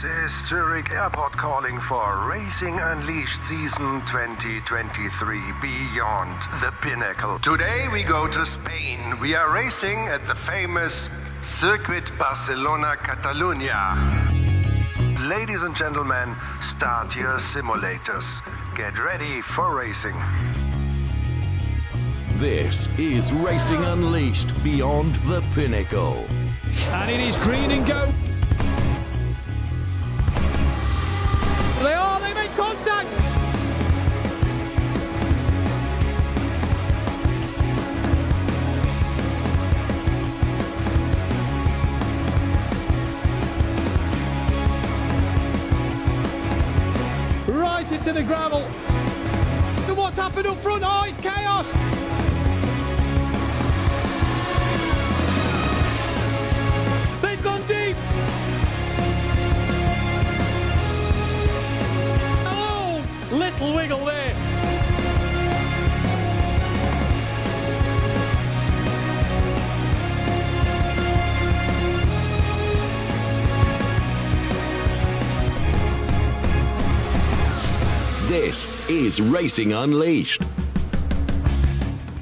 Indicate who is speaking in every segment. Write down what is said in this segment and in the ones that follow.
Speaker 1: This is Zurich Airport calling for Racing Unleashed Season 2023 Beyond the Pinnacle. Today we go to Spain. We are racing at the famous Circuit Barcelona, Catalunya. Ladies and gentlemen, start your simulators. Get ready for racing.
Speaker 2: This is Racing Unleashed Beyond the Pinnacle.
Speaker 3: And it is green and go. They make contact. Right into the gravel. And what's happened up front? Oh, it's chaos. They've gone deep. Oh, little wiggle there.
Speaker 2: This is Racing Unleashed.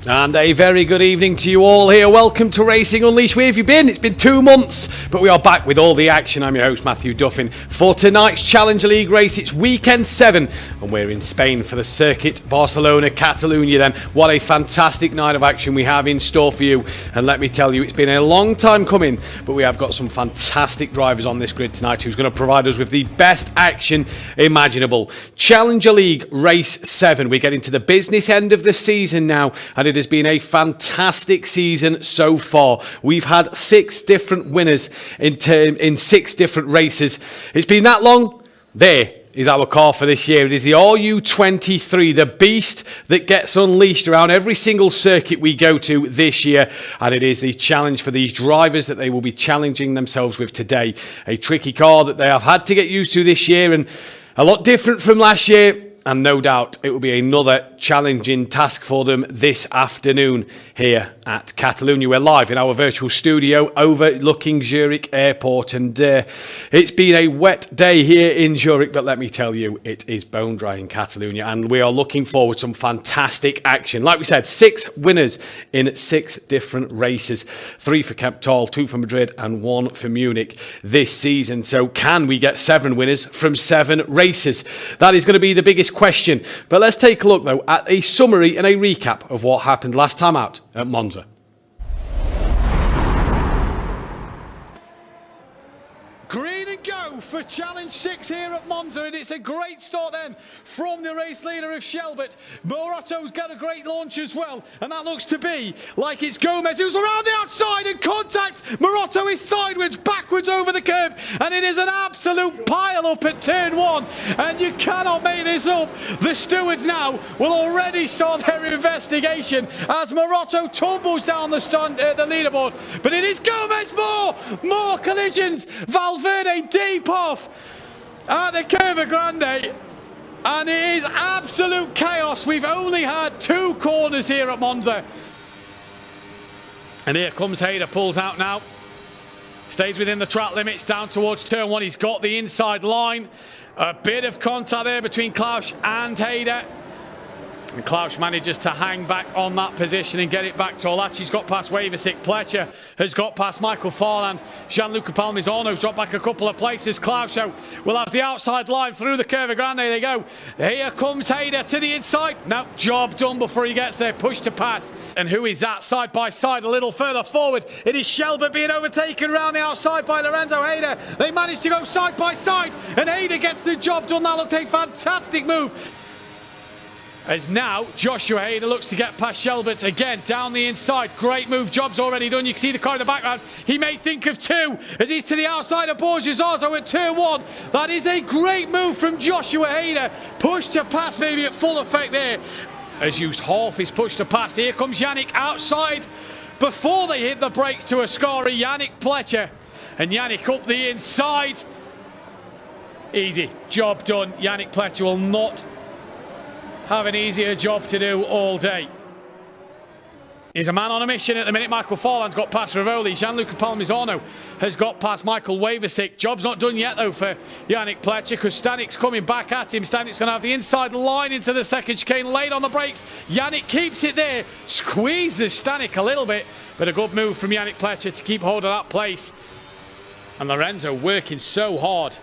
Speaker 3: And a very good evening to you all here. Welcome to Racing Unleashed. Where have you been? It's been 2 months, but we are back with all the action. I'm your host, Mathew Duffin. For tonight's Challenger League race, it's weekend 7, and we're in Spain for the Circuit Barcelona, Catalunya then. What a fantastic night of action we have in store for you. And let me tell you, it's been a long time coming, but we have got some fantastic drivers on this grid tonight who's going to provide us with the best action imaginable. Challenger League race 7. We're getting to the business end of the season now, and it has been a fantastic season so far. We've had 6 different winners in 6 different races. It's been that long. There is our car for this year. It is the RU23, the beast that gets unleashed around every single circuit we go to this year, and it is the challenge for these drivers that they will be challenging themselves with today. A tricky car that they have had to get used to this year, and a lot different from last year. And no doubt it will be another challenging task for them this afternoon here at Catalunya. We're live in our virtual studio overlooking Zurich Airport, and it's been a wet day here in Zurich, but let me tell you, it is bone dry in Catalunya, and we are looking forward to some fantastic action. Like we said, 6 winners in 6 different races, 3 for Kemptal, 2 for Madrid, and 1 for Munich this season. So can we get 7 winners from 7 races? That is going to be the biggest question. But let's take a look though at a summary and a recap of what happened last time out at Monza. Green and go for Challenge 6 here at Monza, and it's a great start then from the race leader of Shelbert. Morotto's got a great launch as well, and that looks to be like it's Gomez who's around the outside and contact. Morotto is sideways, backwards over the curb, and it is an absolute pile up at turn 1, and you cannot make this up. The stewards now will already start their investigation as Morotto tumbles down the leaderboard, but it is Gomez. More collisions. Valverde deep off at the Curva Grande, and it is absolute chaos. We've only had 2 corners here at Monza, and here comes Hayder, pulls out now, stays within the track limits down towards turn 1. He's got the inside line, a bit of contact there between Klaus and Hayder, and Klaus manages to hang back on that position and get it back to Olachi's got past Waversick. Pletcher has got past Michael Farland. Gianluca Palmisano's dropped back a couple of places. Klaus will have the outside line through the Curva Grande. They go. Here comes Hayder to the inside. Now, job done before he gets there. Push to pass. And who is that side by side a little further forward? It is Shelbert being overtaken around the outside by Lorenzo Hayder. They manage to go side by side, and Hayder gets the job done. That looked a fantastic move. As now, Joshua Hayder looks to get past Shelbert again, down the inside. Great move, job's already done. You can see the car in the background. He may think of 2 as he's to the outside of Borges Arzo at turn 1. That is a great move from Joshua Hayder. Push to pass maybe at full effect there. As used half is pushed to pass. Here comes Yannick outside before they hit the brakes to Ascari. Yannick Pletcher. And Yannick up the inside. Easy, job done. Yannick Pletcher will not have an easier job to do all day. He's a man on a mission at the minute. Michael Forlan's got past Rivoli. Gianluca Palmisano has got past Michael Waversick. Job's not done yet, though, for Yannick Pletcher, because Stanik's coming back at him. Stanik's going to have the inside line into the second chicane, late on the brakes. Yannick keeps it there, squeezes Stanik a little bit, but a good move from Yannick Pletcher to keep hold of that place. And Lorenzo working so hard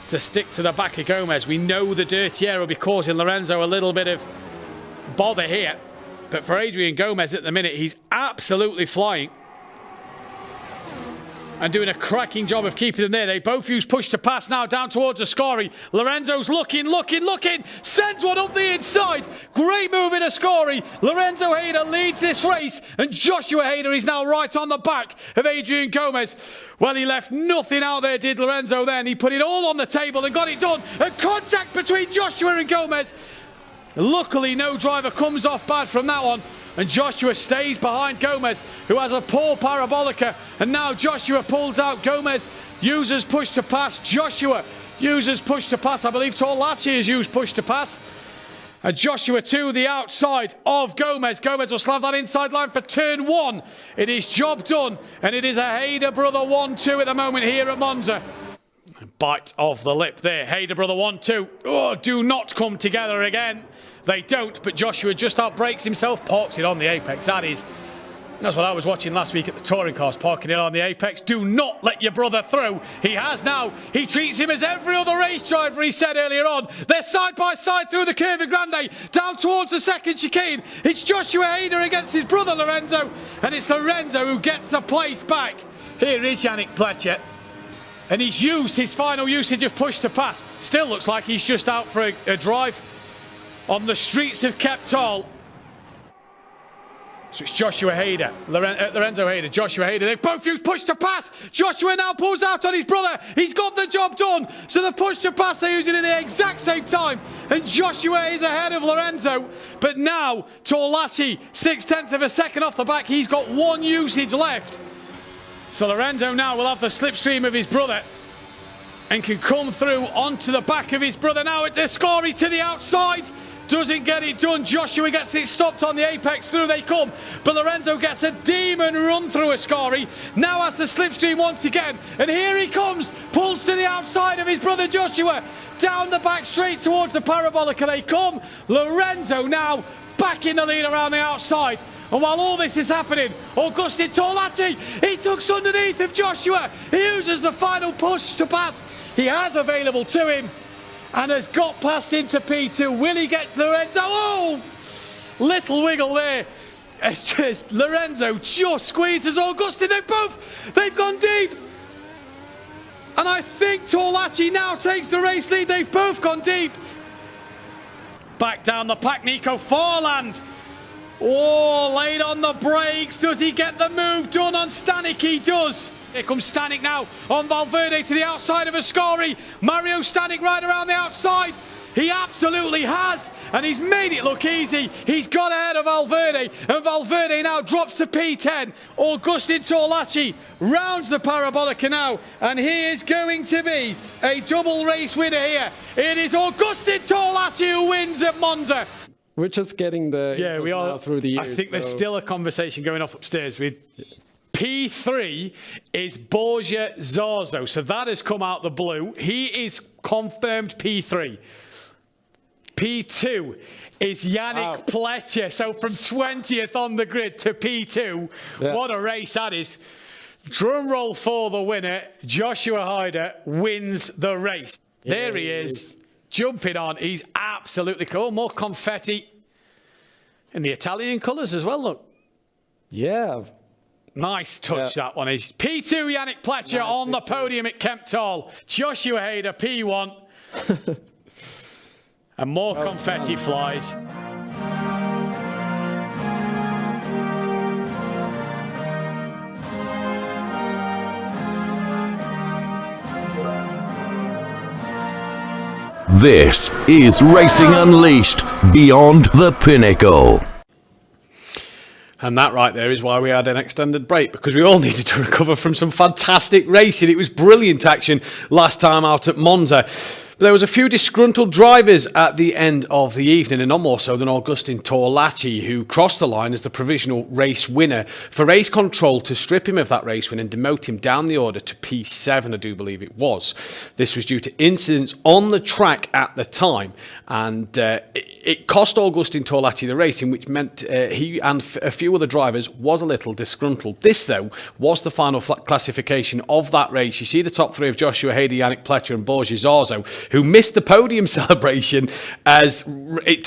Speaker 3: to stick to the back of Gomez. We know the dirty air will be causing Lorenzo a little bit of bother here. But for Adrian Gomez at the minute, he's absolutely flying and doing a cracking job of keeping them there. They both use push to pass now down towards Ascari. Lorenzo's looking, sends one up the inside. Great move in Ascari. Lorenzo Hayder leads this race, and Joshua Hayder is now right on the back of Adrian Gomez. Well, he left nothing out there, did Lorenzo then. He put it all on the table and got it done. A contact between Joshua and Gomez. Luckily, no driver comes off bad from that one, and Joshua stays behind Gomez, who has a poor parabolica, and now Joshua pulls out. Gomez uses push to pass. Joshua uses push to pass. I believe Torlacci has used push to pass. And Joshua to the outside of Gomez. Gomez will slap that inside line for turn 1. It is job done, and it is a Hayder brother 1-2 at the moment here at Monza. Bite of the lip there. Hayder brother 1-2. Oh, do not come together again. They don't, but Joshua just outbrakes himself, parks it on the apex. That's what I was watching last week at the touring cars, parking it on the apex. Do not let your brother through. He has now. He treats him as every other race driver, he said earlier on. They're side by side through the Curva Grande, down towards the second chicane. It's Joshua Hayder against his brother Lorenzo, and it's Lorenzo who gets the place back. Here is Yannick Pletcher. And he's used his final usage of push to pass. Still looks like he's just out for a drive on the streets of Keptal. So it's Joshua Hayder, Lorenzo Hayder, Joshua Hayder. They've both used push to pass. Joshua now pulls out on his brother. He's got the job done. So the push to pass, they're using it at the exact same time. And Joshua is ahead of Lorenzo. But now, Torlacci, 0.6 of a second off the back. He's got one usage left. So Lorenzo now will have the slipstream of his brother and can come through onto the back of his brother. Now at Ascari to the outside. Doesn't get it done. Joshua gets it stopped on the apex. Through they come. But Lorenzo gets a demon run through Ascari. Now has the slipstream once again. And here he comes. Pulls to the outside of his brother Joshua. Down the back straight towards the parabolica they come. Lorenzo now back in the lead around the outside. And while all this is happening, Augustin Torlacci, he tucks underneath of Joshua. He uses the final push to pass he has available to him and has got past into P2. Will he get Lorenzo? Oh, little wiggle there. It's just Lorenzo just squeezes Augustin. They've gone deep. And I think Torlacci now takes the race lead. They've both gone deep. Back down the pack, Nico Forland. Oh, late on the brakes. Does he get the move done on Stanik? He does. Here comes Stanik now on Valverde to the outside of Ascari. Mario Stanik right around the outside. He absolutely has, and he's made it look easy. He's got ahead of Valverde, and Valverde now drops to P10. Augustin Torlacci rounds the parabolica now, and he is going to be a double race winner here. It is Augustin Torlacci who wins at Monza.
Speaker 4: We're just getting the
Speaker 3: we are
Speaker 4: through the years.
Speaker 3: I think there's still a conversation going off upstairs. P3 is Borja Zarzo, so that has come out the blue. He is confirmed P3. P2 is Yannick Pletcher, so from 20th on the grid to P2. Yeah. What a race that is. Drum roll for the winner. Joshua Hayder wins the race. Yeah, there he is. Jumping on. He's absolutely cool. More confetti in the Italian colours as well, look.
Speaker 4: Yeah.
Speaker 3: Nice touch, that one is. P2 Yannick Pletcher on the podium at Kemptall. Joshua Hayder, P1. And more confetti flies.
Speaker 2: This is Racing Unleashed Beyond the Pinnacle.
Speaker 3: And that right there is why we had an extended break, because we all needed to recover from some fantastic racing. It was brilliant action last time out at Monza. But there was a few disgruntled drivers at the end of the evening, and not more so than Agustin Torlacci, who crossed the line as the provisional race winner for race control to strip him of that race win and demote him down the order to P7, I do believe it was. This was due to incidents on the track at the time, and it cost Agustin Torlacci the race, in which meant he and a few other drivers was a little disgruntled. This, though, was the final classification of that race. You see the top three of Joshua Hader, Yannick Pletcher and Borja Zarzo, who missed the podium celebration as it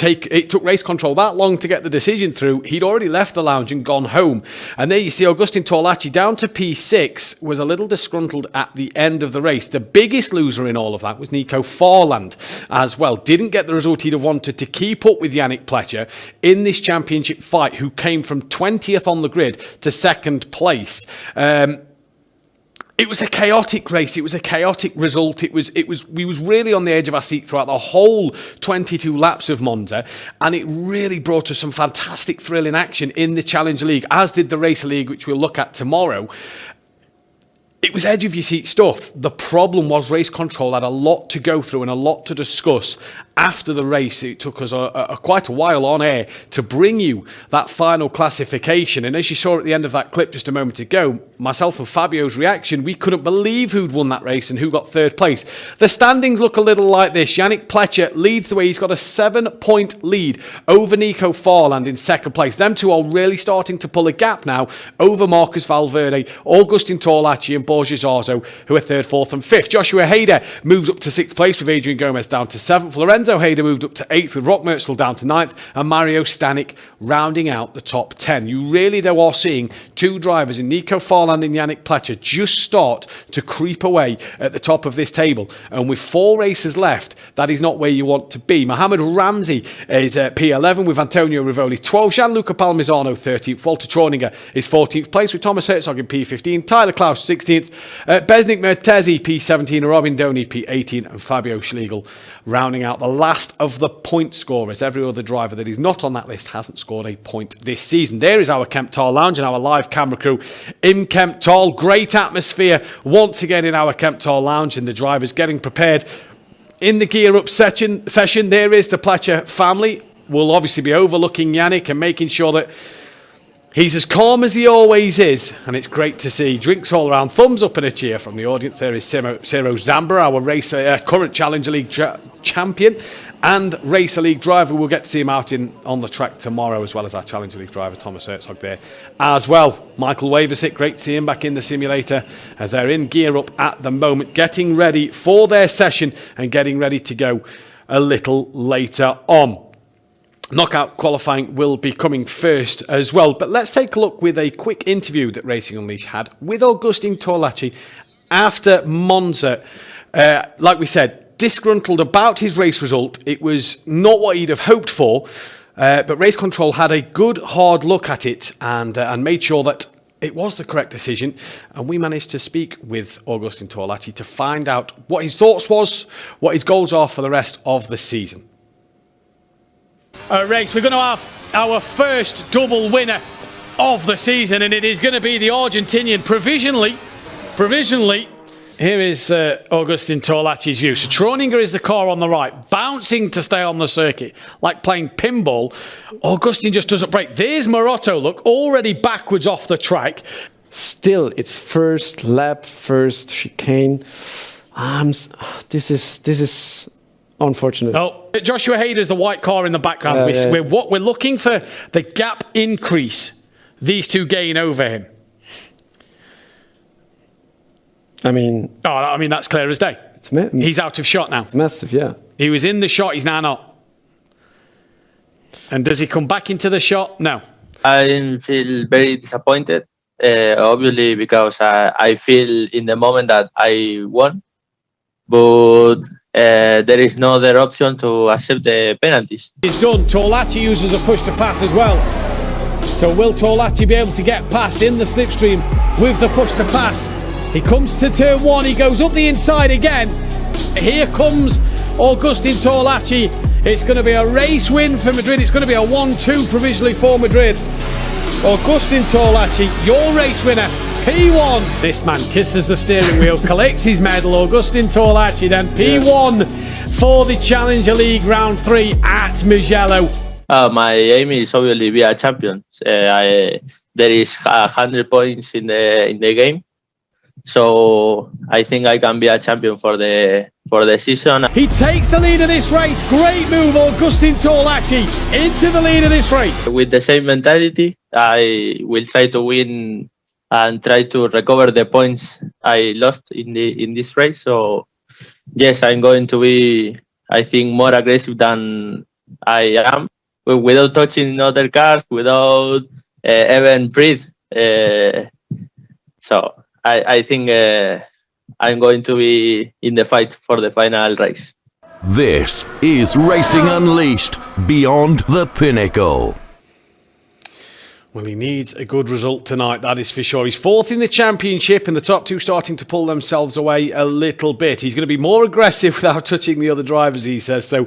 Speaker 3: took race control that long to get the decision through. He'd already left the lounge and gone home. And there you see Agustin Torlacci down to P6, was a little disgruntled at the end of the race. The biggest loser in all of that was Nico Farland as well. Didn't get the result he'd have wanted to keep up with Yannick Pletcher in this championship fight, who came from 20th on the grid to second place. It was a chaotic race. It was a chaotic result. We was really on the edge of our seat throughout the whole 22 laps of Monza, and it really brought us some fantastic thrilling action in the Challenger League, as did the Racer League, which we'll look at tomorrow. It was edge of your seat stuff. The problem was race control had a lot to go through and a lot to discuss after the race. It took us quite a while on air to bring you that final classification. And as you saw at the end of that clip just a moment ago, myself and Fabio's reaction, we couldn't believe who'd won that race and who got third place. The standings look a little like this. Yannick Pletcher leads the way. He's got a 7-point lead over Nico Farland in second place. Them two are really starting to pull a gap now over Marcus Valverde, Agustin Torlacci and Borja Zarzo, who are third, fourth and fifth. Joshua Hader moves up to sixth place with Adrian Gomez down to seventh. Lorenzo Hader moved up to eighth with Rock Mertzl down to ninth, and Mario Stanek rounding out the top 10. You really, though, are seeing two drivers in Nico Farland and Yannick Pletcher just start to creep away at the top of this table. And with 4 races left, that is not where you want to be. Mohamed Ramsey is P11 with Antonio Rivoli 12th, Gianluca Palmisano 13th, Walter Trauninger is 14th place with Thomas Herzog in P15, Tyler Klaus 16th, Besnik Mertezi P17, Robin Doney P18 and Fabio Schlegel rounding out the last of the point scorers. Every other driver that is not on that list hasn't scored a point this season. There is our Kempthal Lounge and our live camera crew in Kempthal. Great atmosphere once again in our Kempthal Lounge, and the drivers getting prepared in the gear up session. There is the Pletcher family. We'll obviously be overlooking Yannick and making sure that he's as calm as he always is, and it's great to see. Drinks all around, thumbs up and a cheer from the audience. There is Ciro Zamba, our current Challenger League champion and Racer League driver. We'll get to see him out on the track tomorrow, as well as our Challenger League driver Thomas Herzog there as well. Michael Waversick, great to see him back in the simulator as they're in gear up at the moment, getting ready for their session and getting ready to go a little later on. Knockout qualifying will be coming first as well. But let's take a look with a quick interview that Racing Unleashed had with Agustin Torlacci after Monza. Like we said, disgruntled about his race result. It was not what he'd have hoped for, but Race Control had a good hard look at it and made sure that it was the correct decision. And we managed to speak with Agustin Torlacci to find out what his thoughts was, what his goals are for the rest of the season. Race, we're going to have our first double winner of the season, and it is going to be the Argentinian provisionally. Here is Agustin Torlacci's view. So Trauninger is the car on the right, bouncing to stay on the circuit, like playing pinball. Agustin just doesn't break. There's Morotto, look, already backwards off the track.
Speaker 4: Still, it's first lap, first chicane. This is unfortunate.
Speaker 3: Oh, Joshua Hader's the white car in the background. We're looking for the gap increase these two gain over him.
Speaker 4: I mean,
Speaker 3: that's clear as day. He's out of shot now.
Speaker 4: It's massive, yeah.
Speaker 3: He was in the shot, he's now not. And does he come back into the shot? No.
Speaker 5: I feel very disappointed, obviously, because I feel in the moment that I won, but there is no other option to accept the penalties.
Speaker 3: He's done. Torlacci uses a push to pass as well. So will Torlacci be able to get past in the slipstream with the push to pass? He comes to turn one, he goes up the inside again. Here comes Agustin Torlacci. It's going to be a race win for Madrid. It's going to be a 1-2 provisionally for Madrid. Augustin Torlaci, your race winner, P1. This man kisses the steering wheel, collects his medal. Augustin Torlaci then P1 for the Challenger League Round 3 at Mugello.
Speaker 5: My aim is obviously be a champion. There is 100 points in the game, so I think I can be a champion for the season.
Speaker 3: He takes the lead of this race. Great move, Augustin Torlaci into the lead of this race.
Speaker 5: With the same mentality, I will try to win and try to recover the points I lost in this race. So yes, I'm going to be, I think, more aggressive than I am, without touching other cars, without even breathe. So I think I'm going to be in the fight for the final race.
Speaker 2: This is Racing Unleashed Beyond the Pinnacle.
Speaker 3: Well, he needs a good result tonight, that is for sure. He's fourth in the championship, and the top two starting to pull themselves away a little bit. He's going to be more aggressive without touching the other drivers, he says. So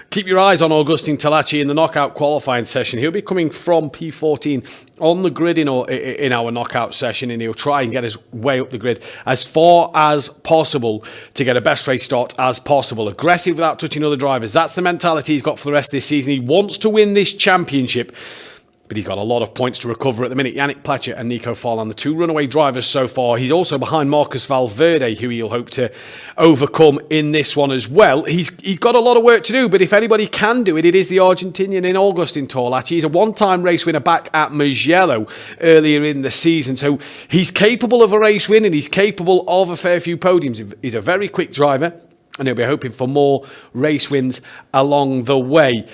Speaker 3: keep your eyes on Augustin Torlaci in the knockout qualifying session. He'll be coming from P14 on the grid in our knockout session, and he'll try and get his way up the grid as far as possible to get a best race start as possible. Aggressive without touching other drivers. That's the mentality he's got for the rest of this season. He wants to win this championship, but he's got a lot of points to recover at the minute. Yannick Pletcher and Nico Farlan, the two runaway drivers so far. He's also behind Marcus Valverde, who he'll hope to overcome in this one as well. He's got a lot of work to do, but if anybody can do it, it is the Argentinian in Augustin Torlaci. He's a one-time race winner back at Mugello earlier in the season, so he's capable of a race win and he's capable of a fair few podiums. He's a very quick driver, and he'll be hoping for more race wins along the way.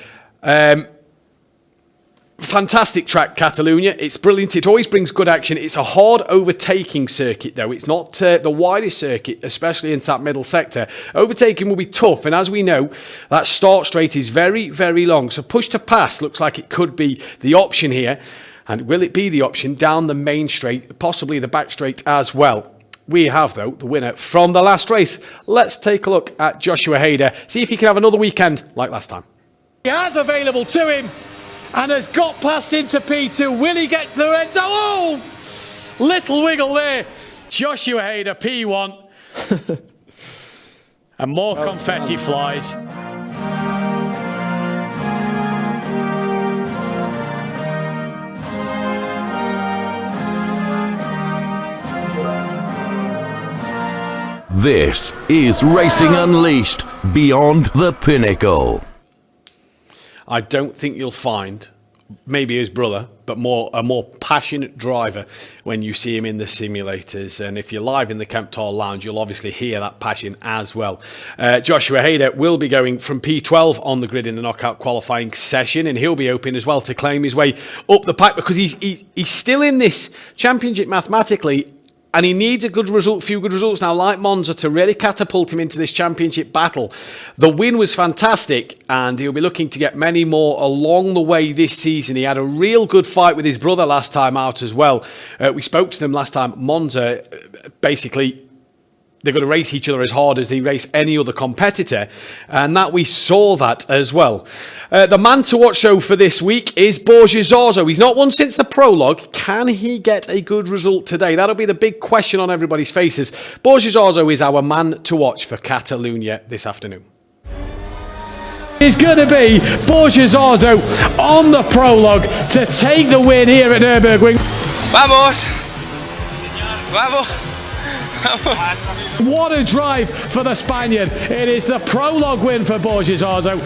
Speaker 3: Fantastic track, Catalunya. It's brilliant. It always brings good action. It's a hard overtaking circuit, though. It's not the widest circuit, especially into that middle sector. Overtaking will be tough, and as we know, that start straight is very, very long. So push to pass looks like it could be the option here. And will it be the option down the main straight, possibly the back straight as well? We have, though, the winner from the last race. Let's take a look at Joshua Hader, see if he can have another weekend like last time. He has available to him, and has got past into P2. Will he get to the red zone? Oh! Little wiggle there. Joshua Hader, P1. And more confetti flies.
Speaker 2: This is Racing Unleashed Beyond the Pinnacle.
Speaker 3: I don't think you'll find, maybe his brother, but a more passionate driver when you see him in the simulators. And if you're live in the Kempthal Lounge, you'll obviously hear that passion as well. Joshua Hader will be going from P12 on the grid in the knockout qualifying session, and he'll be hoping as well to claim his way up the pack, because he's still in this championship mathematically. And he needs a good result, few good results now, like Monza, to really catapult him into this championship battle. The win was fantastic, and he'll be looking to get many more along the way this season. He had a real good fight with his brother last time out as well. We spoke to them last time. Monza, basically, they're going to race each other as hard as they race any other competitor, and that we saw that as well. The man to watch show for this week is Borja Zarzo. He's not won since the prologue. Can he get a good result today? That'll be the big question on everybody's faces. Borja Zarzo is our man to watch for Catalunya this afternoon. It's going to be Borja Zarzo on the prologue to take the win here at Nürburgring.
Speaker 6: Vamos! Vamos!
Speaker 3: What a drive for the Spaniard. It is the prologue win for Borja Zarzo.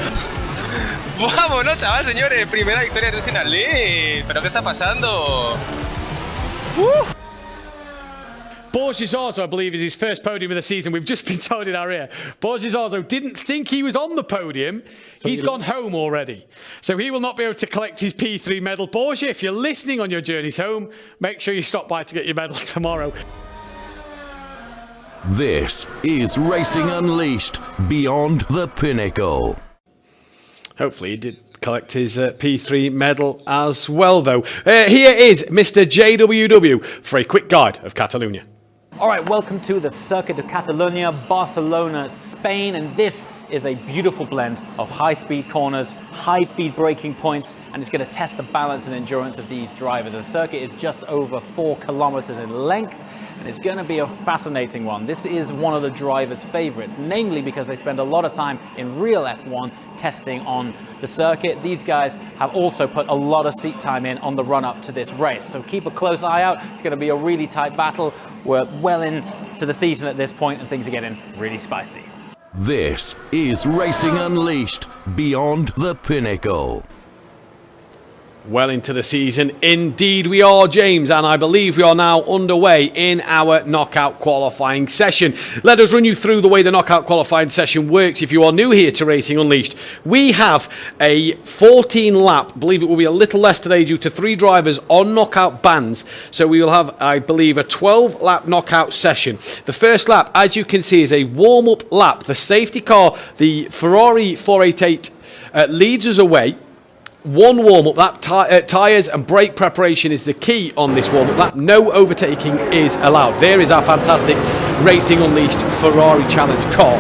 Speaker 6: Vamos, no chaval, señores, primera victoria de Racing Unleashed. ¿Pero qué está pasando?
Speaker 3: Borja Zarzo, I believe, is his first podium of the season. We've just been told in our ear. Borja Zarzo didn't think he was on the podium. He's gone home already. So he will not be able to collect his P3 medal. Borja, if you're listening on your journeys home, make sure you stop by to get your medal tomorrow.
Speaker 2: This is Racing Unleashed Beyond the Pinnacle.
Speaker 3: Hopefully he did collect his P3 medal as well, though. Here is Mr. JWW for a quick guide of Catalunya.
Speaker 7: All right, welcome to the Circuit de Catalunya, Barcelona, Spain, and this is a beautiful blend of high-speed corners, high-speed braking points, and it's going to test the balance and endurance of these drivers. The circuit is just over 4 kilometers in length, and it's going to be a fascinating one. This is one of the drivers' favorites, namely because they spend a lot of time in real F1 testing on the circuit. These guys have also put a lot of seat time in on the run-up to this race, so keep a close eye out. It's going to be a really tight battle. We're well into the season at this point, and things are getting really spicy.
Speaker 2: This is Racing Unleashed Beyond the Pinnacle.
Speaker 3: Well into the season, indeed we are, James, and I believe we are now underway in our knockout qualifying session. Let us run you through the way the knockout qualifying session works if you are new here to Racing Unleashed. We have a 14 lap, I believe it will be a little less today due to 3 drivers on knockout bans, so we will have, I believe, a 12 lap knockout session. The first lap, as you can see, is a warm-up lap. The safety car, the Ferrari 488, leads us away. One warm-up lap, tyres and brake preparation is the key on this warm-up lap. No overtaking is allowed. There is our fantastic Racing Unleashed Ferrari Challenge car.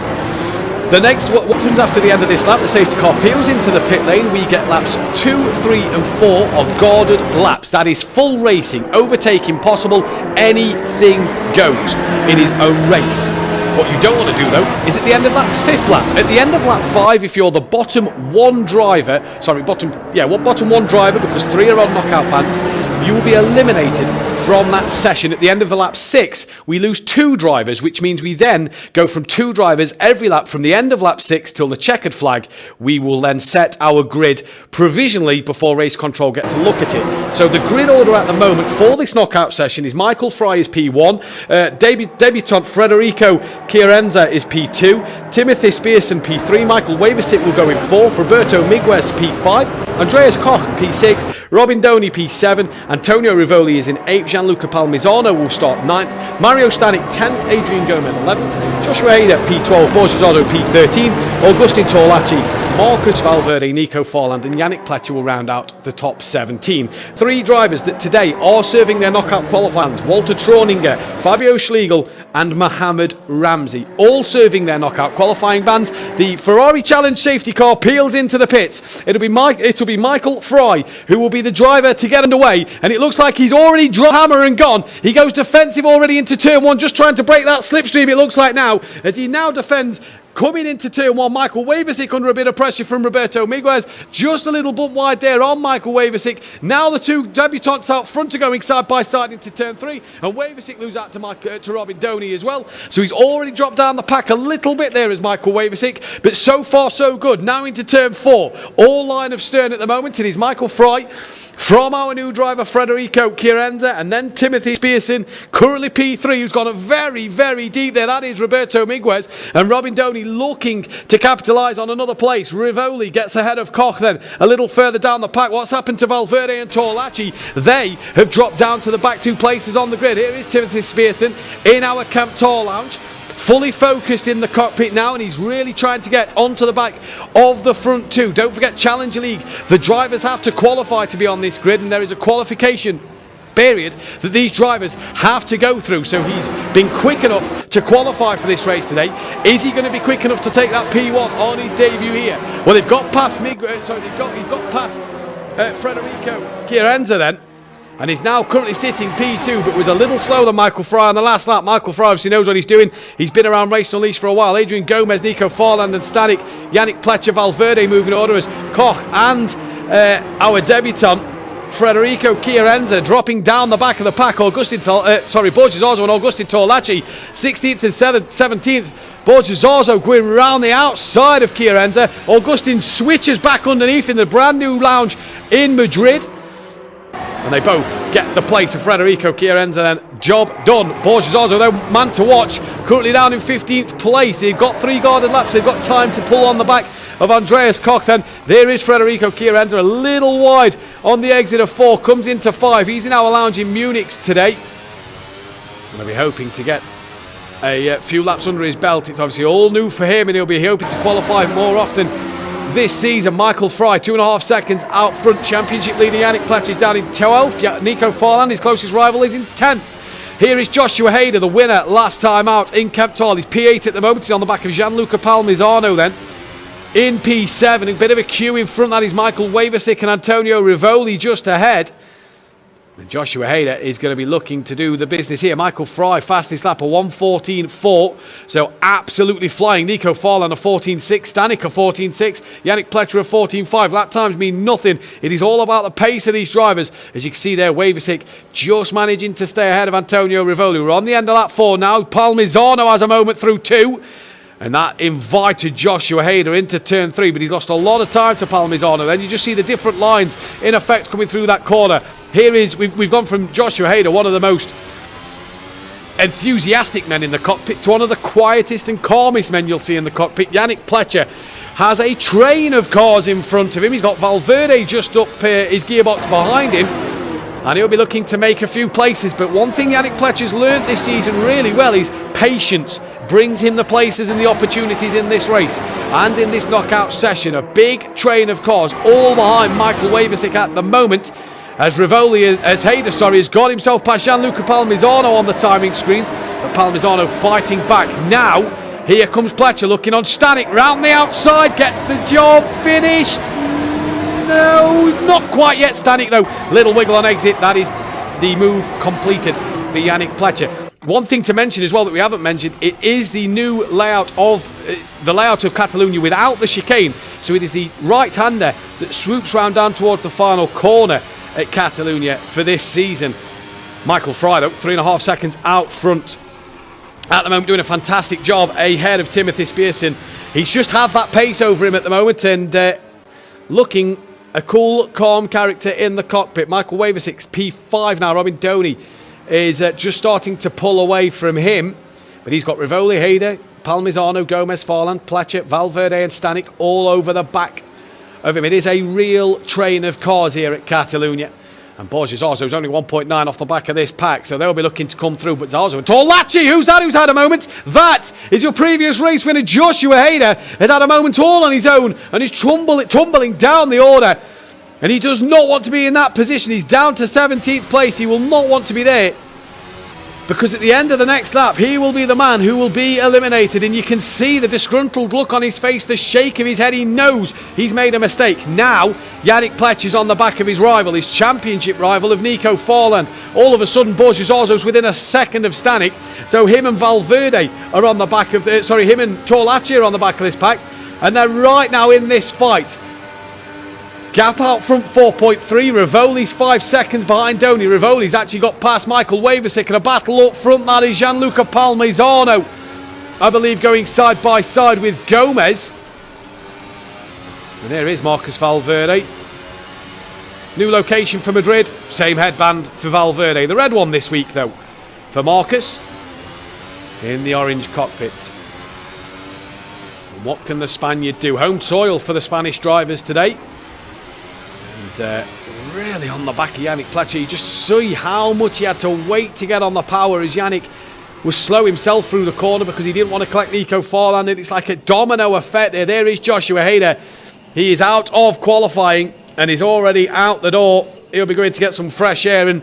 Speaker 3: The next, what comes after the end of this lap, the safety car peels into the pit lane. We get laps 2, 3 and 4 are guarded laps. That is full racing, overtaking possible, anything goes. It is a race. What you don't want to do, though, is at the end of that 5th lap. At the end of lap 5, if you're the bottom one driver, bottom one driver, because 3 are on knockout bans, you will be eliminated from that session. At the end of the lap 6, we lose 2 drivers, which means we then go from 2 drivers every lap from the end of lap 6 till the checkered flag. We will then set our grid provisionally before race control get to look at it. So the grid order at the moment for this knockout session is Michael Fry is P1, debutant Federico Chiarenza is P2, Timothy Spearson P3, Michael Waversick will go in 4th, Roberto Miguez P5, Andreas Koch P6, Robin Doney P7, Antonio Rivoli is in 8th, Gianluca Palmisano will start 9th, Mario Stanek 10th, Adrian Gomez 11th, Joshua Hader P12, Borges Otto P13, Augustin Torlacci, Marcus Valverde, Nico Farland and Yannick Pletcher will round out the top 17. 3 drivers that today are serving their knockout qualifyings: Walter Trauninger, Fabio Schlegel and Mohamed Ramsey, all serving their knockout qualifying bans. The Ferrari Challenge safety car peels into the pits. It'll be Michael Fry who will be the driver to get underway, and it looks like he's already dropped hammer and gone. He goes defensive already into turn 1, just trying to break that slipstream, it looks like now, as he now defends. Coming into turn 1, Michael Waversick under a bit of pressure from Roberto Miguez. Just a little bump wide there on Michael Waversick. Now the 2 debutants out front are going side by side into turn 3. And Waversick loses out to Robin Doney as well. So he's already dropped down the pack a little bit there as Michael Waversick. But so far so good. Now into turn 4. All line of stern at the moment. It is Michael Fry from our new driver Federico Chiarenza, and then Timothy Spearson, currently P3, who's gone very, very deep there. That is Roberto Miguez, and Robin Doney looking to capitalise on another place. Rivoli gets ahead of Koch then a little further down the pack. What's happened to Valverde and Torlacci? They have dropped down to the back 2 places on the grid. Here is Timothy Spearson in our Camp Tour Lounge, fully focused in the cockpit now, and he's really trying to get onto the back of the front 2. Don't forget, Challenger League, the drivers have to qualify to be on this grid, and there is a qualification period that these drivers have to go through. So he's been quick enough to qualify for this race today. Is he going to be quick enough to take that P1 on his debut here? Well, they've got past he's got past Federico Chiarenza then, and he's now currently sitting P2, but was a little slower than Michael Fry on the last lap. Michael Fry obviously knows what he's doing. He's been around Racing Unleashed for a while. Adrian Gomez, Nico Farland and Stanek, Yannick Pletcher, Valverde moving order as Koch and our debutant Federico Chiarenza dropping down the back of the pack. Borges Orzo and Augustin Torlacci 16th and 17th. Borges Orzo going around the outside of Chiarenza. Augustin switches back underneath in the brand new lounge in Madrid. And they both get the place of Federico Chiarenza then. Job done. Borges Orzo, though, man to watch. Currently down in 15th place. They've got 3 guarded laps. They've got time to pull on the back of Andreas Koch then. There is Federico Chiarenza, a little wide on the exit of 4. Comes into 5. He's in our lounge in Munich today. Going to be hoping to get a few laps under his belt. It's obviously all new for him, and he'll be hoping to qualify more often this season. Michael Fry 2.5 seconds out front. Championship leader Yannick Pletcher is down in 12th. Nico Farland, his closest rival, is in 10th. Here is Joshua Hader, the winner last time out in Kemptall. He's P8 at the moment. He's on the back of Gianluca Palmisano then. In P7, a bit of a queue in front. That is Michael Waversick and Antonio Rivoli just ahead. And Joshua Hader is going to be looking to do the business here. Michael Fry, fastest lap, a 1:14.4. So absolutely flying. Nico Farland, a 14.6. Stanek, a 14.6. Yannick Pletcher, a 14.5. Lap times mean nothing. It is all about the pace of these drivers. As you can see there, Waversick just managing to stay ahead of Antonio Rivoli. We're on the end of lap 4 now. Palmisano has a moment through 2. And that invited Joshua Hader into turn 3, but he's lost a lot of time to Palmisano. Then you just see the different lines in effect coming through that corner. Here is, we've gone from Joshua Hader, one of the most enthusiastic men in the cockpit, to one of the quietest and calmest men you'll see in the cockpit. Yannick Pletcher has a train of cars in front of him. He's got Valverde just up his gearbox behind him, and he'll be looking to make a few places. But one thing Yannick Pletcher's learned this season really well is patience brings him the places and the opportunities in this race and in this knockout session. A big train of cars all behind Michael Waversick at the moment, as Hader has got himself past Gianluca Palmisano on the timing screens, but Palmisano fighting back now. Here comes Pletcher looking on Stanek round the outside, gets the job finished. No, not quite yet. Stanek though, little wiggle on exit. That is the move completed for Yannick Pletcher. One thing to mention as well that we haven't mentioned, it is the new layout of Catalonia without the chicane. So it is the right-hander that swoops round down towards the final corner at Catalonia for this season. Michael Fry, though, 3.5 seconds out front at the moment, doing a fantastic job ahead of Timothy Spearson. He's just have that pace over him at the moment and looking a cool, calm character in the cockpit. Michael Waversick's P5 now. Robin Doney is just starting to pull away from him, but he's got Rivoli, Hader, Palmisano, Gomez, Farland, Pletcher, Valverde and Stanek all over the back of him. It is a real train of cars here at Catalonia, and Borges Zarzo is only 1.9 off the back of this pack, so they'll be looking to come through. But Zarzo and Torlacci, who's had a moment? That is your previous race winner. Joshua Hader has had a moment all on his own and is tumbling down the order. And he does not want to be in that position. He's down to 17th place. He will not want to be there, because at the end of the next lap, he will be the man who will be eliminated. And you can see the disgruntled look on his face, the shake of his head. He knows he's made a mistake. Now, Yannick Pletcher is on the back of his rival, his championship rival of Nico Farland. All of a sudden, Borges Zarzo's within a second of Stanek. So him and Valverde are on the back of him and Torlacci are on the back of this pack. And they're right now in this fight. Gap out front 4.3. Rivoli's 5 seconds behind Doney. Rivoli's actually got past Michael Waversick, and a battle up front. That is Gianluca Palmisano, I believe, going side by side with Gomez. And there is Marcus Valverde. New location for Madrid. Same headband for Valverde. The red one this week though for Marcus in the orange cockpit. And what can the Spaniard do? Home soil for the Spanish drivers today. Really on the back of Yannick Pletcher. You just see how much he had to wait to get on the power, as Yannick was slow himself through the corner because he didn't want to collect Nico Farland. It's like a domino effect there. There is Joshua Hader. He is out of qualifying and is already out the door. He'll be going to get some fresh air and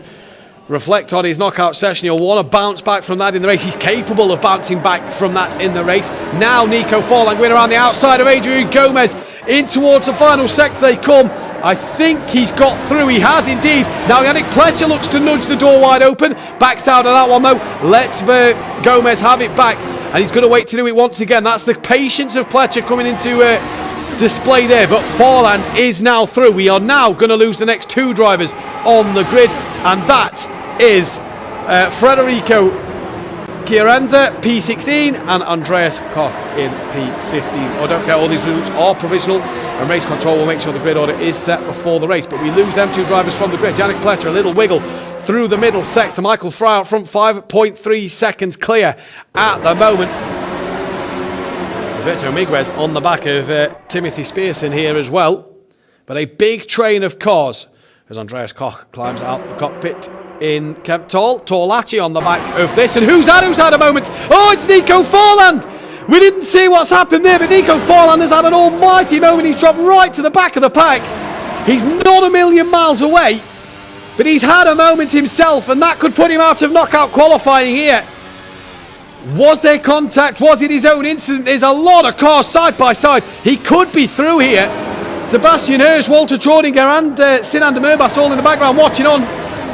Speaker 3: reflect on his knockout session. He'll want to bounce back from that in the race. He's capable of bouncing back from that in the race. Now Nico Farland going around the outside of Adrian Gomez. In towards the final sector they come. I think he's got through. He has indeed. Now Yannick Pletcher looks to nudge the door wide open. Backs out of that one though. Lets Gomez have it back. And he's going to wait to do it once again. That's the patience of Pletcher coming into display there. But Farland is now through. We are now going to lose the next 2 drivers on the grid. And that is Federico Chiarenza, P16, and Andreas Koch in P15. Oh, don't forget, all these rules are provisional, and race control will make sure the grid order is set before the race. But we lose them 2 drivers from the grid. Yannick Pletcher, a little wiggle through the middle sector. Michael Fry out front, 5.3 seconds clear at the moment. Roberto Miguez on the back of Timothy Spearson here as well. But a big train of cars as Andreas Koch climbs out the cockpit in Kemptall. Torlacci on the back of this, and who's had a moment? Oh, it's Nico Farland. We didn't see what's happened there, but Nico Farland has had an almighty moment. He's dropped right to the back of the pack. He's not a million miles away. But he's had a moment himself, and that could put him out of knockout qualifying here. Was there contact? Was it his own incident? There's a lot of cars side by side. He could be through here. Sebastian Hirsch, Walter Traudinger and Sinan de Murbas all in the background watching on.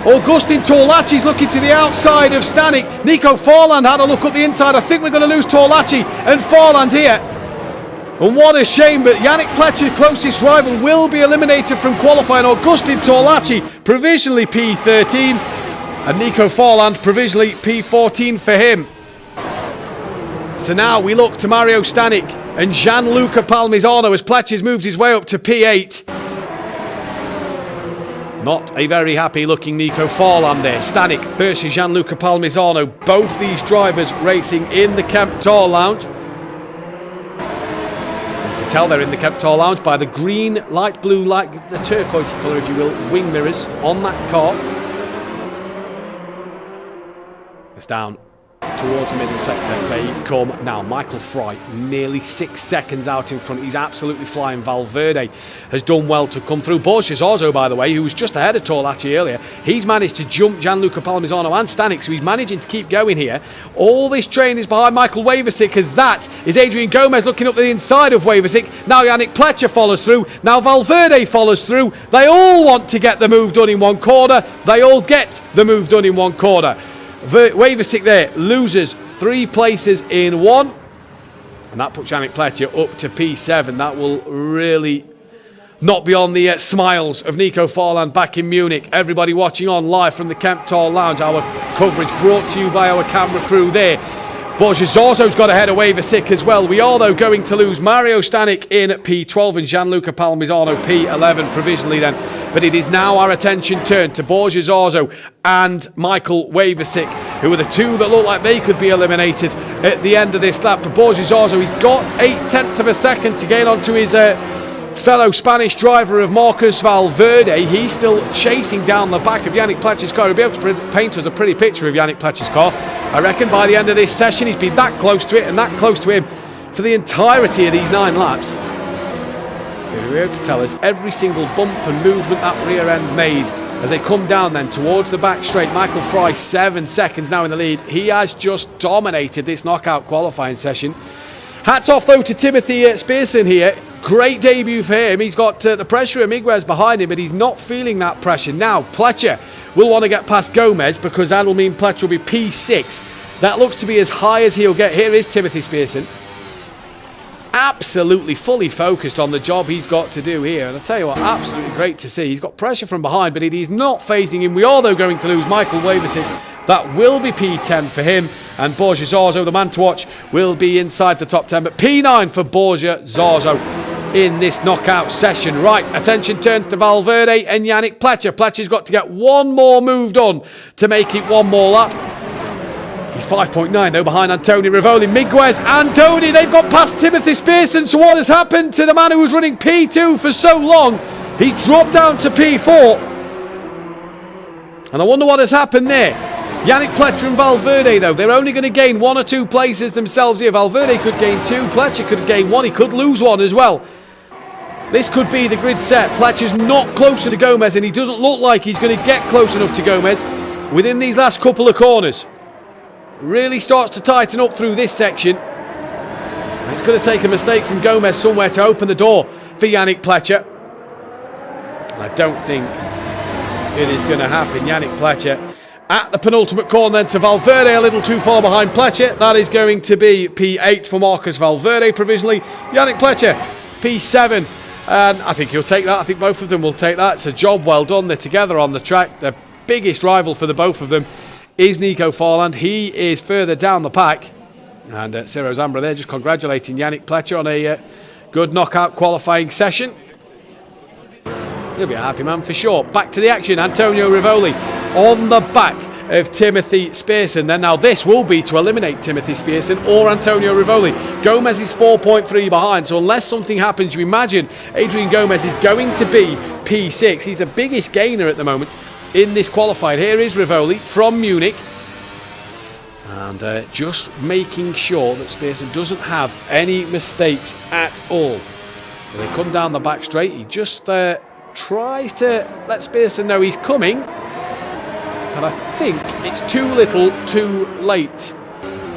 Speaker 3: Augustin Torlacci's looking to the outside of Stanek. Nico Forland had a look up the inside. I think we're going to lose Torlacci and Forland here. And what a shame, but Yannick Pletcher's closest rival will be eliminated from qualifying. Augustin Torlacci provisionally P13 and Nico Forland provisionally P14 for him. So now we look to Mario Stanek and Gianluca Palmisano as Pletcher's moved his way up to P8. Not a very happy looking Nico Forland there. Stanek versus Gianluca Palmisano. Both these drivers racing in the Kemptor Lounge. You can tell they're in the Kemptor Lounge by the green, light blue, like the turquoise colour if you will, wing mirrors on that car. It's down towards the middle sector. They come now. Michael Fry nearly 6 seconds out in front. He's absolutely flying. Valverde has done well to come through. Borges Orzo, by the way, who was just ahead of Torlacci earlier, he's managed to jump Gianluca Palmisano and Stanek, so he's managing to keep going here. All this train is behind Michael Wavesick, as that is Adrian Gomez looking up the inside of Wavesick. Now Yannick Pletcher follows through. Now Valverde follows through. They all want to get the move done in one corner. They all get the move done in one corner. Wavesick there loses 3 places in one, and that puts Yannick Pletcher up to P7. That will really not be on the smiles of Nico Forland back in Munich. Everybody watching on live from the Kemptor Lounge. Our coverage brought to you by our camera crew there. Borges Orzo's got ahead of Wavesick as well. We are, though, going to lose Mario Stanek in P12 and Gianluca Palmisano P11 provisionally then. But it is now our attention turned to Borges Orzo and Michael Wavesick, who are the two that look like they could be eliminated at the end of this lap. For Borges Orzo, he's got 0.8 of a second to gain onto his fellow Spanish driver of Marcos Valverde. He's still chasing down the back of Yannick Pletcher's car. He'll be able to paint us a pretty picture of Yannick Pletcher's car. I reckon by the end of this session he's been that close to it and that close to him for the entirety of these 9 laps. He'll be able to tell us every single bump and movement that rear end made as they come down then towards the back straight. Michael Fry 7 seconds now in the lead. He has just dominated this knockout qualifying session. Hats off though to Timothy Spearson here. Great debut for him. He's got the pressure of Miguez behind him, but he's not feeling that pressure. Now Pletcher will want to get past Gomez because that'll mean Pletcher will be P6. That looks to be as high as he'll get. Here is Timothy Spearson. Absolutely fully focused on the job he's got to do here. And I'll tell you what, absolutely great to see. He's got pressure from behind, but it is not phasing him. We are, though, going to lose Michael Wavesick. That will be P10 for him. And Borges Orzo, the man to watch, will be inside the top 10. But P9 for Borges Orzo in this knockout session. Right, attention turns to Valverde and Yannick Pletcher. Pletcher's got to get one more move done to make it one more lap. He's 5.9 though behind Antonio Rivoli. Miguez, Antoni, they've got past Timothy Spearson. So what has happened to the man who was running P2 for so long? He dropped down to P4. And I wonder what has happened there. Yannick Pletcher and Valverde though, they're only going to gain 1 or 2 places themselves here. Valverde could gain 2, Pletcher could gain 1, he could lose 1 as well. This could be the grid set. Pletcher's not closer to Gomez and he doesn't look like he's going to get close enough to Gomez within these last couple of corners. Really starts to tighten up through this section. And it's going to take a mistake from Gomez somewhere to open the door for Yannick Pletcher. And I don't think it is going to happen. Yannick Pletcher at the penultimate corner then to Valverde, a little too far behind Pletcher. That is going to be P8 for Marcos Valverde provisionally. Yannick Pletcher, P7. And I think he'll take that. I think both of them will take that. It's a job well done. They're together on the track. The biggest rival for the both of them is Nico Forland. He is further down the pack. And Ciro Zambra there just congratulating Yannick Pletcher on a good knockout qualifying session. He'll be a happy man for sure. Back to the action. Antonio Rivoli on the back of Timothy Spearson. Then now this will be to eliminate Timothy Spearson or Antonio Rivoli. Gomez is 4.3 behind. So unless something happens, you imagine Adrian Gomez is going to be P6. He's the biggest gainer at the moment in this qualified. Here is Rivoli from Munich. And just making sure that Spearson doesn't have any mistakes at all. When they come down the back straight, he just tries to let Spearson know he's coming, but I think it's too little too late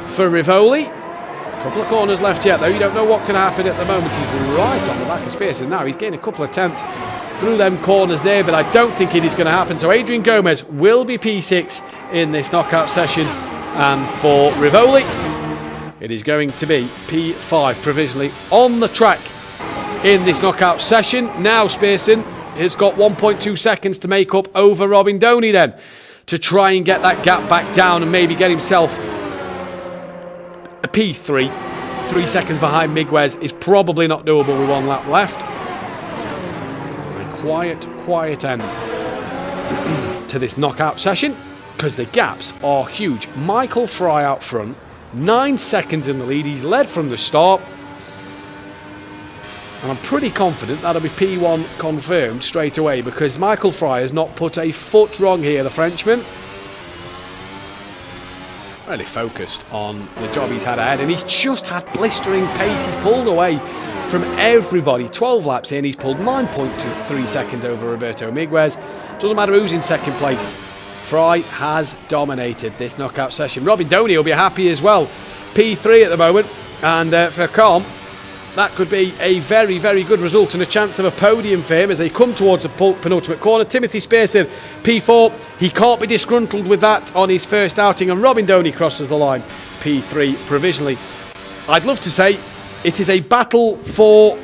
Speaker 3: for Rivoli. A couple of corners left yet though, you don't know what can happen at the moment. He's right on the back of Spearson now, he's getting a couple of tenths through them corners there, but I don't think it is going to happen. So Adrian Gomez will be P6 in this knockout session, and for Rivoli it is going to be P5 provisionally on the track in this knockout session. Now Spearson has got 1.2 seconds to make up over Robin Doney then, to try and get that gap back down and maybe get himself a P3. 3 seconds behind Miguez is probably not doable with 1 lap left. A quiet end to this knockout session, because the gaps are huge. Michael Fry out front, 9 seconds in the lead. He's led from the start. And I'm pretty confident that'll be P1 confirmed straight away, because Michael Fry has not put a foot wrong here, the Frenchman. Really focused on the job he's had ahead, and he's just had blistering pace. He's pulled away from everybody. 12 laps in, he's pulled 9.23 seconds over Roberto Miguez. Doesn't matter who's in second place. Fry has dominated this knockout session. Robin Doney will be happy as well. P3 at the moment, and for Calm, that could be a very, very good result and a chance of a podium for him as they come towards the penultimate corner. Timothy Spearson, P4. He can't be disgruntled with that on his first outing, and Robin Doney crosses the line, P3 provisionally. I'd love to say it is a battle for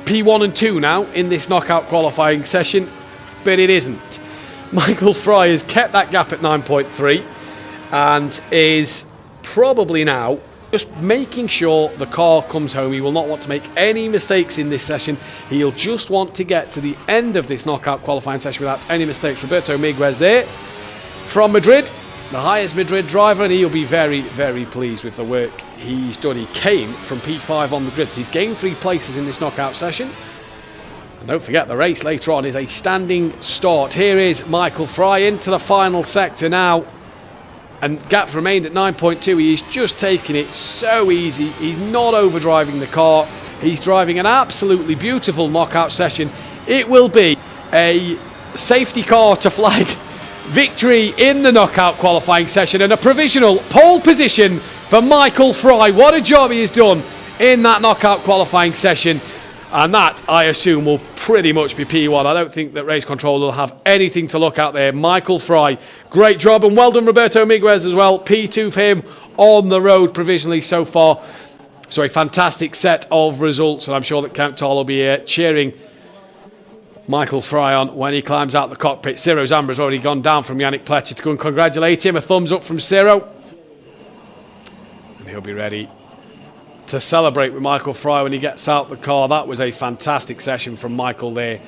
Speaker 3: P1 and 2 now in this knockout qualifying session, but it isn't. Michael Fry has kept that gap at 9.3 and is probably now just making sure the car comes home. He will not want to make any mistakes in this session. He'll just want to get to the end of this knockout qualifying session without any mistakes. Roberto Miguez there from Madrid, the highest Madrid driver, and he'll be very, very pleased with the work he's done. He came from P5 on the grid, so he's gained 3 places in this knockout session. And don't forget, the race later on is a standing start. Here is Michael Fry into the final sector now, and gaps remained at 9.2. He's just taking it so easy. He's not overdriving the car. He's driving an absolutely beautiful knockout session. It will be a safety car to flag victory in the knockout qualifying session, and a provisional pole position for Michael Fry. What a job he has done in that knockout qualifying session. And that, I assume, will pretty much be P1. I don't think that race control will have anything to look at there. Michael Fry, great job, and well done Roberto Miguez as well. P2 for him on the road provisionally so far. So a fantastic set of results, and I'm sure that Count Tall will be cheering Michael Fry on when he climbs out the cockpit. Ciro Zambra's already gone down from Yannick Pletcher to go and congratulate him. A thumbs up from Ciro. And he'll be ready to celebrate with Michael Fry when he gets out the car. That was a fantastic session from Michael there,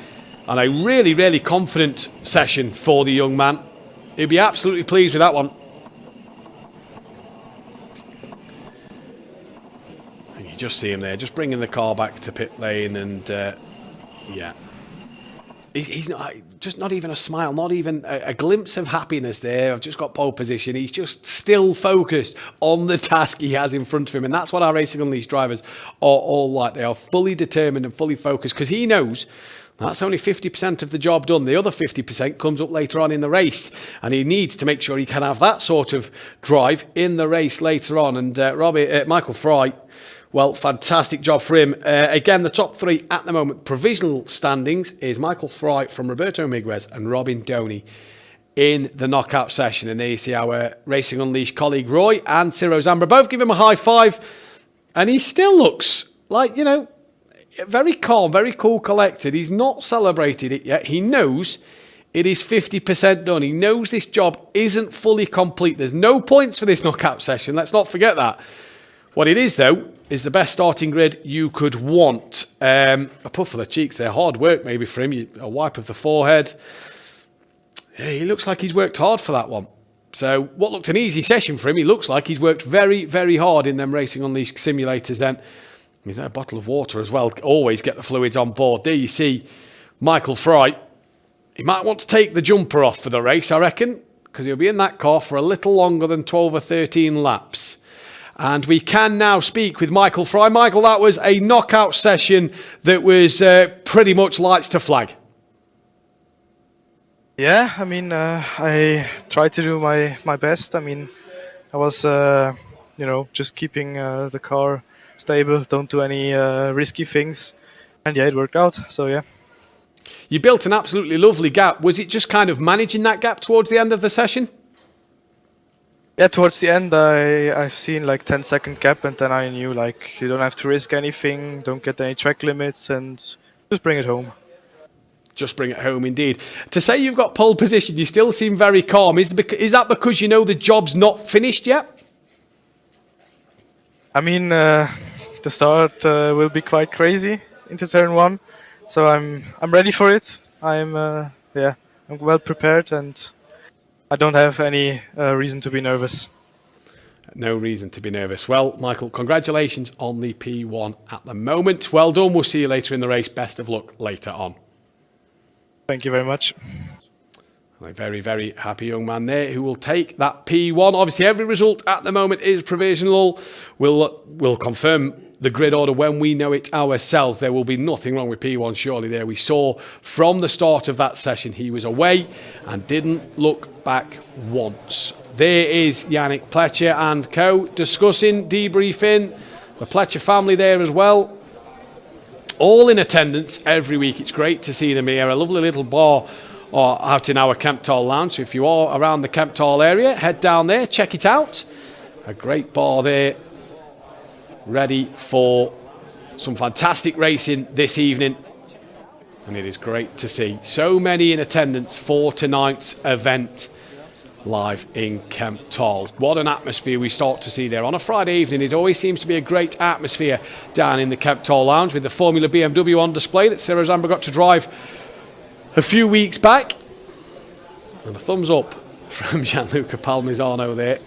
Speaker 3: and a really, really confident session for the young man. He'll be absolutely pleased with that one. And you just see him there, just bringing the car back to pit lane, and yeah. He's not, just not even a smile, not even a glimpse of happiness there. I've just got pole position. He's just still focused on the task he has in front of him. And that's what our Racing Unleashed drivers are all like. They are fully determined and fully focused, because he knows that's only 50% of the job done. The other 50% comes up later on in the race, and he needs to make sure he can have that sort of drive in the race later on. And Michael Fry, well, fantastic job for him. Again, the top 3 at the moment, provisional standings, is Michael Fry from Roberto Miguez and Robin Doney in the knockout session. And there you see our Racing Unleashed colleague Roy and Ciro Zambra both give him a high five. And he still looks like, you know, very calm, very cool, collected. He's not celebrated it yet. He knows it is 50% done. He knows this job isn't fully complete. There's no points for this knockout session. Let's not forget that. What it is, though, is the best starting grid you could want. A puff for the cheeks there. Hard work maybe for him. A wipe of the forehead. Yeah, he looks like he's worked hard for that one. So what looked an easy session for him, he looks like he's worked very, very hard in them Racing Unleashed simulators then. He's got a bottle of water as well. Always get the fluids on board. There you see Michael Fry. He might want to take the jumper off for the race, I reckon, because he'll be in that car for a little longer than 12 or 13 laps. And we can now speak with Michael Fry. Michael, that was a knockout session that was pretty much lights to flag.
Speaker 8: Yeah, I mean, I tried to do my best. I mean, I was, just keeping the car stable, don't do any risky things. And yeah, it worked out, so yeah.
Speaker 3: You built an absolutely lovely gap. Was it just kind of managing that gap towards the end of the session?
Speaker 8: Yeah, towards the end, I've seen like 10-second gap, and then I knew like you don't have to risk anything, don't get any track limits, and just bring it home.
Speaker 3: Just bring it home, indeed. To say you've got pole position, you still seem very calm. Is that because you know the job's not finished yet?
Speaker 8: I mean, the start will be quite crazy into turn 1, so I'm ready for it. I'm well prepared, and I don't have any reason to be nervous.
Speaker 3: No reason to be nervous. Well, Michael, congratulations on the P1 at the moment. Well done. We'll see you later in the race. Best of luck later on.
Speaker 8: Thank you very much.
Speaker 3: A very, very happy young man there who will take that P1. Obviously, every result at the moment is provisional. We'll confirm the grid order when we know it ourselves. There will be nothing wrong with P1, surely there. We saw from the start of that session he was away and didn't look back once. There is Yannick Pletcher and co discussing, debriefing. The Pletcher family there as well. All in attendance every week. It's great to see them here. A lovely little bar out in our Kemptall lounge. So if you are around the Kemptall area, head down there, check it out. A great bar there, ready for some fantastic racing this evening. And it is great to see so many in attendance for tonight's event live in Kemptall. What an atmosphere we start to see there. On a Friday evening, it always seems to be a great atmosphere down in the Kemptall lounge with the Formula BMW on display that Sarah Zamba got to drive a few weeks back. And a thumbs up from Gianluca Palmisano there.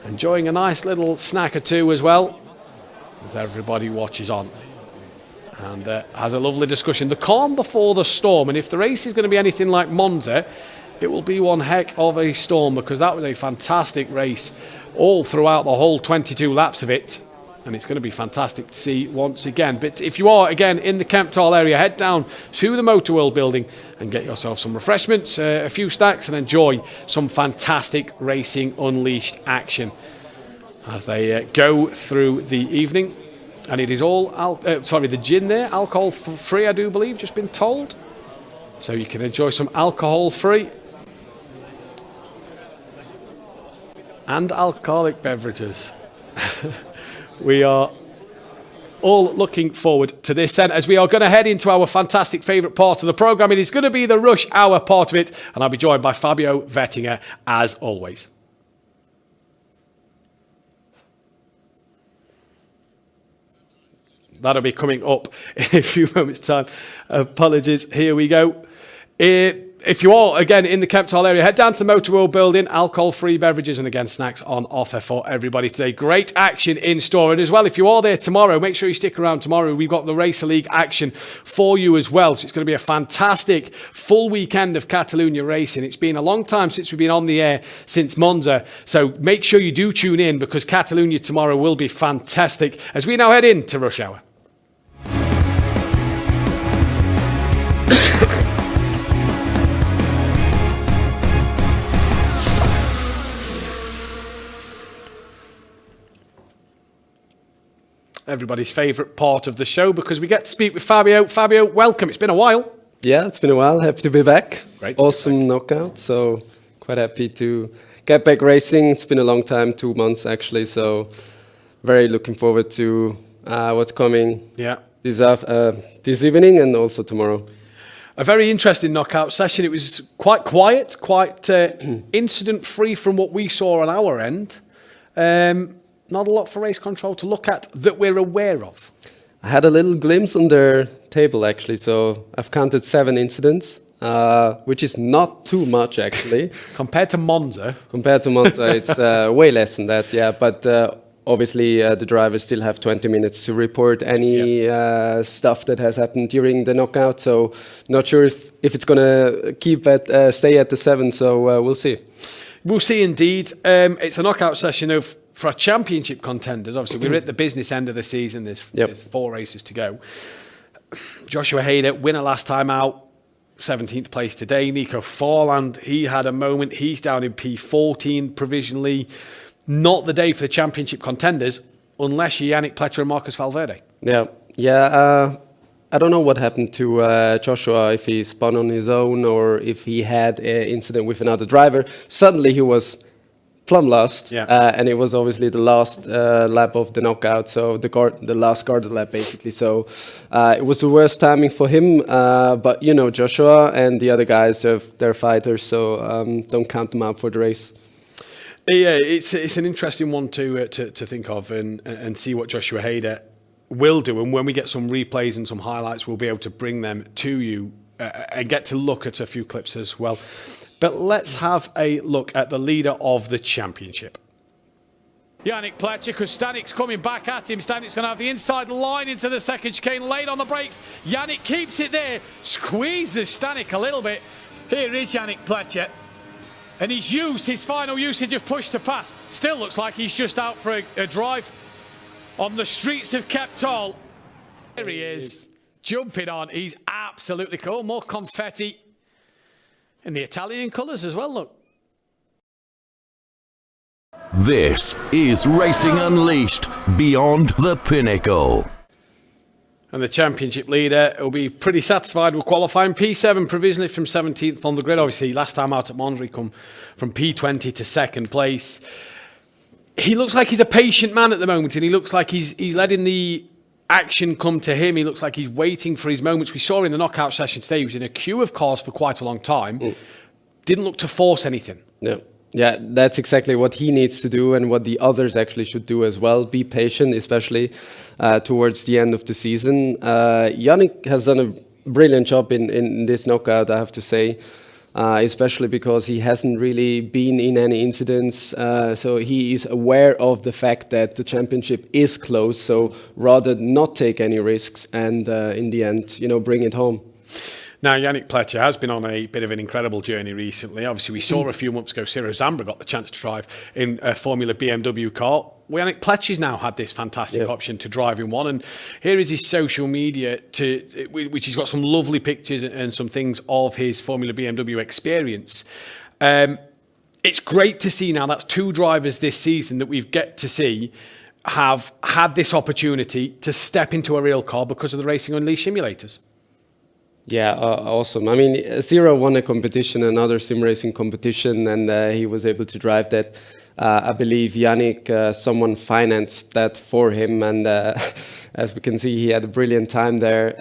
Speaker 3: Enjoying a nice little snack or two as well as everybody watches on and has a lovely discussion. The calm before the storm, and if the race is going to be anything like Monza, it will be one heck of a storm, because that was a fantastic race all throughout the whole 22 laps of it, and it's going to be fantastic to see once again. But if you are again in the Kemptall area, head down to the Motor World building and get yourself some refreshments, a few snacks, and enjoy some fantastic Racing Unleashed action as they go through the evening. And it is all the gin there, alcohol free, I do believe, just been told, so you can enjoy some alcohol free and alcoholic beverages. We are all looking forward to this then, as we are going to head into our fantastic favourite part of the programme. It is going to be the rush hour part of it, and I'll be joined by Fabio Vettinger as always. That'll be coming up in a few moments' time. Apologies, here we go. If you are, again, in the Kemptall area, head down to the Motor World building. Alcohol-free beverages and, again, snacks on offer for everybody today. Great action in store. And as well, if you are there tomorrow, make sure you stick around tomorrow. We've got the Racer League action for you as well. So it's going to be a fantastic full weekend of Catalunya racing. It's been a long time since we've been on the air, since Monza. So make sure you do tune in, because Catalunya tomorrow will be fantastic as we now head into rush hour. Everybody's favourite part of the show, because we get to speak with Fabio. Fabio, welcome. It's been a while.
Speaker 4: yeah, it's been a while. Happy to be back.
Speaker 3: Great.
Speaker 4: Awesome knockout. So quite happy to get back racing. It's been a long time, 2 months actually. So very looking forward to what's coming this evening and also tomorrow.
Speaker 3: A very interesting knockout session. It was quite quiet, quite incident-free from what we saw on our end. Not a lot for race control to look at that we're aware of.
Speaker 4: I had a little glimpse on their table actually, so I've counted 7 incidents, which is not too much actually.
Speaker 3: Compared to Monza,
Speaker 4: It's way less than that, yeah. But obviously the drivers still have 20 minutes to report any stuff that has happened during the knockout. So not sure if it's going to stay at the 7, so we'll see.
Speaker 3: We'll see indeed. It's a knockout session of for our championship contenders, obviously we're at the business end of the season. There's 4 races to go. Joshua Hader, winner last time out, 17th place today. Nico Forland, he had a moment. He's down in P14 provisionally. Not the day for the championship contenders, unless you're Yannick Pletcher and Marcus Valverde.
Speaker 4: Yeah. I don't know what happened to Joshua, if he spun on his own or if he had an incident with another driver. Suddenly he was plumb lost, and it was obviously the last lap of the knockout, so the last guarded lap basically. So it was the worst timing for him, but you know, Joshua and the other guys, they're fighters, so don't count them out for the race.
Speaker 3: Yeah, it's an interesting one to think of and see what Joshua Hader will do, and when we get some replays and some highlights, we'll be able to bring them to you and get to look at a few clips as well. But let's have a look at the leader of the championship. Yannick Pletcher, because Stanik's coming back at him. Stanik's going to have the inside line into the second chicane, late on the brakes. Yannick keeps it there, squeezes Stanik a little bit. Here is Yannick Pletcher, and he's used his final usage of push to pass. Still looks like he's just out for a drive on the streets of Captal. There he is, jumping on. He's absolutely cool. More confetti in the Italian colours as well, look.
Speaker 2: This is Racing Unleashed Beyond the Pinnacle.
Speaker 3: And the championship leader will be pretty satisfied with qualifying. P7 provisionally from 17th on the grid. Obviously, last time out at Monza, he come from P20 to 2nd place. He looks like he's a patient man at the moment, and he looks like he's letting the action come to him. He looks like he's waiting for his moments. We saw in the knockout session today, he was in a queue of cars for quite a long time. Didn't look to force anything.
Speaker 4: Yeah, that's exactly what he needs to do and what the others actually should do as well. Be patient, especially towards the end of the season. Yannick has done a brilliant job in this knockout, I have to say. Especially because he hasn't really been in any incidents. So he is aware of the fact that the championship is close. So rather not take any risks and in the end, you know, bring it home.
Speaker 3: Now, Yannick Pletcher has been on a bit of an incredible journey recently. Obviously, we saw a few months ago, Cyril Zambra got the chance to drive in a Formula BMW car. Well, Yannick Pletcher's now had this fantastic option to drive in one. And here is his social media, which he's got some lovely pictures and some things of his Formula BMW experience. It's great to see now that's 2 drivers this season that we've get to see have had this opportunity to step into a real car because of the Racing Unleashed simulators.
Speaker 4: Yeah, awesome. I mean, Zero won a competition, another sim racing competition, and he was able to drive that. I believe Yannick, someone financed that for him, and as we can see, he had a brilliant time there.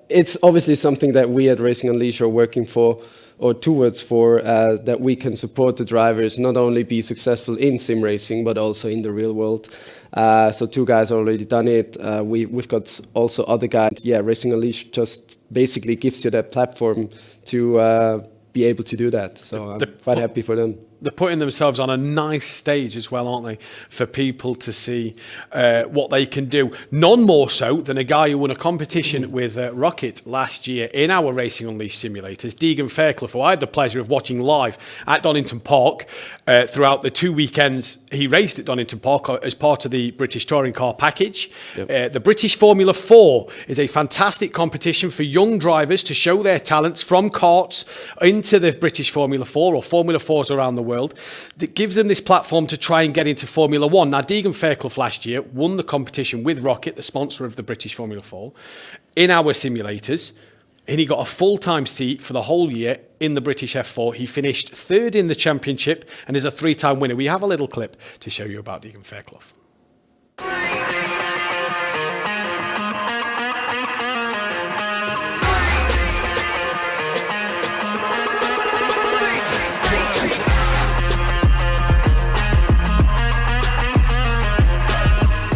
Speaker 4: It's obviously something that we at Racing Unleashed are working for, or towards for, that we can support the drivers, not only be successful in sim racing, but also in the real world. So 2 guys already done it. We've got also other guys. Yeah, Racing Unleashed just basically gives you that platform to be able to do that. So I'm quite happy for them.
Speaker 3: They're putting themselves on a nice stage as well, aren't they, for people to see what they can do. None more so than a guy who won a competition with Rocket last year in our Racing Unleashed simulators, Deegan Fairclough, who I had the pleasure of watching live at Donington Park throughout the 2 weekends he raced at Donington Park as part of the British Touring Car package. The British Formula 4 is a fantastic competition for young drivers to show their talents from karts into the British Formula 4 or Formula 4s around the world. That gives them this platform to try and get into Formula 1. Now, Deegan Fairclough last year won the competition with Rocket, the sponsor of the British Formula 4, in our simulators, and he got a full-time seat for the whole year in the British F4. He finished 3rd in the championship and is a 3-time winner. We have a little clip to show you about Deegan Fairclough.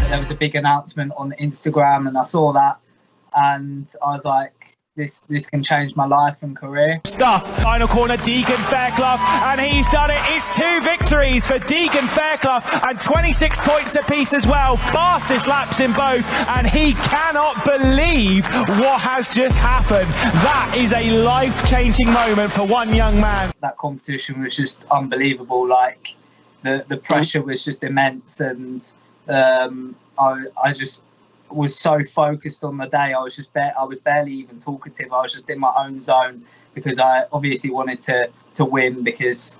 Speaker 9: There was a big announcement on Instagram and I saw that and I was like, this can change my life and career.
Speaker 10: Final corner, Deegan Fairclough, and he's done it. It's 2 victories for Deegan Fairclough and 26 points apiece as well. Fastest laps in both, and he cannot believe what has just happened. That is a life-changing moment for one young man.
Speaker 9: That competition was just unbelievable. Like, the pressure was just immense, and I just was so focused on the day. I was barely even talkative. I was just in my own zone because I obviously wanted to win, because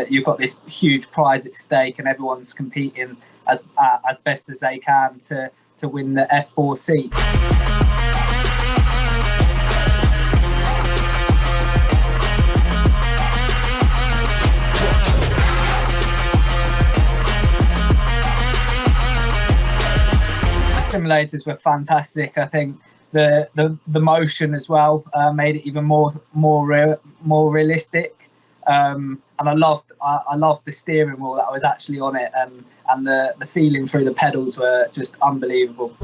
Speaker 9: you've got this huge prize at stake and everyone's competing as best as they can to win the F4 seat. Simulators were fantastic. I think the motion as well made it even more realistic. And I loved the steering wheel that I was actually on it, and the feeling through the pedals were just unbelievable.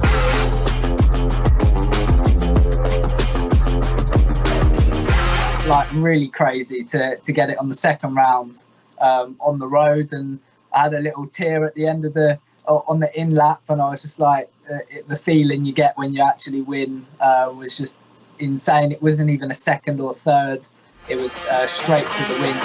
Speaker 9: Like really crazy to get it on the second round on the road, and I had a little tear at the end of on the in lap, and I was just like, the feeling you get when you actually win was just insane. It wasn't even a second or a third. It was straight to the win.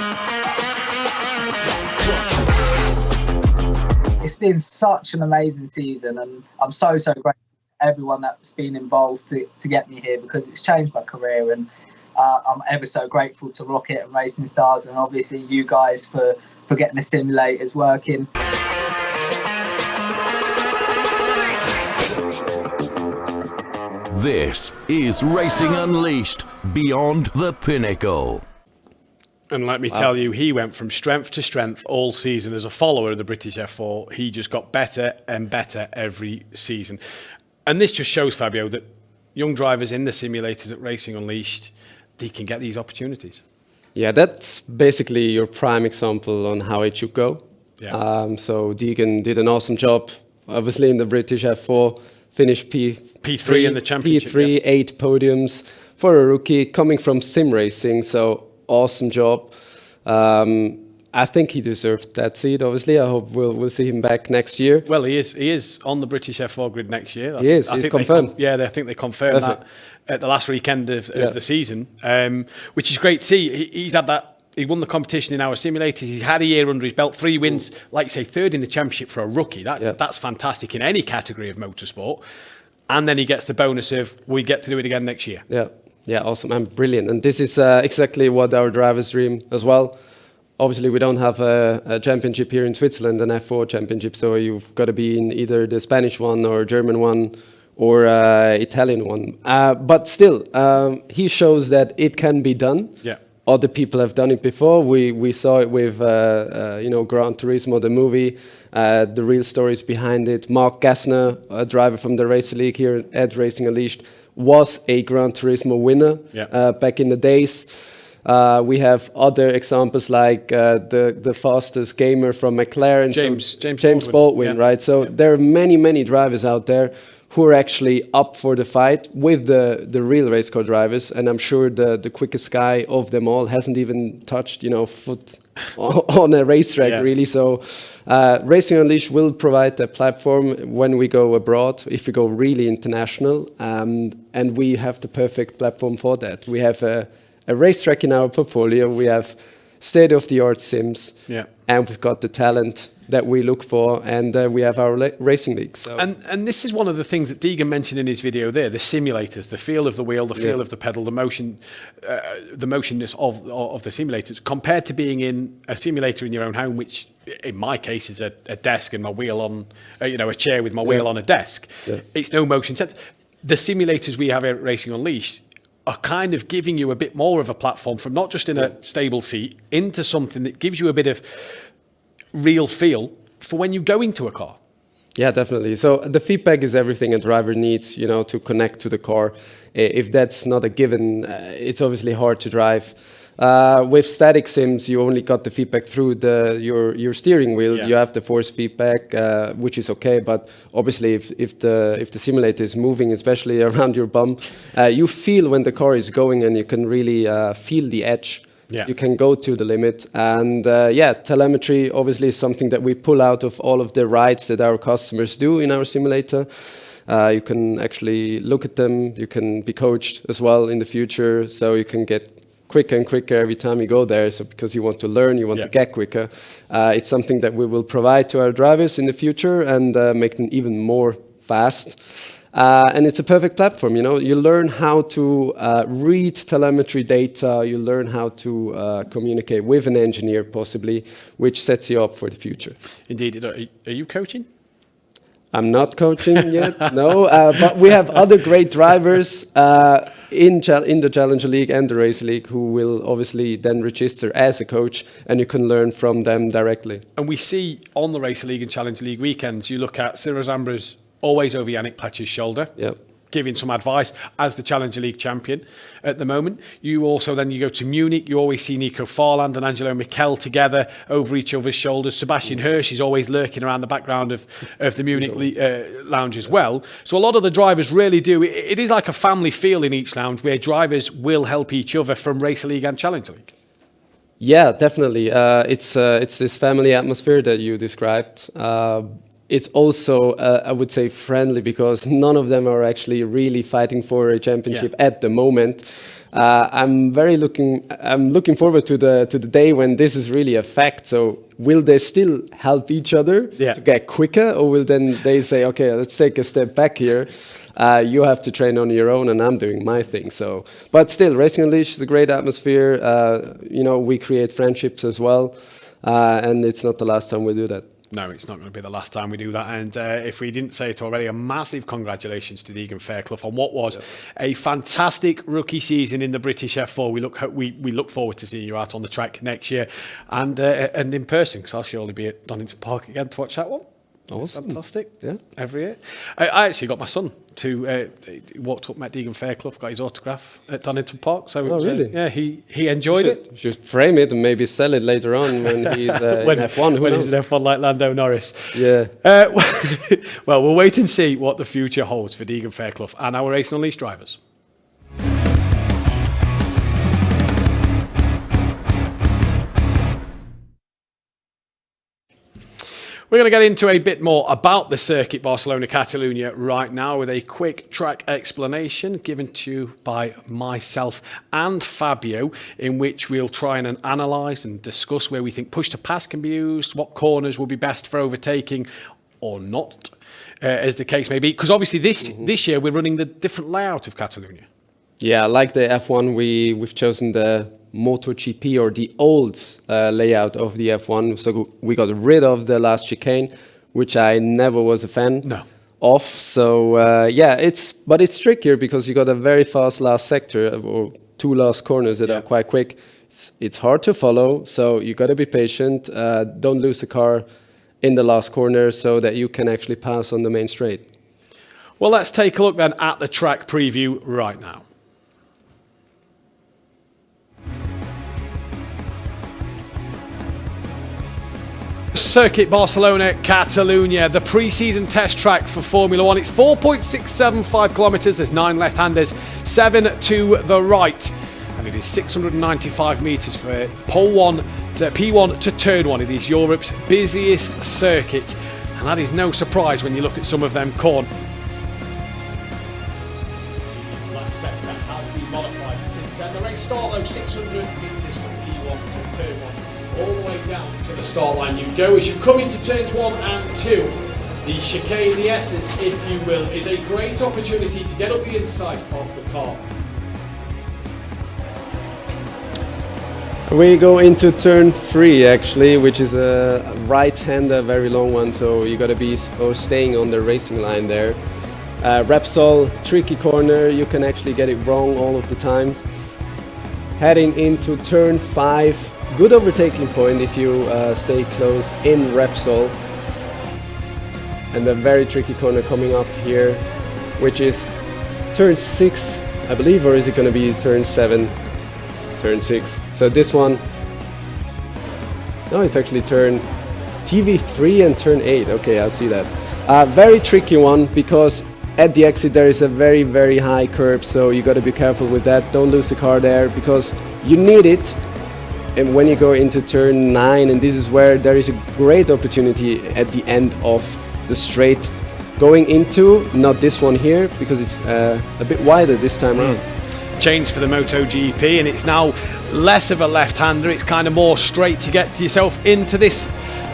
Speaker 9: It's been such an amazing season, and I'm so grateful to everyone that's been involved to get me here, because it's changed my career, and I'm ever so grateful to Rocket and Racing Stars, and obviously you guys for getting the simulators working.
Speaker 2: This is Racing Unleashed Beyond the Pinnacle.
Speaker 3: And let me tell you, he went from strength to strength all season as a follower of the British F4. He just got better and better every season. And this just shows, Fabio, that young drivers in the simulators at Racing Unleashed, they can get these opportunities.
Speaker 4: Yeah, that's basically your prime example on how it should go.
Speaker 3: Yeah.
Speaker 4: So Deegan did an awesome job, obviously in the British F4. Finished
Speaker 3: P3 in the championship.
Speaker 4: P3, 8 podiums for a rookie coming from sim racing. So awesome job. I think he deserved that seat. Obviously, I hope we'll see him back next year.
Speaker 3: Well, he is on the British F4 grid next year.
Speaker 4: He's confirmed.
Speaker 3: I think they confirmed that at the last weekend of the season, which is great to see. He's had that. He won the competition in our simulators. He's had a year under his belt, 3 wins, like you say, 3rd in the championship for a rookie. That's fantastic in any category of motorsport. And then he gets the bonus of, we get to do it again next year.
Speaker 4: Yeah, awesome and brilliant. And this is exactly what our drivers dream as well. Obviously, we don't have a championship here in Switzerland, an F4 championship, so you've got to be in either the Spanish one or German one or Italian one. But still, he shows that it can be done.
Speaker 3: Yeah.
Speaker 4: Other people have done it before. We saw it with Gran Turismo, the movie, the real stories behind it. Mark Gassner, a driver from the Racer League here at Racing Unleashed, was a Gran Turismo winner back in the days. We have other examples like the fastest gamer from McLaren, James Baldwin, right? So there are many drivers out there who are actually up for the fight with the real race car drivers, and I'm sure the quickest guy of them all hasn't even touched foot on a racetrack really. So Racing Unleashed will provide a platform when we go abroad, if we go really international, and we have the perfect platform for that. We have a racetrack in our portfolio, we have state-of-the-art sims, and we've got the talent that we look for, and we have our racing league. So.
Speaker 3: And this is one of the things that Deegan mentioned in his video there, the simulators, the feel of the wheel, the feel of the pedal, the motion, the motionness of the simulators, compared to being in a simulator in your own home, which in my case is a desk and my wheel on, a chair with my wheel on a desk. It's no motion sense. The simulators we have at Racing Unleashed are kind of giving you a bit more of a platform from not just in a stable seat into something that gives you a bit of real feel for when you go into a car.
Speaker 4: Yeah, definitely. So the feedback is everything a driver needs, to connect to the car. If that's not a given, it's obviously hard to drive. With static sims, you only got the feedback through your steering wheel. You have the force feedback, which is okay. But obviously, if the simulator is moving, especially around your bum, you feel when the car is going, and you can really feel the edge. You can go to the limit. And telemetry obviously is something that we pull out of all of the rides that our customers do in our simulator. You can actually look at them. You can be coached as well in the future, so you can get quicker and quicker every time you go there. So because you want to learn, you want to get quicker. It's something that we will provide to our drivers in the future and make them even more fast. And it's a perfect platform, you know. You learn how to read telemetry data. You learn how to communicate with an engineer, possibly, which sets you up for the future.
Speaker 3: Indeed. Are you coaching?
Speaker 4: I'm not coaching yet, no. But we have other great drivers in the Challenger League and the Racer League who will obviously then register as a coach, and you can learn from them directly.
Speaker 3: And we see on the Racer League and Challenger League weekends, you look at Cyril Zambra's always over Yannick Pletcher's shoulder, giving some advice as the Challenger League champion at the moment. You also then you go to Munich, you always see Nico Farland and Angelo Mikel together over each other's shoulders. Sebastian Hirsch is always lurking around the background of the Munich lounge as well. So a lot of the drivers really do. It is like a family feel in each lounge where drivers will help each other from Racer League and Challenger League.
Speaker 4: Yeah, definitely. It's this family atmosphere that you described. It's also, I would say, friendly because none of them are actually really fighting for a championship at the moment. I'm looking forward to the day when this is really a fact. So will they still help each other to get quicker, or will then they say, okay, let's take a step back here. You have to train on your own, and I'm doing my thing. So, but still, Racing Unleashed is a great atmosphere. You know, we create friendships as well, and it's not the last time we do that.
Speaker 3: No, it's not going to be the last time we do that. And if we didn't say it already, a massive congratulations to Deegan Fairclough on what was a fantastic rookie season in the British F4. We look forward to seeing you out on the track next year and in person, because I'll surely be at Donington Park again to watch that one.
Speaker 4: Awesome.
Speaker 3: Fantastic.
Speaker 4: Yeah.
Speaker 3: Every year. I actually got my son to walked up, met Deegan Fairclough, got his autograph at Donington Park. So
Speaker 4: really?
Speaker 3: Yeah, he enjoyed it.
Speaker 4: Just frame it and maybe sell it later on when he's in F1.
Speaker 3: When he's in F1 like Lando Norris.
Speaker 4: Yeah.
Speaker 3: Well, we'll wait and see what the future holds for Deegan Fairclough and our Racing Unleashed drivers. We're going to get into a bit more about the circuit Barcelona Catalunya right now with a quick track explanation given to you by myself and Fabio, in which we'll try and analyse and discuss where we think push to pass can be used, what corners will be best for overtaking or not, as the case may be. Because obviously this year we're running the different layout of Catalunya. Yeah,
Speaker 4: like the F1, we've chosen the MotoGP or the old layout of the F1. So we got rid of the last chicane, which I never was a fan of. So but it's trickier because you got a very fast last sector or two last corners that are quite quick. It's hard to follow, so you got to be patient. Don't lose the car in the last corner so that you can actually pass on the main straight.
Speaker 3: Well, let's take a look then at the track preview right now. Circuit Barcelona Catalunya, the pre-season test track for Formula One. It's 4.675 kilometres. There's 9 left-handers, 7 to the right, and it is 695 metres for P1 to Turn 1. It is Europe's busiest circuit, and that is no surprise when you look at some of them corners. The last sector has been modified since then. The race start though 600 metres from P1 to Turn 1. All the way down to the start line you go. As you come into turns 1 and 2, the chicane, the S's if you will, is a great opportunity to get up the inside of the car.
Speaker 4: We go into turn 3 actually, which is a right-hander, very long one, so you got to be staying on the racing line there. Repsol, tricky corner, you can actually get it wrong all of the times. Heading into turn 5, good overtaking point if you stay close in Repsol. And a very tricky corner coming up here, which is turn 6, I believe, or is it going to be turn 7? Turn 6. So this one, no, it's actually turn TV3 and turn 8. Okay, I'll see that. Very tricky one because at the exit there is a very, very high curb, so you got to be careful with that. Don't lose the car there because you need it. And when you go into turn 9, and this is where there is a great opportunity at the end of the straight, going into, not this one here, because it's a bit wider this time around.
Speaker 3: changed for the MotoGP, and it's now less of a left-hander. It's kind of more straight to get yourself into this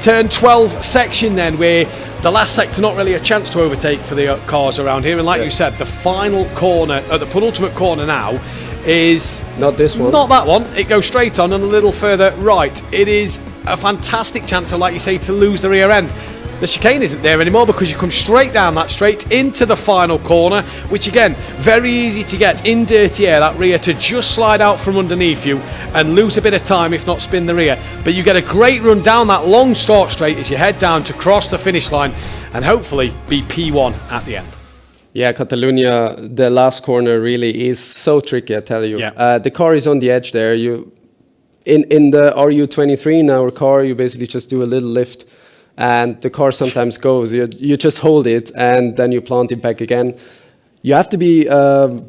Speaker 3: turn 12 section then, where the last sector not really a chance to overtake for the cars around here. And like you said, the final corner, the penultimate corner now, is
Speaker 4: not this one.
Speaker 3: Not that one. It goes straight on and a little further right. It is a fantastic chance, like you say, to lose the rear end. The chicane isn't there anymore because you come straight down that straight into the final corner, which again, very easy to get in dirty air, that rear to just slide out from underneath you and lose a bit of time, if not spin the rear. But you get a great run down that long start straight as you head down to cross the finish line and hopefully be P1 at the end.
Speaker 4: Yeah, Catalonia, the last corner really is so tricky, I tell you.
Speaker 3: Yeah.
Speaker 4: The car is on the edge there. In the RU23 in our car, you basically just do a little lift, and the car sometimes goes. You just hold it, and then you plant it back again. You have to be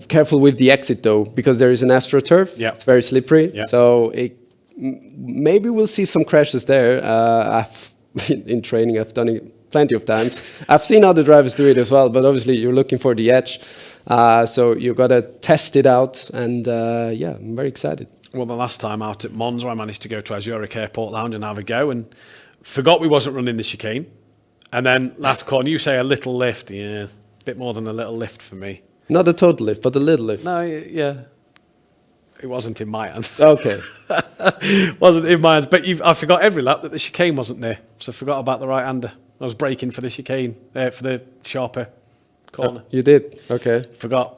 Speaker 4: careful with the exit, though, because there is an AstroTurf.
Speaker 3: Yeah.
Speaker 4: It's very slippery,
Speaker 3: yeah.
Speaker 4: so maybe we'll see some crashes there. In training, I've done it plenty of times. I've seen other drivers do it as well, but obviously you're looking for the edge. So you got to test it out, and yeah, I'm very excited.
Speaker 3: Well, the last time out at Monza, I managed to go to Azuric Airport Lounge and have a go, and forgot we wasn't running the chicane. And then last corner, you say a little lift. Yeah, a bit more than a little lift for me.
Speaker 4: Not a total lift, but a little lift.
Speaker 3: No, yeah. It wasn't in my hands.
Speaker 4: Okay.
Speaker 3: Wasn't in my hands. But I forgot every lap that the chicane wasn't there. So I forgot about the right-hander. I was braking for the chicane, for the sharper corner.
Speaker 4: You did? Okay.
Speaker 3: Forgot.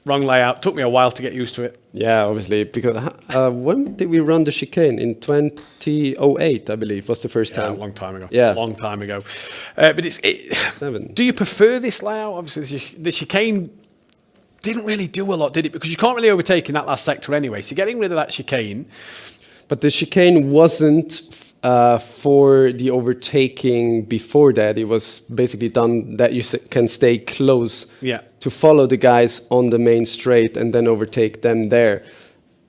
Speaker 3: Wrong layout. Took me a while to get used to it.
Speaker 4: Yeah, obviously. Because when did we run the chicane? In 2008, I believe, was the first time.
Speaker 3: A long time ago.
Speaker 4: Yeah.
Speaker 3: A long time ago. But it's...
Speaker 4: 7.
Speaker 3: Do you prefer this layout? Obviously, the chicane didn't really do a lot, did it? Because you can't really overtake in that last sector anyway. So getting rid of that chicane...
Speaker 4: But the chicane wasn't for the overtaking before that. It was basically done that you can stay close to follow the guys on the main straight and then overtake them there.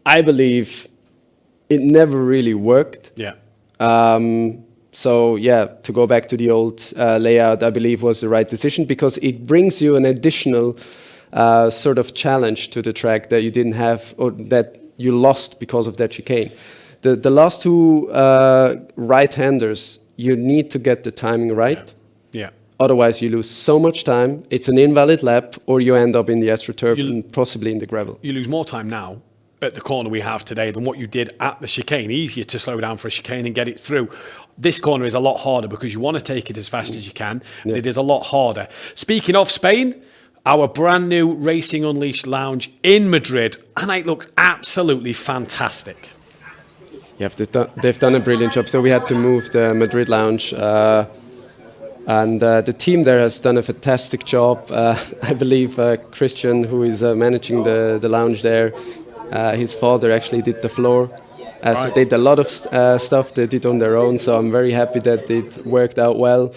Speaker 4: I believe it never really worked.
Speaker 3: Yeah.
Speaker 4: So yeah, to go back to the old layout, I believe was the right decision because it brings you an additional sort of challenge to the track that you didn't have or that you lost because of that chicane. The last two right-handers, you need to get the timing right.
Speaker 3: Yeah.
Speaker 4: Otherwise, you lose so much time. It's an invalid lap, or you end up in the AstroTurf and possibly in the gravel.
Speaker 3: You lose more time now at the corner we have today than what you did at the chicane. Easier to slow down for a chicane and get it through. This corner is a lot harder because you want to take it as fast as you can. And it is a lot harder. Speaking of Spain, our brand new Racing Unleashed lounge in Madrid, and it looks absolutely fantastic.
Speaker 4: Yeah, they've done a brilliant job. So we had to move the Madrid lounge, and the team there has done a fantastic job. I believe Christian, who is managing the lounge there, his father actually did the floor. So they did a lot of stuff they did on their own. So I'm very happy that it worked out well.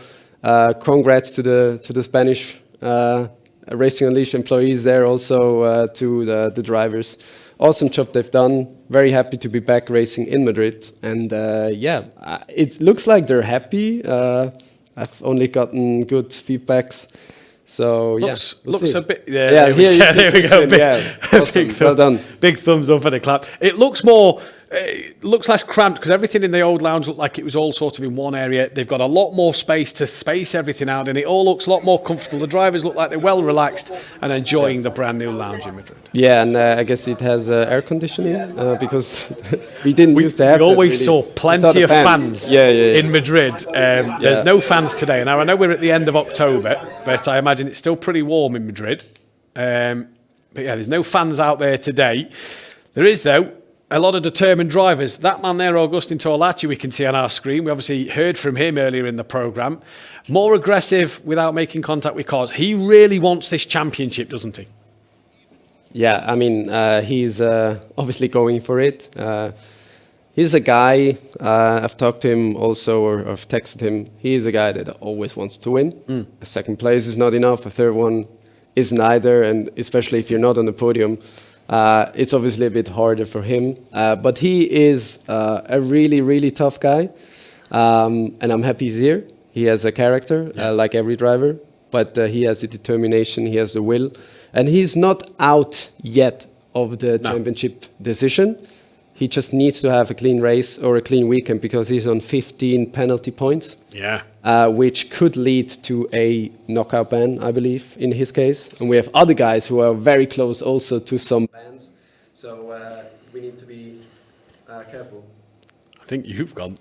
Speaker 4: Congrats to the Spanish Racing Unleashed employees there, also to the drivers. Awesome job they've done. Very happy to be back racing in Madrid. And yeah, it looks like they're happy. I've only gotten good feedbacks. So
Speaker 3: looks a bit.
Speaker 4: Yeah,
Speaker 3: there we go.
Speaker 4: Awesome. Well done.
Speaker 3: Big thumbs up for the clap. It looks more. It looks less cramped because everything in the old lounge looked like it was all sort of in one area. They've got a lot more space to space everything out, and it all looks a lot more comfortable. The drivers look like they're well relaxed and enjoying the brand new lounge in Madrid.
Speaker 4: Yeah, and I guess it has air conditioning because we didn't used to have.
Speaker 3: We always saw plenty of fans in Madrid. There's no fans today. Now I know we're at the end of October, but I imagine it's still pretty warm in Madrid. But yeah, there's no fans out there today. There is though a lot of determined drivers. That man there, Agustin Torlacci, we can see on our screen. We obviously heard from him earlier in the programme. More aggressive without making contact with cars. He really wants this championship, doesn't he?
Speaker 4: Yeah, I mean, he's obviously going for it. He's a guy, I've talked to him also, or I've texted him. He's a guy that always wants to win. A second place is not enough. A third one isn't either. And especially if you're not on the podium, it's obviously a bit harder for him. But he is a really, really tough guy. And I'm happy he's here. He has a character, like every driver. But he has the determination, he has the will. And he's not out yet of the championship decision. He just needs to have a clean race or a clean weekend because he's on 15 penalty points.
Speaker 3: Yeah.
Speaker 4: Which could lead to a knockout ban, I believe, in his case. And we have other guys who are very close also to some bans. So we need to be careful.
Speaker 3: I think you've gone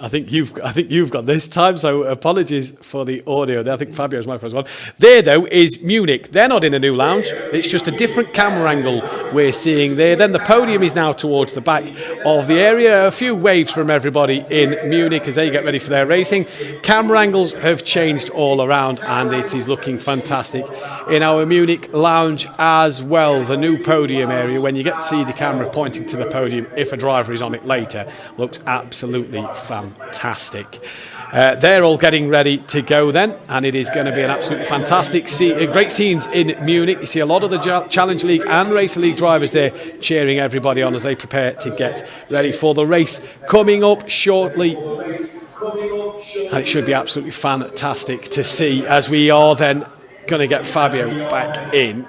Speaker 3: this time, so apologies for the audio. I think Fabio's my first one. There, though, is Munich. They're not in a new lounge. It's just a different camera angle we're seeing there. Then the podium is now towards the back of the area. A few waves from everybody in Munich as they get ready for their racing. Camera angles have changed all around, and it is looking fantastic in our Munich lounge as well. The new podium area, when you get to see the camera pointing to the podium, if a driver is on it later, looks absolutely fantastic. They're all getting ready to go then, and it is going to be an absolutely fantastic great scenes in Munich. You see a lot of the Challenge League and Racer League drivers there cheering everybody on as they prepare to get ready for the race coming up shortly. And it should be absolutely fantastic to see as we are then going to get Fabio back in.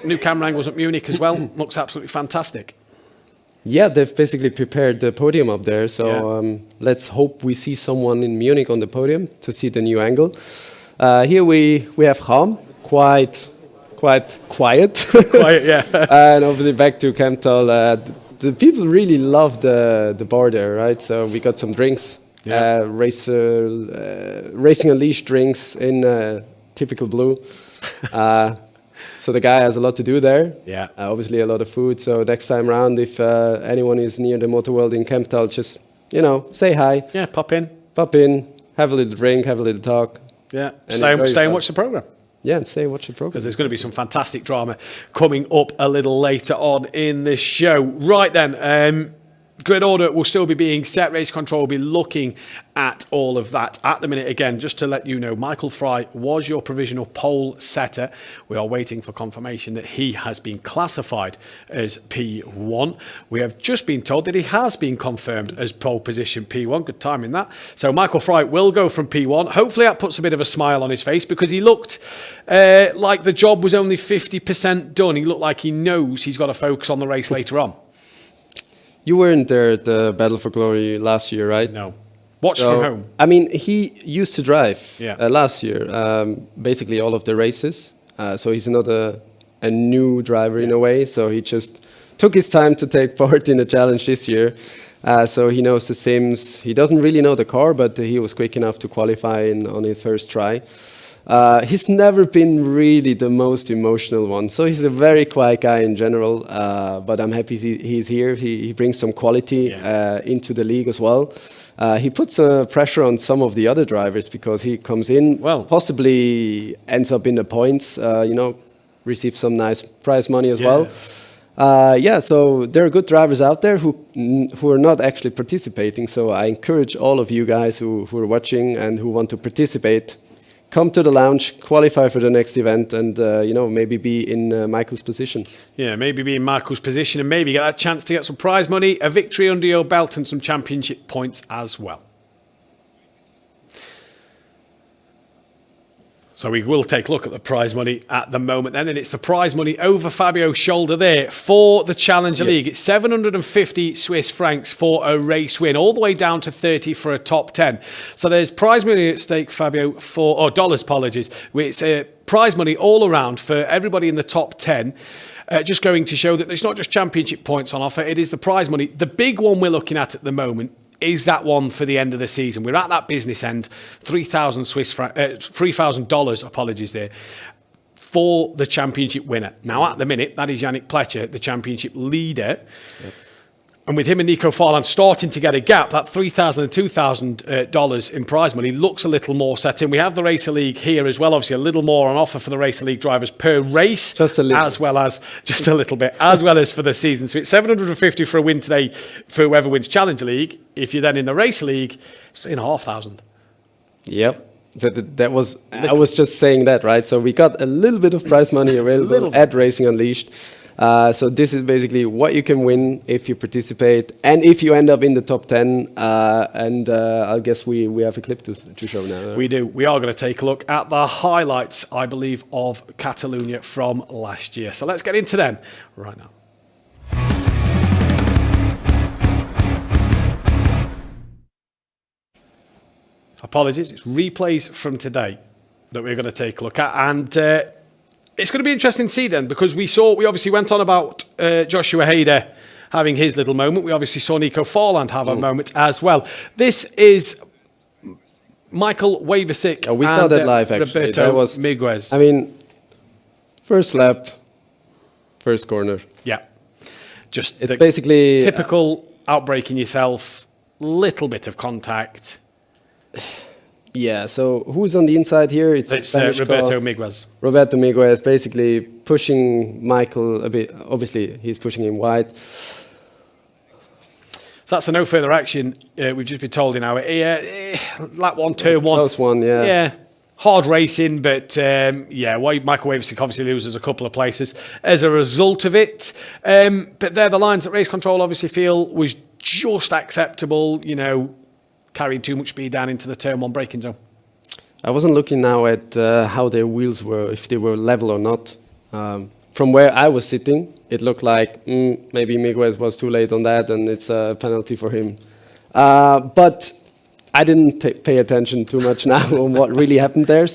Speaker 3: New camera angles at Munich as well. Looks absolutely fantastic.
Speaker 4: Yeah, they've basically prepared the podium up there. So let's hope we see someone in Munich on the podium to see the new angle. Here we have Ham, quite quiet.
Speaker 3: Quiet, yeah.
Speaker 4: And obviously back to Kemptal. The people really love the bar there, right? So we got some drinks, Racing Unleashed drinks in typical blue. So the guy has a lot to do there.
Speaker 3: Yeah.
Speaker 4: Obviously a lot of food. So next time round, if anyone is near the Motor World in Kemptal, just, say hi.
Speaker 3: Yeah, pop in,
Speaker 4: have a little drink, have a little talk.
Speaker 3: Yeah, stay and watch the programme.
Speaker 4: Yeah, and stay and watch the programme.
Speaker 3: Because there's going to be some fantastic drama coming up a little later on in the show. Right then, grid order will still be being set. Race control will be looking at all of that. At the minute, again, just to let you know, Michael Fry was your provisional pole setter. We are waiting for confirmation that he has been classified as P1. We have just been told that he has been confirmed as pole position P1. Good timing that. So Michael Fry will go from P1. Hopefully that puts a bit of a smile on his face because he looked like the job was only 50% done. He looked like he knows he's got to focus on the race later on.
Speaker 4: You weren't there at the Battle for Glory last year, right?
Speaker 3: No. Watched from home.
Speaker 4: I mean, he used to drive last year, basically all of the races. So he's not a new driver in a way. So he just took his time to take part in the challenge this year. So he knows the sims. He doesn't really know the car, but he was quick enough to qualify on his first try. He's never been really the most emotional one. So he's a very quiet guy in general, but I'm happy he's here. He brings some quality into the league as well. He puts pressure on some of the other drivers because he comes in, possibly ends up in the points, receives some nice prize money as well. So there are good drivers out there who are not actually participating. So I encourage all of you guys who are watching and who want to participate, come to the lounge, qualify for the next event, and maybe be in Michael's position.
Speaker 3: Yeah, maybe be in Michael's position and maybe get that chance to get some prize money, a victory under your belt, and some championship points as well. So we will take a look at the prize money at the moment then, and it's the prize money over Fabio's shoulder there for the Challenger League. It's 750 Swiss francs for a race win, all the way down to 30 for a top 10. So there's prize money at stake, Fabio, dollars, apologies. It's prize money all around for everybody in the top 10. Just going to show that it's not just championship points on offer, it is the prize money. The big one we're looking at the moment is that one for the end of the season. We're at that business end, $3,000, apologies there, for the championship winner. Now, at the minute, that is Yannick Pletcher, the championship leader. Yep. And with him and Nico Farland starting to get a gap, that $3,000 and $2,000 in prize money looks a little more set in. We have the Racer League here as well, obviously a little more on offer for the Racer League drivers per race,
Speaker 4: just a little.
Speaker 3: As well as just a little bit, as well as for the season. So it's 750 for a win today for whoever wins Challenger League. If you're then in the Racer League, it's $3,500.
Speaker 4: Yep. So that was, I was just saying that, right? So we got a little bit of prize money available at Racing Unleashed. So this is basically what you can win if you participate, and if you end up in the top 10. I guess we have a clip to show now.
Speaker 3: We do. We are going to take a look at the highlights, I believe, of Catalonia from last year. So let's get into them right now. Apologies, it's replays from today that we're going to take a look at, and it's going to be interesting to see then, because we obviously went on about Joshua Hader having his little moment. We obviously saw Nico Forland have a moment as well. This is Michael Waversick
Speaker 4: we saw that live, actually.
Speaker 3: Roberto Miguez.
Speaker 4: I mean, first lap, first corner.
Speaker 3: Yeah. Just
Speaker 4: it's basically
Speaker 3: typical outbreaking yourself, little bit of contact.
Speaker 4: Yeah, so who's on the inside here? It's
Speaker 3: Roberto Miguez.
Speaker 4: Roberto Miguez basically pushing Michael a bit. Obviously, he's pushing him wide.
Speaker 3: So that's a no further action. We've just been told in our lap 1, turn 1.
Speaker 4: Close one, yeah.
Speaker 3: Yeah, hard racing, but Michael Waversick obviously loses a couple of places as a result of it. But they're the lines that race control obviously feel was just acceptable, carrying too much speed down into the turn 1 braking zone.
Speaker 4: I wasn't looking now at how their wheels were, if they were level or not. From where I was sitting, it looked like maybe Miguez was too late on that, and it's a penalty for him. But I didn't pay attention too much now on what really happened there,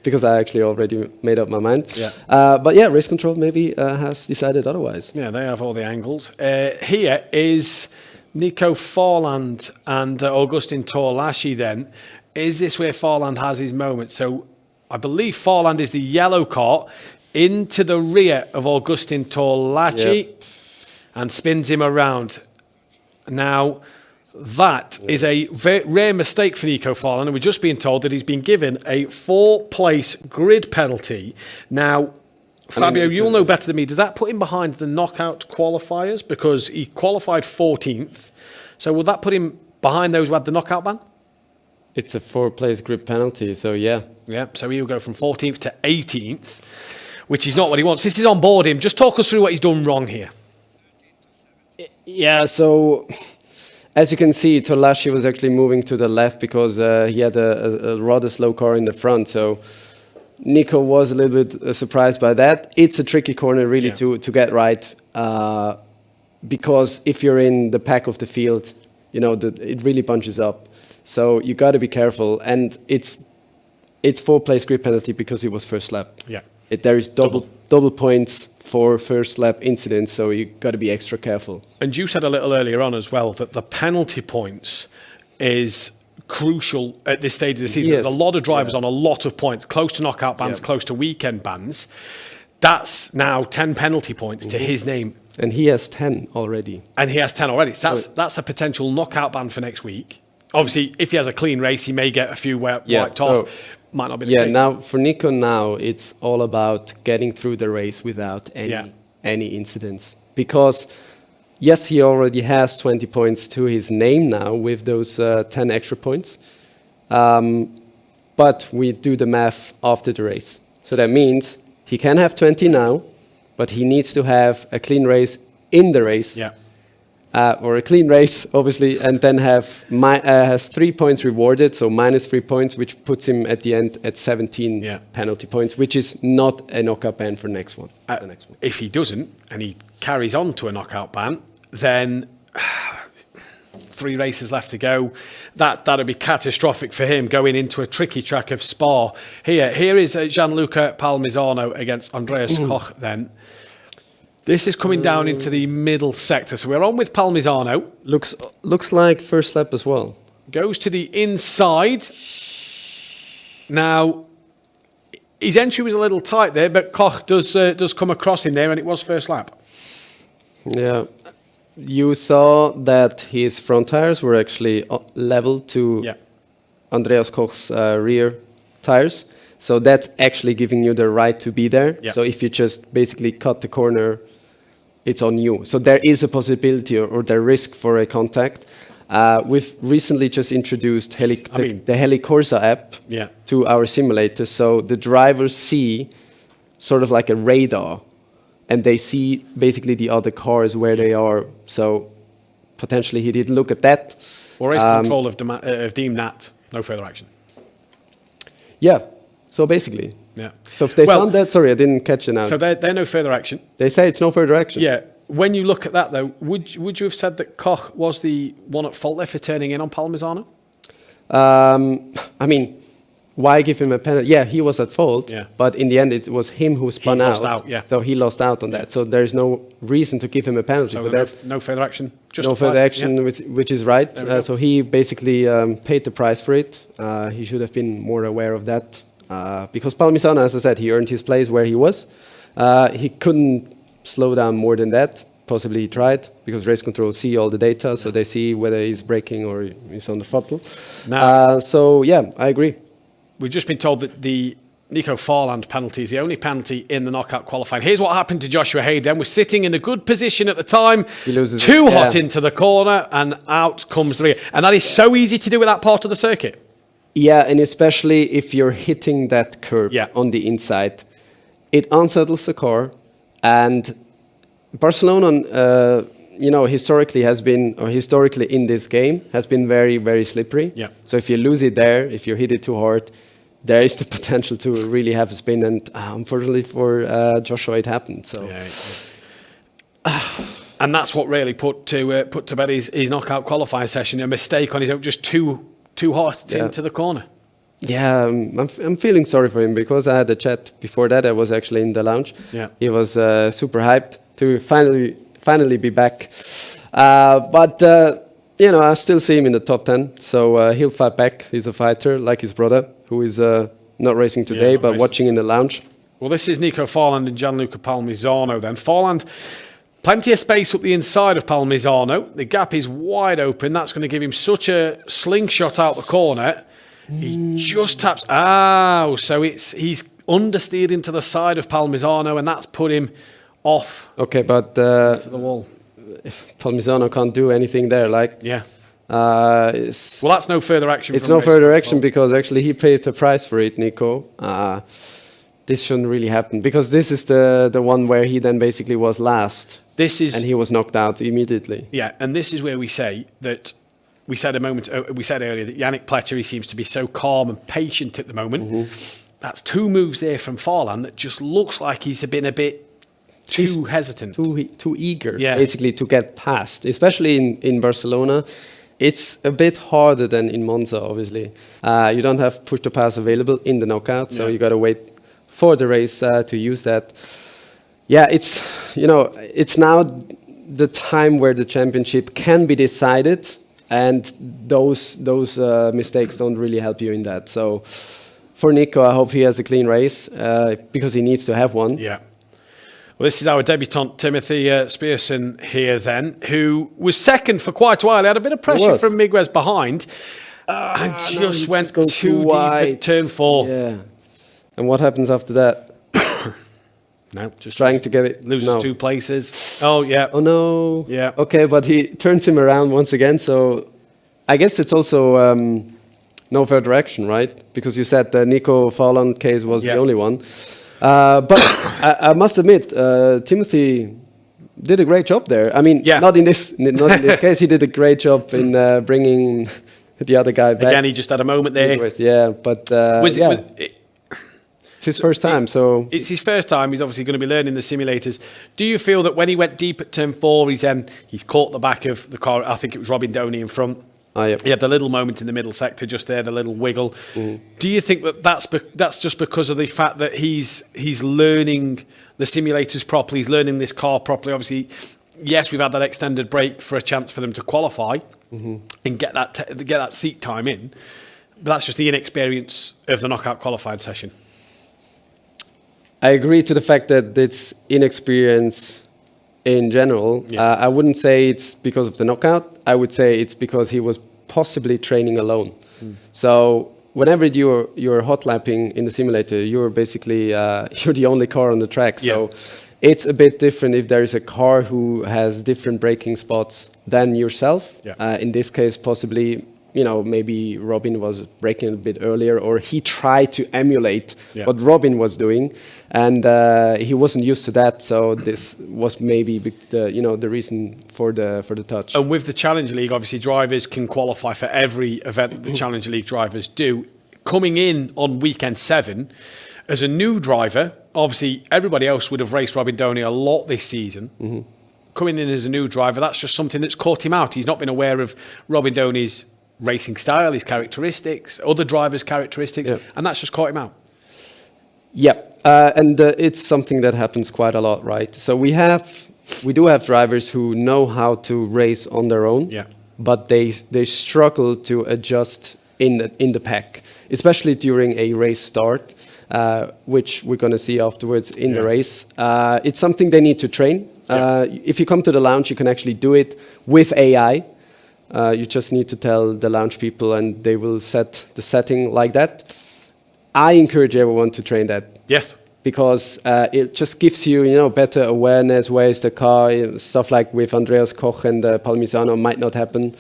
Speaker 4: because I actually already made up my mind.
Speaker 3: Yeah.
Speaker 4: But yeah, race control maybe has decided otherwise.
Speaker 3: Yeah, they have all the angles. Here is Nico Forland and Augustin Torlaschi then. Is this where Forland has his moment? So I believe Forland is the yellow car into the rear of Augustin Torlaschi and spins him around. Now, that is a very rare mistake for Nico Forland, and we're just being told that he's been given a 4-place grid penalty. Now, Fabio, you'll know better than me. Does that put him behind the knockout qualifiers? Because he qualified 14th. So will that put him behind those who had the knockout ban?
Speaker 4: It's a 4-place grid penalty, so yeah.
Speaker 3: Yeah, so he'll go from 14th to 18th, which is not what he wants. This is on board him. Just talk us through what he's done wrong here.
Speaker 4: Yeah, so as you can see, Torlaschi was actually moving to the left because he had a rather slow car in the front. So Nico was a little bit surprised by that. It's a tricky corner really to get right because if you're in the pack of the field, it really bunches up. So you got to be careful, and it's 4-place grid penalty because it was first lap.
Speaker 3: Yeah,
Speaker 4: there is double points for first lap incidents, so you got to be extra careful.
Speaker 3: And you said a little earlier on as well that the penalty points is crucial at this stage of the season.
Speaker 4: Yes.
Speaker 3: There's a lot of drivers on a lot of points, close to knockout bans, close to weekend bans. That's now 10 penalty points to his name.
Speaker 4: And he has 10 already.
Speaker 3: So that's a potential knockout ban for next week. Obviously, if he has a clean race, he may get a few wiped off. Might not be the case.
Speaker 4: Now for Nico now, it's all about getting through the race without any incidents. Because yes, he already has 20 points to his name now with those 10 extra points. But we do the math after the race. So that means he can have 20 now, but he needs to have a clean race in the race.
Speaker 3: Yeah.
Speaker 4: Or a clean race, obviously, and then has 3 points rewarded, so minus 3 points, which puts him at the end at 17 penalty points, which is not a knockout ban for the next one.
Speaker 3: If he doesn't, and he carries on to a knockout ban, then 3 races left to go. That'd be catastrophic for him going into a tricky track of Spa. Here is Gianluca Palmisano against Andreas Koch then. This is coming down into the middle sector. So we're on with Palmisano.
Speaker 4: Looks like first lap as well.
Speaker 3: Goes to the inside. Now, his entry was a little tight there, but Koch does come across him there, and it was first lap.
Speaker 4: Yeah. You saw that his front tires were actually level to Andreas Koch's rear tires. So that's actually giving you the right to be there.
Speaker 3: Yeah.
Speaker 4: So if you just basically cut the corner, it's on you. So there is a possibility or the risk for a contact. We've recently just introduced the HeliCorsa app to our simulator. So the drivers see sort of like a radar and they see basically the other cars where they are. So potentially he didn't look at that.
Speaker 3: Or race control of deemed that no further action.
Speaker 4: Yeah. So basically.
Speaker 3: Yeah.
Speaker 4: So if they found that, sorry, I didn't catch it now.
Speaker 3: So they're no further action.
Speaker 4: They say it's no further action.
Speaker 3: Yeah. When you look at that, though, would you have said that Koch was the one at fault there for turning in on Palmisano?
Speaker 4: I mean, why give him a penalty? Yeah, he was at fault.
Speaker 3: Yeah.
Speaker 4: But in the end, it was him who spun out.
Speaker 3: Lost out. Yeah.
Speaker 4: So he lost out on that. So there's no reason to give him a penalty for that.
Speaker 3: No further action.
Speaker 4: No further action, which is right. So he basically paid the price for it. He should have been more aware of that. Because Palmisano, as I said, he earned his place where he was. He couldn't slow down more than that. Possibly he tried, because race control see all the data, so they see whether he's braking or he's on the throttle. So yeah, I agree.
Speaker 3: We've just been told that the Nico Farland penalty is the only penalty in the knockout qualifying. Here's what happened to Joshua Hayden. We're sitting in a good position at the time.
Speaker 4: He loses
Speaker 3: too hot into the corner, and out comes the rear. And that is so easy to do with that part of the circuit.
Speaker 4: Yeah, and especially if you're hitting that curb on the inside, it unsettles the car. And Barcelona, historically in this game has been very, very slippery.
Speaker 3: Yeah.
Speaker 4: So if you lose it there, if you hit it too hard, there is the potential to really have a spin. And unfortunately for Joshua, it happened. So.
Speaker 3: Yeah. And that's what really put to bed his knockout qualifying session. A mistake on his own, just too hot into the corner.
Speaker 4: Yeah, I'm feeling sorry for him, because I had a chat before that. I was actually in the lounge.
Speaker 3: Yeah.
Speaker 4: He was super hyped to finally be back. But I still see him in the top 10. So he'll fight back. He's a fighter, like his brother, who is not racing today, but watching in the lounge.
Speaker 3: Well, this is Nico Farland and Gianluca Palmisano then. Farland, plenty of space up the inside of Palmisano. The gap is wide open. That's going to give him such a slingshot out the corner. He just taps. So he's understeered into the side of Palmisano, and that's put him off.
Speaker 4: Okay, but
Speaker 3: to the wall.
Speaker 4: Palmisano can't do anything there.
Speaker 3: Well, that's no further action.
Speaker 4: It's no further action because actually he paid the price for it, Nico. This shouldn't really happen, because this is the one where he then basically was last. And he was knocked out immediately.
Speaker 3: Yeah, and this is where we say that. We said earlier that Yannick Pletcher, he seems to be so calm and patient at the moment. Mm-hmm. That's two moves there from Farland that just looks like he's been a bit too hesitant.
Speaker 4: Too eager, basically, to get past. Especially in Barcelona. It's a bit harder than in Monza, obviously. You don't have push to pass available in the knockout, so you got to wait for the race to use that. Yeah, it's now the time where the championship can be decided. And those mistakes don't really help you in that. So for Nico, I hope he has a clean race, because he needs to have one.
Speaker 3: Yeah. Well, this is our debutant, Timothy Spearson here then, who was second for quite a while. He had a bit of pressure from Miguez behind and just went too deep at turn 4.
Speaker 4: Yeah. And what happens after that?
Speaker 3: No, just
Speaker 4: trying to get it.
Speaker 3: Loses 2 places. Oh, yeah.
Speaker 4: Oh, no.
Speaker 3: Yeah.
Speaker 4: Okay, but he turns him around once again. So I guess it's also no further action, right? Because you said the Nico Farland case was the only one. But I must admit, Timothy did a great job there. I mean, not in this case. He did a great job in bringing the other guy back.
Speaker 3: Again, he just had a moment there.
Speaker 4: Yeah, but it's his first time, so
Speaker 3: it's his first time. He's obviously going to be learning the simulators. Do you feel that when he went deep at turn 4, he's caught the back of the car? I think it was Robin Downey in front.
Speaker 4: Yep.
Speaker 3: He had the little moment in the middle sector just there, the little wiggle. Mm. Do you think that that's just because of the fact that he's learning the simulators properly, he's learning this car properly? Obviously, yes, we've had that extended break for a chance for them to qualify and get that seat time in, but that's just the inexperience of the knockout qualifying session.
Speaker 4: I agree to the fact that it's inexperience in general. I wouldn't say it's because of the knockout. I would say it's because he was possibly training alone. So whenever you're hot lapping in the simulator, you're basically you're the only car on the track. So it's a bit different if there is a car who has different braking spots than yourself. In this case, possibly maybe Robin was braking a bit earlier, or he tried to emulate
Speaker 3: Yeah.
Speaker 4: what Robin was doing, and he wasn't used to that. So this was maybe the reason for the touch.
Speaker 3: And with the Challenger League, obviously drivers can qualify for every event that the Challenger League drivers do. Coming in on weekend 7, as a new driver, obviously everybody else would have raced Robin Doney a lot this season. Coming in as a new driver, that's just something that's caught him out. He's not been aware of Robin Doney's racing style, his characteristics, other drivers' characteristics, and that's just caught him out.
Speaker 4: Yeah, and it's something that happens quite a lot, right? So we do have drivers who know how to race on their own, but they struggle to adjust in the pack, especially during a race start, which we're going to see afterwards in the race. It's something they need to train. If you come to the lounge, you can actually do it with AI. You just need to tell the lounge people, and they will set the setting like that. I encourage everyone to train that.
Speaker 3: Yes.
Speaker 4: Because it just gives you, better awareness. Where is the car? Stuff like with Andreas Koch and Palmisano might not happen.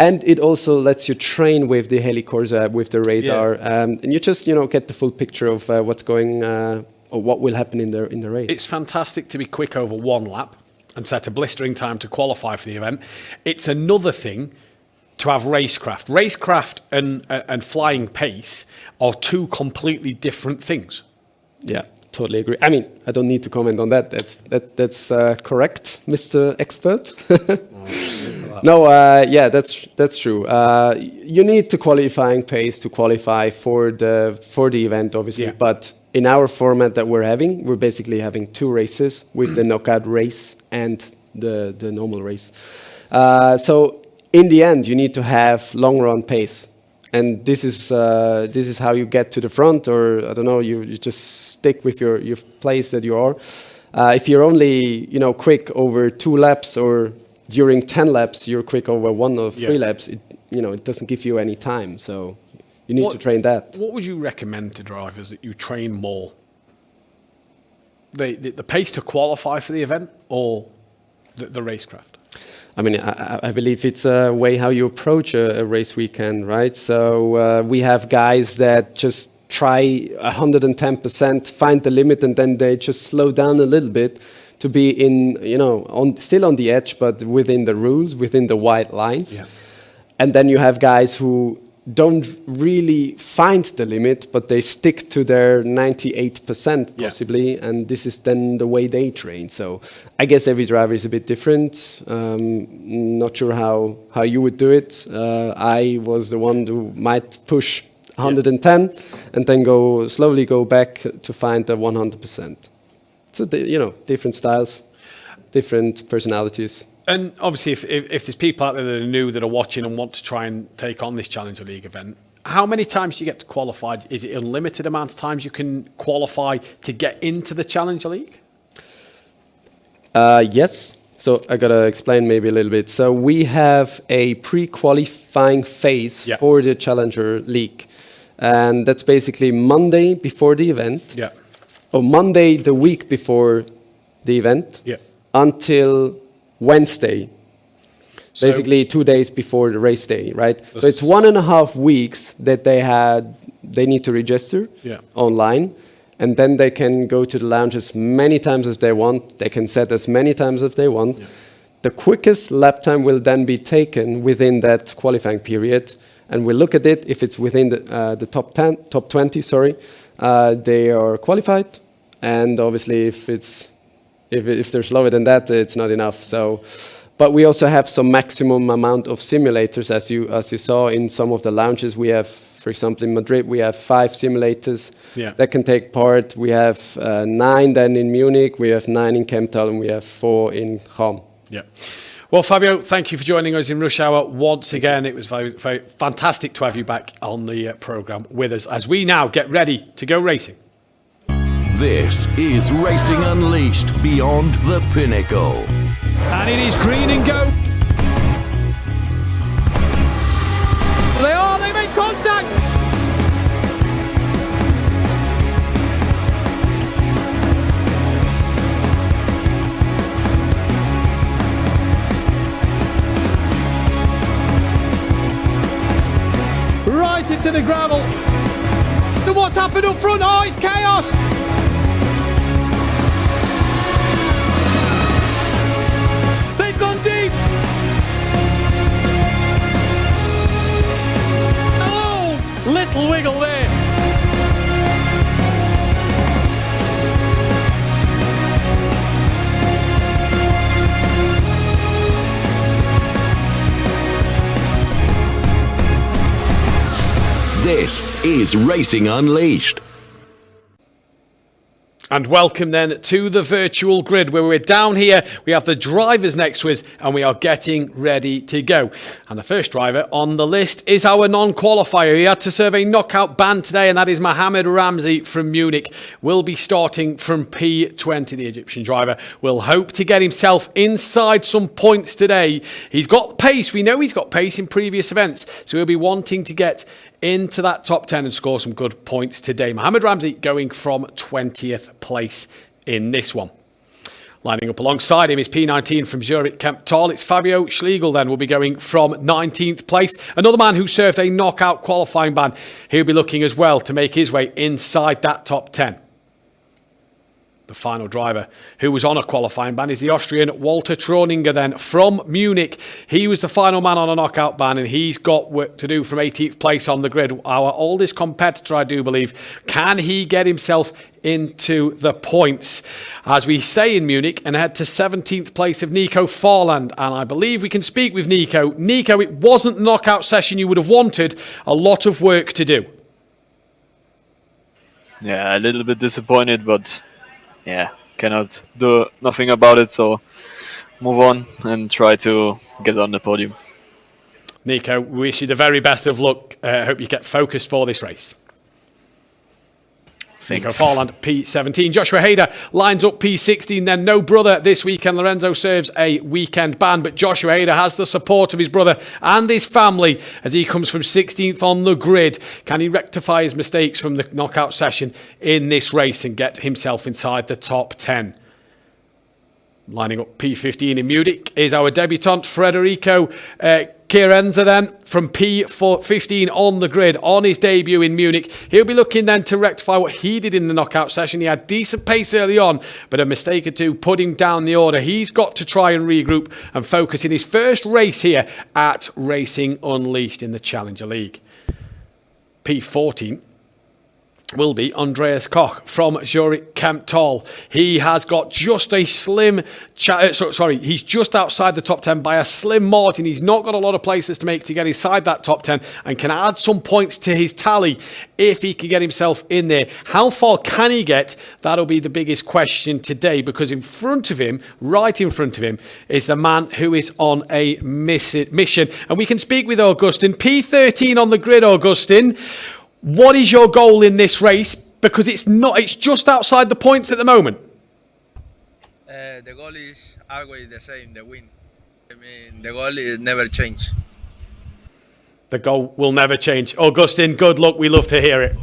Speaker 4: And it also lets you train with the Helicorsa, with the radar, and you just get the full picture of what's going or what will happen in the race.
Speaker 3: It's fantastic to be quick over one lap and set a blistering time to qualify for the event. It's another thing to have racecraft. Racecraft and flying pace are two completely different things.
Speaker 4: Yeah, totally agree. I mean, I don't need to comment on that. That's correct, Mr. Expert. No, that's true. You need the qualifying pace to qualify for the event, obviously. But in our format that we're basically having 2 races with the knockout race and the normal race. So in the end, you need to have long run pace. And this is how you get to the front, or I don't know, you just stick with your place that you are. If you're only quick over 2 laps, or during 10 laps you're quick over 1 or 3 laps, it doesn't give you any time. So you need to train that.
Speaker 3: What would you recommend to drivers that you train more? The pace to qualify for the event, or the racecraft?
Speaker 4: I mean, I believe it's a way how you approach a race weekend, right? So we have guys that just try 110%, find the limit, and then they just slow down a little bit to be still on the edge, but within the rules, within the white lines. Yeah. And then you have guys who don't really find the limit, but they stick to their 98% possibly, and this is then the way they train. So I guess every driver is a bit different. Not sure how you would do it. I was the one who might push 110 and then slowly go back to find the 100%. So different styles, different personalities.
Speaker 3: And obviously, if there's people out there that are new that are watching and want to try and take on this Challenger League event, how many times do you get to qualify? Is it unlimited amount of times you can qualify to get into the Challenger League?
Speaker 4: Yes. So I gotta explain maybe a little bit. So we have a pre-qualifying phase for the Challenger League, and that's basically Monday before the event. Yeah. Or Monday the week before the event. Yeah. Until Wednesday, so basically 2 days before the race day, right? So it's 1.5 weeks that they need to register online, and then they can go to the lounge as many times as they want. They can set as many times as they want. Yeah. The quickest lap time will then be taken within that qualifying period, and we'll look at it. If it's within the top 20, they are qualified, and obviously if they're slower than that, it's not enough. So, but we also have some maximum amount of simulators, as you saw in some of the lounges. We have, for example, in Madrid, we have 5 simulators that can take part. We have 9 then in Munich, we have 9 in Kemptal, and we have 4 in Cham.
Speaker 3: Yeah. Well, Fabio, thank you for joining us in Rush Hour once again. It was very, very fantastic to have you back on the programme with us as we now get ready to go racing.
Speaker 2: This is Racing Unleashed Beyond the Pinnacle.
Speaker 10: And it is green and go. They make contact.
Speaker 3: into the gravel. So what's happened up front? Oh, it's chaos. They've gone deep. Oh, little wiggle there.
Speaker 2: This is Racing Unleashed.
Speaker 3: And welcome then to the virtual grid where we're down here, we have the drivers next to us and we are getting ready to go. And the first driver on the list is our non-qualifier. He had to serve a knockout ban today and that is Mohamed Ramzi from Munich. Will be starting from P20. The Egyptian driver will hope to get himself inside some points today. He's got pace. We know he's got pace in previous events. So he'll be wanting to get into that top 10 and score some good points today. Mohamed Ramzi going from 20th place in this one. Lining up alongside him is P19 from Zurich Kemptal. It's Fabio Schlegel then will be going from 19th place. Another man who served a knockout qualifying ban. He'll be looking as well to make his way inside that top 10. The final driver who was on a qualifying ban is the Austrian Walter Troninger then from Munich. He was the final man on a knockout ban and he's got work to do from 18th place on the grid. Our oldest competitor, I do believe. Can he get himself into the points? As we stay in Munich and head to 17th place of Nico Farland. And I believe we can speak with Nico. Nico, it wasn't the knockout session you would have wanted. A lot of work to do.
Speaker 11: Yeah, a little bit disappointed, but yeah, cannot do nothing about it, so move on and try to get on the podium.
Speaker 3: Nico, we wish you the very best of luck. Hope you get focused for this race.
Speaker 11: Thanks.
Speaker 3: Nico Farland, P17. Joshua Hader lines up P16. Then no brother this weekend. Lorenzo serves a weekend ban, but Joshua Hader has the support of his brother and his family as he comes from 16th on the grid. Can he rectify his mistakes from the knockout session in this race and get himself inside the top 10? Lining up P15 in Munich is our debutant Federico Chiarenza then from P15 on the grid on his debut in Munich. He'll be looking then to rectify what he did in the knockout session. He had decent pace early on, but a mistake or two put him down the order. He's got to try and regroup and focus in his first race here at Racing Unleashed in the Challenger League. P14 will be Andreas Koch from Zurich Kemptal. He has got just a slim, he's just outside the top 10 by a slim margin. He's not got a lot of places to make to get inside that top 10 and can add some points to his tally if he can get himself in there. How far can he get? That'll be the biggest question today, because in front of him, right in front of him, is the man who is on a mission. And we can speak with Augustin. P13 on the grid, Augustin. What is your goal in this race? Because it's just outside the points at the moment.
Speaker 6: The goal is always the same, the win. I mean, the goal is never change.
Speaker 3: The goal will never change. Augustin, good luck. We love to hear it.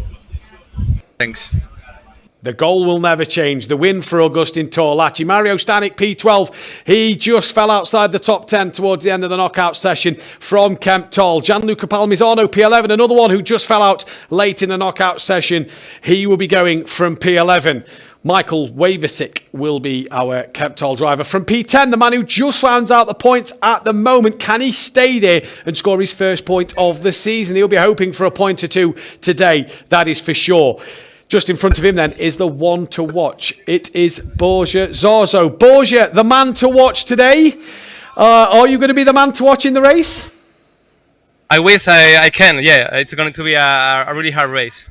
Speaker 6: Thanks.
Speaker 3: The goal will never change. The win for Augustin Torlacci. Mario Stanek, P12. He just fell outside the top 10 towards the end of the knockout session from Kemptal. Gianluca Palmisano, P11. Another one who just fell out late in the knockout session. He will be going from P11. Michael Wavesick will be our Kemptal driver. From P10, the man who just rounds out the points at the moment. Can he stay there and score his first point of the season? He'll be hoping for a point or two today. That is for sure. Just in front of him then is the one to watch. It is Borja Zorzo. Borja, the man to watch today. Are you going to be the man to watch in the race?
Speaker 6: I wish I can, yeah. It's going to be a really hard race.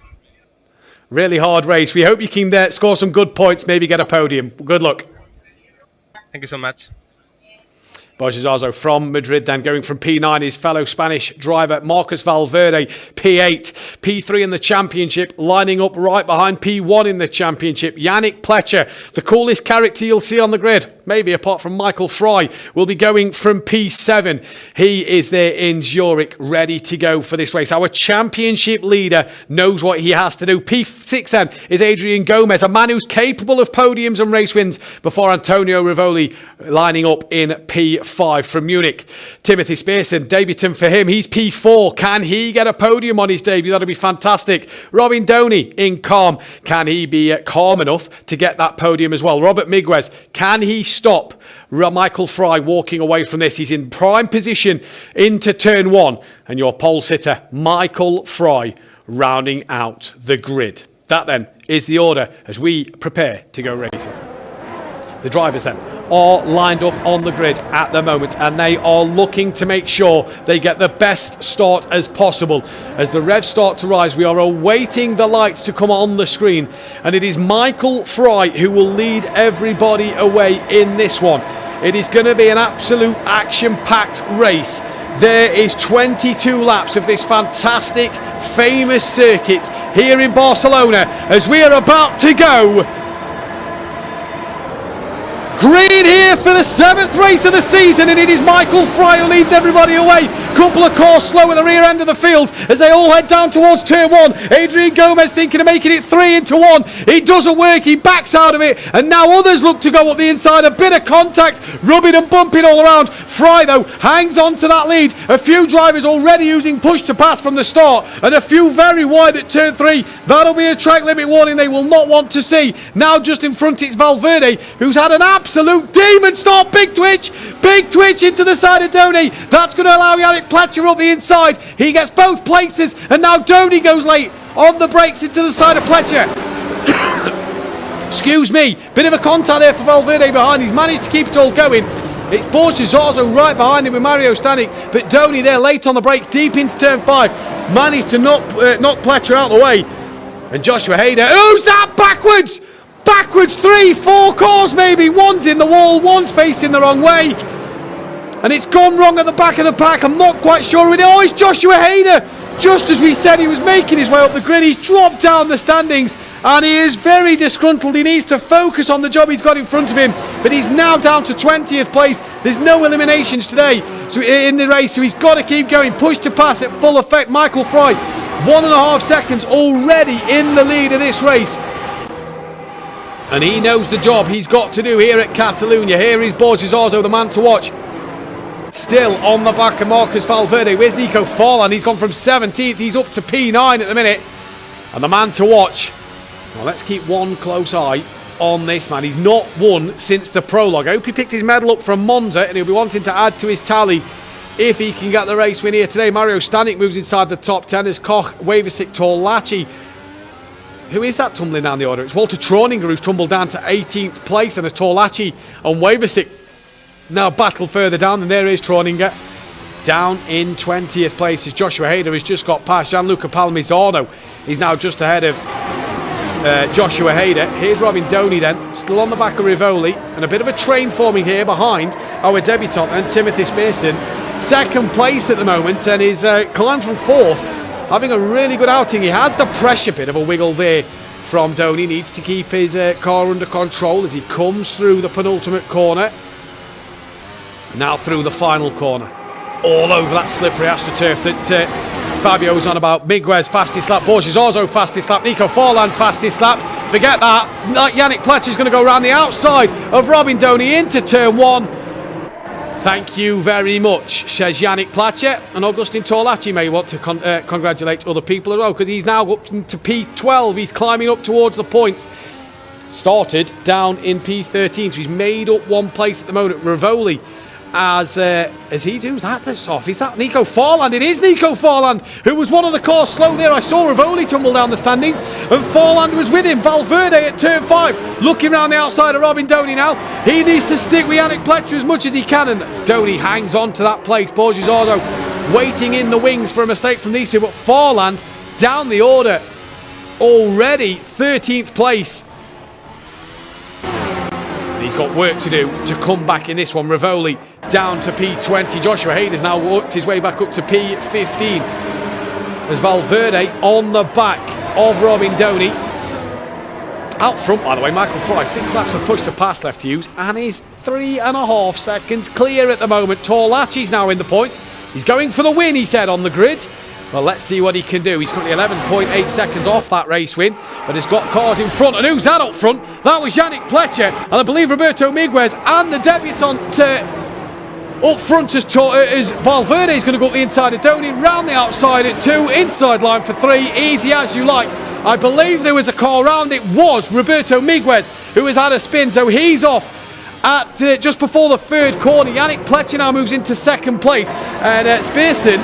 Speaker 3: Really hard race. We hope you can score some good points, maybe get a podium. Good luck.
Speaker 6: Thank you so much.
Speaker 3: Borja Zorzo from Madrid then going from P9, his fellow Spanish driver Marcus Valverde, P8, P3 in the championship, lining up right behind P1 in the championship. Yannick Pletcher, the coolest character you'll see on the grid. maybe apart from Michael Fry, will be going from P7. He is there in Zurich, ready to go for this race. Our championship leader knows what he has to do. P6 then is Adrian Gomez, a man who's capable of podiums and race wins, before Antonio Rivoli lining up in P5 from Munich. Timothy Spearson, debutant for him. He's P4. Can he get a podium on his debut? That'll be fantastic. Robin Doney in calm. Can he be calm enough to get that podium as well? Robert Miguez, can he stop Michael Fry walking away from this? He's in prime position into turn 1. And your pole sitter, Michael Fry, rounding out the grid. That then is the order as we prepare to go racing. The drivers then are lined up on the grid at the moment, and they are looking to make sure they get the best start as possible. As the revs start to rise, we are awaiting the lights to come on the screen, and it is Michael Fry who will lead everybody away in this one. It is going to be an absolute action-packed race. There is 22 laps of this fantastic, famous circuit here in Barcelona as we are about to go green here for the 7th race of the season, and it is Michael Fry who leads everybody away. Couple of cars slow at the rear end of the field as they all head down towards turn 1. Adrian Gomez thinking of making it 3 into 1. It doesn't work, he backs out of it, and now others look to go up the inside. A bit of contact, rubbing and bumping all around. Fry though hangs on to that lead. A few drivers already using push to pass from the start, and a few very wide at turn 3. That'll be a track limit warning they will not want to see. Now just in front it's Valverde, who's had an absolute demon start. Big twitch into the side of Doney. That's going to allow Yannick Pletcher up the inside. He gets both places, and now Doney goes late on the brakes into the side of Pletcher. Excuse me, bit of a contact there for Valverde behind. He's managed to keep it all going. It's Borges-Zarzo right behind him with Mario Stanek, but Doney there late on the brakes, deep into turn 5, managed to knock Pletcher out of the way. And Joshua Hader, who's that backwards? Backwards 3, 4 cars maybe. One's in the wall, one's facing the wrong way. And it's gone wrong at the back of the pack. I'm not quite sure with it. Oh, it's Joshua Hader. Just as we said he was making his way up the grid, he's dropped down the standings and he is very disgruntled. He needs to focus on the job he's got in front of him, but he's now down to 20th place. There's no eliminations today in the race, so he's got to keep going. Push to pass at full effect. Michael Fry, 1.5 seconds already in the lead of this race. And he knows the job he's got to do here at Catalunya. Here is Borges-Zarzo, the man to watch. Still on the back of Marcus Valverde. Where's Nico Farland? He's gone from 17th. He's up to P9 at the minute. And the man to watch. Well, let's keep one close eye on this man. He's not won since the prologue. I hope he picked his medal up from Monza, and he'll be wanting to add to his tally if he can get the race win here today. Mario Stanek moves inside the top 10 as Koch, Wavesik, Torlachi. Who is that tumbling down the order? It's Walter Troninger who's tumbled down to 18th place, and as Torlachi and Wavesik now battle further down, and there is Troninger down in 20th place as Joshua Hader has just got past Gianluca Palmisano. He's now just ahead of Joshua Hader. Here's Robin Doney then, still on the back of Rivoli, and a bit of a train forming here behind our debutant and Timothy Spearson. Second place at the moment, and is climbed from 4th, having a really good outing. He had the pressure, bit of a wiggle there from Doney. Needs to keep his car under control as he comes through the penultimate corner. Now through the final corner, all over that slippery AstroTurf that Fabio was on about. Miguez fastest lap, Borges-Zarzo fastest lap, Nico Farland fastest lap. Forget that. Yannick Pletcher is going to go around the outside of Robin Doney into turn 1. Thank you very much, says Yannick Pletcher. And Augustin Torlachi may want to congratulate other people as well, because he's now up to P12. He's climbing up towards the points. Started down in P13, so he's made up one place at the moment. Rivoli, as he does that, that's off. Is that Nico Farland? It is Nico Farland, who was one of the cars slow there. I saw Rivoli tumble down the standings, and Farland was with him. Valverde at turn 5, looking around the outside of Robin Doney now. He needs to stick with Yannick Pletcher as much as he can, and Doney hangs on to that place. Borges-Zarzo waiting in the wings for a mistake from these two, but Farland down the order already 13th place. He's got work to do to come back in this one. Rivoli down to P20. Joshua Hader's now worked his way back up to P15 as Valverde on the back of Robin Doney Out front, by the way, Michael Fry, 6 laps of push to pass left to use, and is 3.5 seconds clear at the moment. Torlachi's now in the points. He's going for the win, he said, on the grid. Well, let's see what he can do. He's currently 11.8 seconds off that race win, but he's got cars in front. And who's that up front? That was Yannick Pletcher, and I believe Roberto Miguez and the debutant up front as Valverde is going to go up the inside of Donny, round the outside at 2, inside line for 3, easy as you like. I believe there was a car round. It was Roberto Miguez who has had a spin, so he's off at just before the 3rd corner. Yannick Pletcher now moves into 2nd place, and Spearson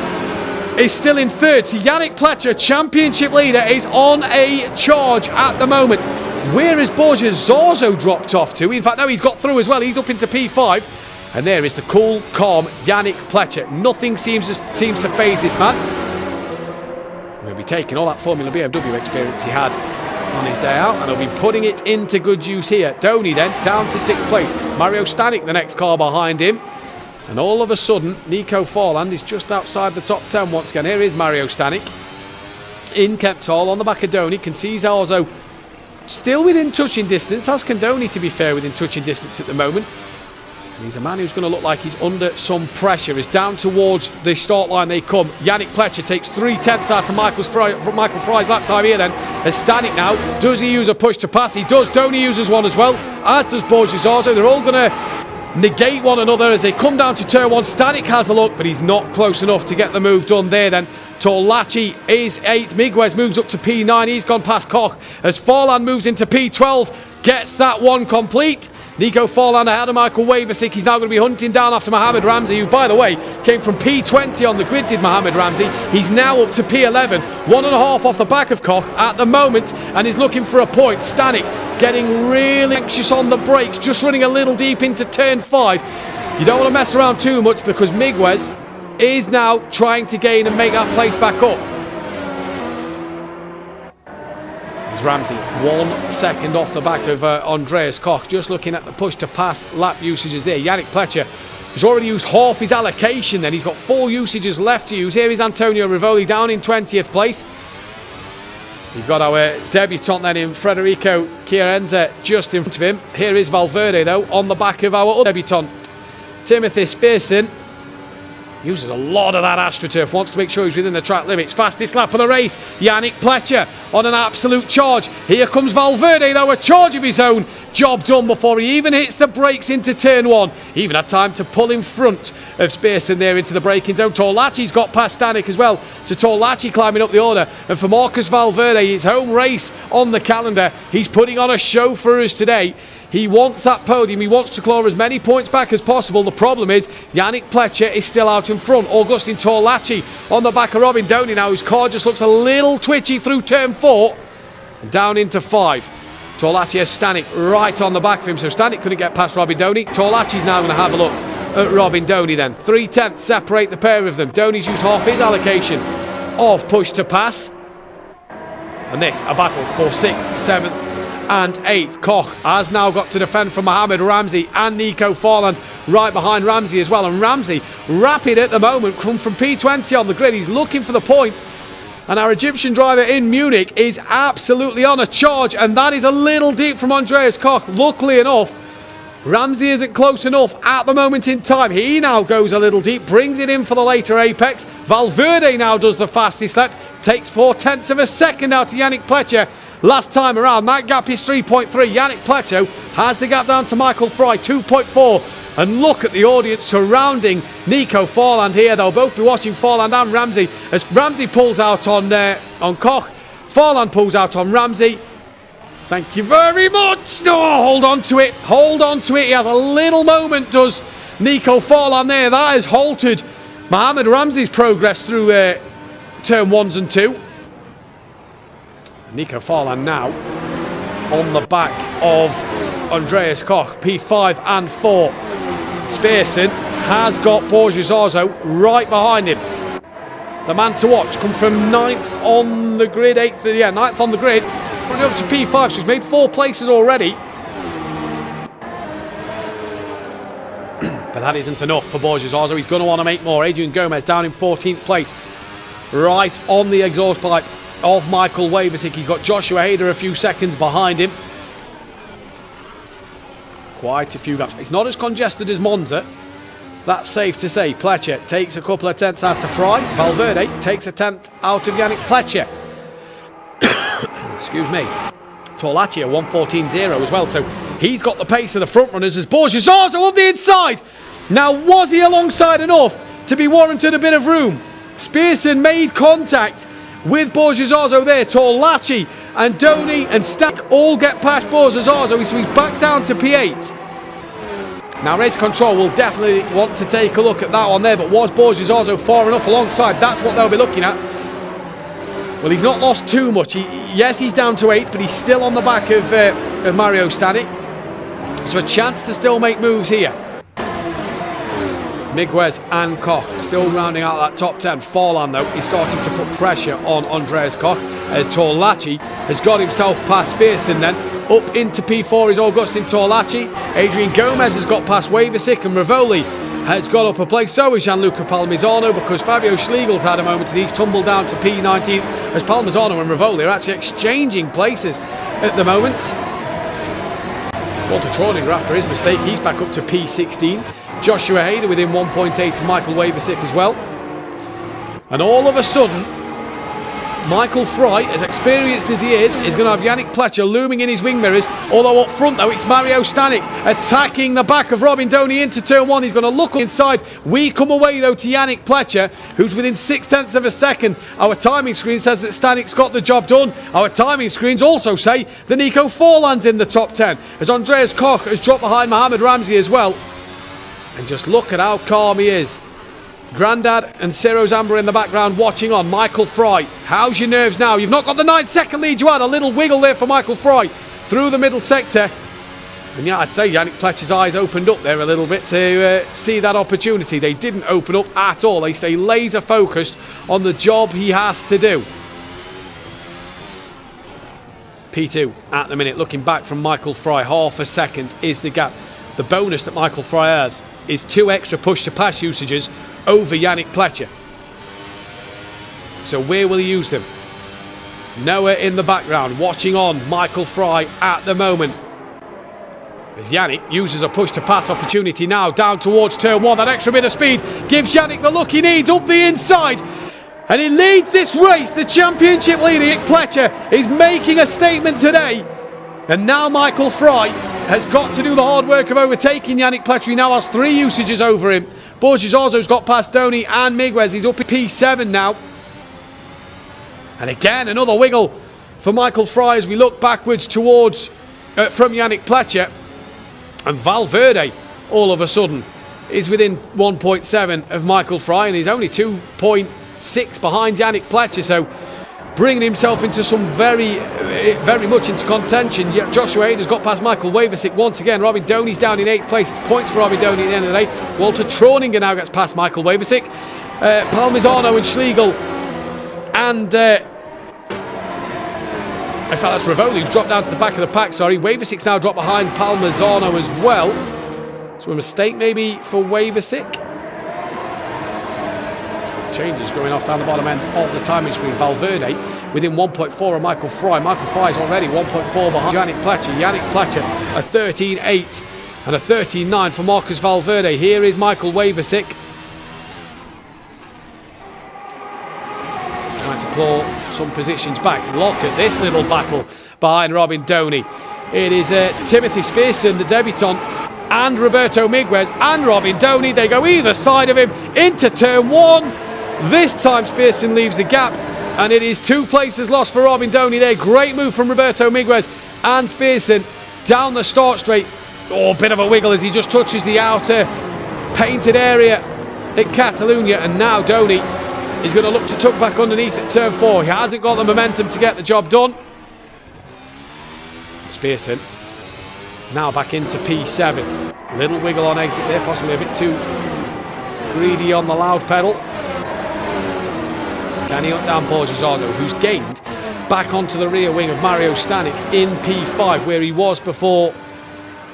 Speaker 3: is still in 3rd. So Yannick Pletcher, championship leader, is on a charge at the moment. Where has Borja Zorzo dropped off to? In fact, no, he's got through as well. He's up into P5. And there is the cool, calm Yannick Pletcher. Nothing seems to faze this man. He'll be taking all that Formula BMW experience he had on his day out, and he'll be putting it into good use here. Donny then down to 6th place. Mario Stanek, the next car behind him. And all of a sudden, Nico Forland is just outside the top 10 once again. Here is Mario Stanek in Kemptall on the back of Donny. Can see Zarzo still within touching distance, as can Donny, to be fair, within touching distance at the moment. He's a man who's going to look like he's under some pressure. He's down towards the start line they come. Yannick Pletcher takes 3/10 out of Michael Fry's lap time here then. As Stanek now, does he use a push to pass? He does. Donny uses one as well, as does Borja Zorzo. They're all going to negate one another as they come down to turn 1. Stanek has a look, but he's not close enough to get the move done there then. Torlachi is 8th. Miguez moves up to P9. He's gone past Koch as Forland moves into P12. Gets that one complete. Nico Forland ahead of Michael Wavesik. He's now going to be hunting down after Mohamed Ramsey, who, by the way, came from P20 on the grid, did Mohamed Ramsey. He's now up to P11. 1.5 off the back of Koch at the moment, and he's looking for a point. Stanek getting really anxious on the brakes, just running a little deep into turn 5. You don't want to mess around too much because Miguez is now trying to gain and make that place back up. Ramsey 1 second off the back of Andreas Koch. Just looking at the push to pass lap usages there. Yannick Pletcher has already used half his allocation then. He's got 4 usages left to use. Here is Antonio Rivoli down in 20th place. He's got our debutant then in Federico Chiarenza just in front of him. Here is Valverde though on the back of our other debutant, Timothy Spearson. Uses a lot of that AstroTurf, wants to make sure he's within the track limits. Fastest lap of the race, Yannick Pletcher on an absolute charge. Here comes Valverde though, a charge of his own. Job done before he even hits the brakes into turn 1. He even had time to pull in front of Spearson there into the braking zone. Torlachi's got past Stanek as well, so Torlachi climbing up the order. And for Marcus Valverde, his home race on the calendar, he's putting on a show for us today. He wants that podium. He wants to claw as many points back as possible. The problem is Yannick Pletcher is still out in front. Augustin Torlachi on the back of Robin Doney now. His car just looks a little twitchy through turn 4 and down into 5. Torlachi has Stanek right on the back of him, so Stanek couldn't get past Robin Doney. Torlachi's now going to have a look at Robin Doney then. 3/10 separate the pair of them. Doney's used half his allocation of push to pass. And this, a battle for 6th, 7th and 8th. Koch has now got to defend from Mohamed Ramsey and Nico Forland right behind Ramsey as well. And Ramsey, rapid at the moment, come from P20 on the grid. He's looking for the points. And our Egyptian driver in Munich is absolutely on a charge. And that is a little deep from Andreas Koch. Luckily enough, Ramsey isn't close enough at the moment in time. He now goes a little deep, brings it in for the later apex. Valverde now does the fastest lap. Takes 0.4 of a second out to Yannick Pletcher. Last time around, that gap is 3.3. Yannick Pletcher has the gap down to Michael Fry, 2.4. And look at the audience surrounding Nico Forland here. They'll both be watching Forland and Ramsey as Ramsey pulls out on Koch. Forland pulls out on Ramsey. Thank you very much. Oh, hold on to it. Hold on to it. He has a little moment, does Nico Forland there. That has halted Mohamed Ramsey's progress through turn 1s and 2. Nico Forland now on the back of Andreas Koch, P5 and 4. Spearson has got Borja Zorzo right behind him. The man to watch, come from 9th on the grid, 9th on the grid, running up to P5, so he's made 4 places already. But that isn't enough for Borja Zorzo. He's going to want to make more. Adrian Gomez down in 14th place, right on the exhaust pipe of Michael Wavesik. He's got Joshua Hader a few seconds behind him. quite a few gaps. It's not as congested as Monza. That's safe to say. Pletcher takes a couple of tenths out of Fry. Valverde takes a tenth out of Yannick Pletcher. Excuse me. Torlaccia 1:14.0 as well, so he's got the pace of the front runners as Borges Zarzo on the inside. Now, was he alongside enough to be warranted a bit of room? Spearson made contact with Borges Zarzo there. Torlaccia and Donny and Stack all get past Borges Zarzo, so he's back down to P8. Now, race control will definitely want to take a look at that one there, but was Borges Zarzo far enough alongside? That's what they'll be looking at. Well, he's not lost too much. Yes, he's down to 8th, but he's still on the back of Mario Stanek. So a chance to still make moves here. Miguez and Koch still rounding out that top 10. Forlan, though, is starting to put pressure on Andreas Koch as Torlaccia has got himself past Spearson then. Up into P4 is Augustin Torlaccia. Adrian Gomez has got past Wavesick, and Rivoli has got up a place. So is Gianluca Palmisano, because Fabio Schlegel's had a moment and he's tumbled down to P19 as Palmisano and Rivoli are actually exchanging places at the moment. Walter Troninger, after his mistake, he's back up to P16. Joshua Hader within 1.8 to Michael Wavesick as well. And all of a sudden, Michael Fry, as experienced as he is going to have Yannick Pletcher looming in his wing mirrors. Although up front, though, it's Mario Stanek attacking the back of Robin Doney into turn 1. He's going to look inside. We come away, though, to Yannick Pletcher, who's within 0.6 of a second. Our timing screen says that Stanek's got the job done. Our timing screens also say that Nico Forlan's in the top 10, as Andreas Koch has dropped behind Mohamed Ramsey as well. And just look at how calm he is. Grandad and Ciro Zamba in the background watching on. Michael Fry, how's your nerves now? You've not got the 9-second lead you had. A little wiggle there for Michael Fry through the middle sector. And yeah, I'd say Yannick Pletcher's eyes opened up there a little bit to see that opportunity. They didn't open up at all. They stay laser focused on the job he has to do. P2 at the minute, looking back from Michael Fry. Half a second is the gap. The bonus that Michael Fry has is 2 extra push to pass usages over Yannick Pletcher. So where will he use them? Noah in the background watching on Michael Fry at the moment, as Yannick uses a push to pass opportunity now down towards turn 1. That extra bit of speed gives Yannick the look he needs up the inside, and he leads this race. The championship leader Yannick Pletcher is making a statement today, and now Michael Fry has got to do the hard work of overtaking Yannick Pletcher. He now has 3 usages over him. Borges Zarzo's got past Donny and Miguez. He's up at P7 now. And again, another wiggle for Michael Fry as we look backwards towards from Yannick Pletcher. And Valverde, all of a sudden, is within 1.7 of Michael Fry, and he's only 2.6 behind Yannick Pletcher. So bringing himself into some very much into contention. Joshua Hader's got past Michael Wavesick once again. Robin Doney's down in 8th place. Points for Robin Doney at the end of the day. Walter Troninger now gets past Michael Wavesick. Palmisano and Schlegel. And in fact, that's Rivoli who's dropped down to the back of the pack. Sorry, Wavesick's now dropped behind Palmisano as well. So a mistake maybe for Wavesick. Changes going off down the bottom end of the timing screen. Valverde within 1.4 of Michael Fry. Michael Fry is already 1.4 behind Yannick Pletcher. Yannick Pletcher a 13.8 and a 13.9 for Marcus Valverde. Here is Michael Wavesick trying to claw some positions back. Look at this little battle behind Robin Doney. It is Timothy Spearson, the debutant, and Roberto Miguez and Robin Doney. They go either side of him into turn 1. This time Spearson leaves the gap, and it is 2 places lost for Robin Doney there. Great move from Roberto Miguez and Spearson down the start straight. Oh, bit of a wiggle as he just touches the outer painted area at Catalunya, and now Doney is going to look to tuck back underneath at turn 4. He hasn't got the momentum to get the job done. Spearson now back into P7. Little wiggle on exit there, possibly a bit too greedy on the loud pedal. Can he hunt down Borges Zarzo, who's gained back onto the rear wing of Mario Stanek in P5, where he was before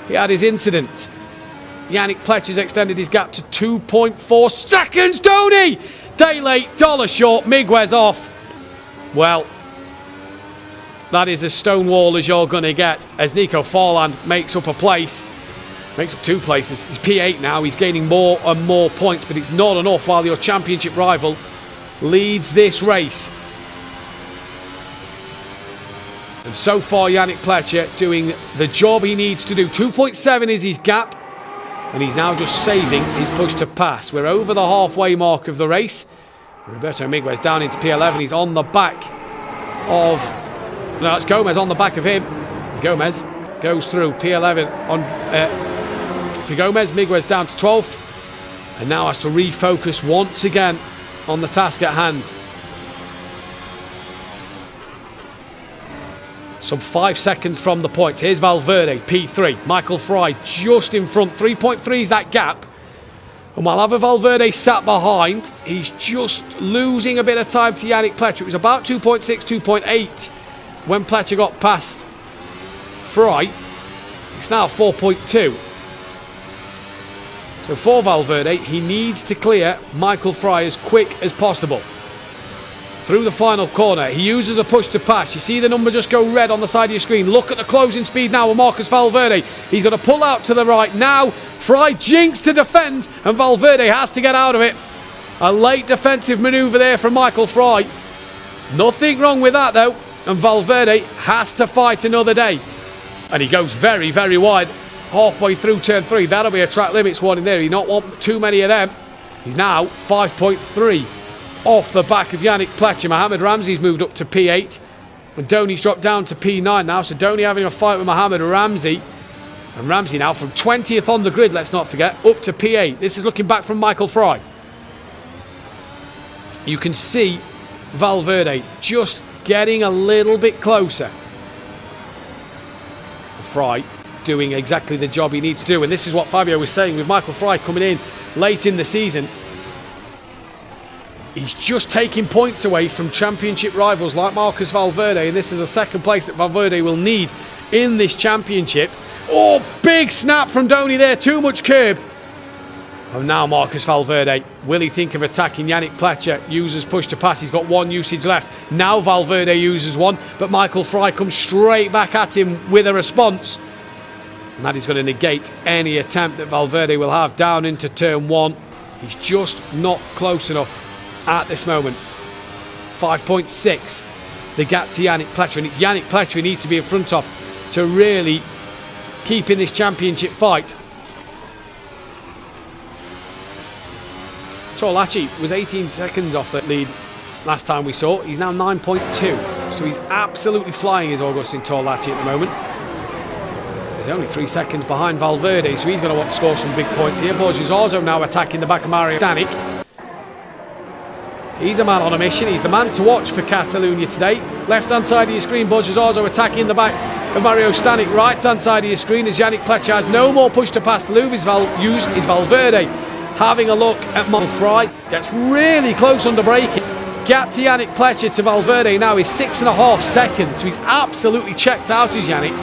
Speaker 3: he had his incident. Yannick Pletcher's extended his gap to 2.4 seconds. Doney! Day late, dollar short, Miguez off. Well, that is as stonewall as you're going to get as Nico Forlan makes up a place. Makes up 2 places. He's P8 now. He's gaining more and more points, but it's not enough while your championship rival leads this race. And so far, Yannick Pletcher doing the job he needs to do. 2.7 is his gap, and he's now just saving his push to pass. We're over the halfway mark of the race. Roberto Miguez down into P11. He's on the back of... No, it's Gomez on the back of him. Gomez goes through P11 on... for Gomez, Miguez down to 12th, and now has to refocus once again on the task at hand. Some 5 seconds from the points. Here's Valverde, P3. Michael Fry just in front. 3.3 is that gap. And while Ava Valverde sat behind, he's just losing a bit of time to Yannick Pletcher. It was about 2.6, 2.8 when Pletcher got past Fry. It's now 4.2. So for Valverde, he needs to clear Michael Fry as quick as possible. Through the final corner, he uses a push to pass. You see the number just go red on the side of your screen. Look at the closing speed now with Marcus Valverde. He's going to pull out to the right now. Fry jinks to defend, and Valverde has to get out of it. A late defensive manoeuvre there from Michael Fry. Nothing wrong with that though, and Valverde has to fight another day. And he goes very, very wide. Halfway through turn 3, that'll be a track limits warning there. You don't want too many of them. He's now 5.3 off the back of Yannick Pletcher. Mohamed Ramsey's moved up to P8, and Donny's dropped down to P9 now. So Donny having a fight with Mohamed Ramsey, and Ramsey now from 20th on the grid, let's not forget, up to P8. This is looking back from Michael Fry. You can see Valverde just getting a little bit closer. Fry doing exactly the job he needs to do, and this is what Fabio was saying with Michael Fry coming in late in the season. He's just taking points away from championship rivals like Marcus Valverde, and this is a second place that Valverde will need in this championship. Oh, big snap from Donny there, too much curb. And now Marcus Valverde, will he think of attacking Yannick Pletcher? Uses push to pass, he's got 1 usage left. Now Valverde uses 1, but Michael Fry comes straight back at him with a response. And that is going to negate any attempt that Valverde will have down into turn 1. He's just not close enough at this moment. 5.6 the gap to Yannick Pletcher, and Yannick Pletcher needs to be in front of to really keep in this championship fight. Torlacci was 18 seconds off that lead last time we saw. He's now 9.2, so he's absolutely flying, is Augustin Torlacci at the moment. He's only 3 seconds behind Valverde, so he's going to want to score some big points here. Borges also now attacking the back of Mario Stanek. He's a man on a mission. He's the man to watch for Catalonia today. Left-hand side of your screen, Borges also attacking the back of Mario Stanek. Right-hand side of your screen as Yannick Pletcher has no more push to pass. Is Valverde having a look at Michael Fry. Gets really close under braking. Gap to Yannick Pletcher to Valverde now is 6.5 seconds. So he's absolutely checked out, is Yannick.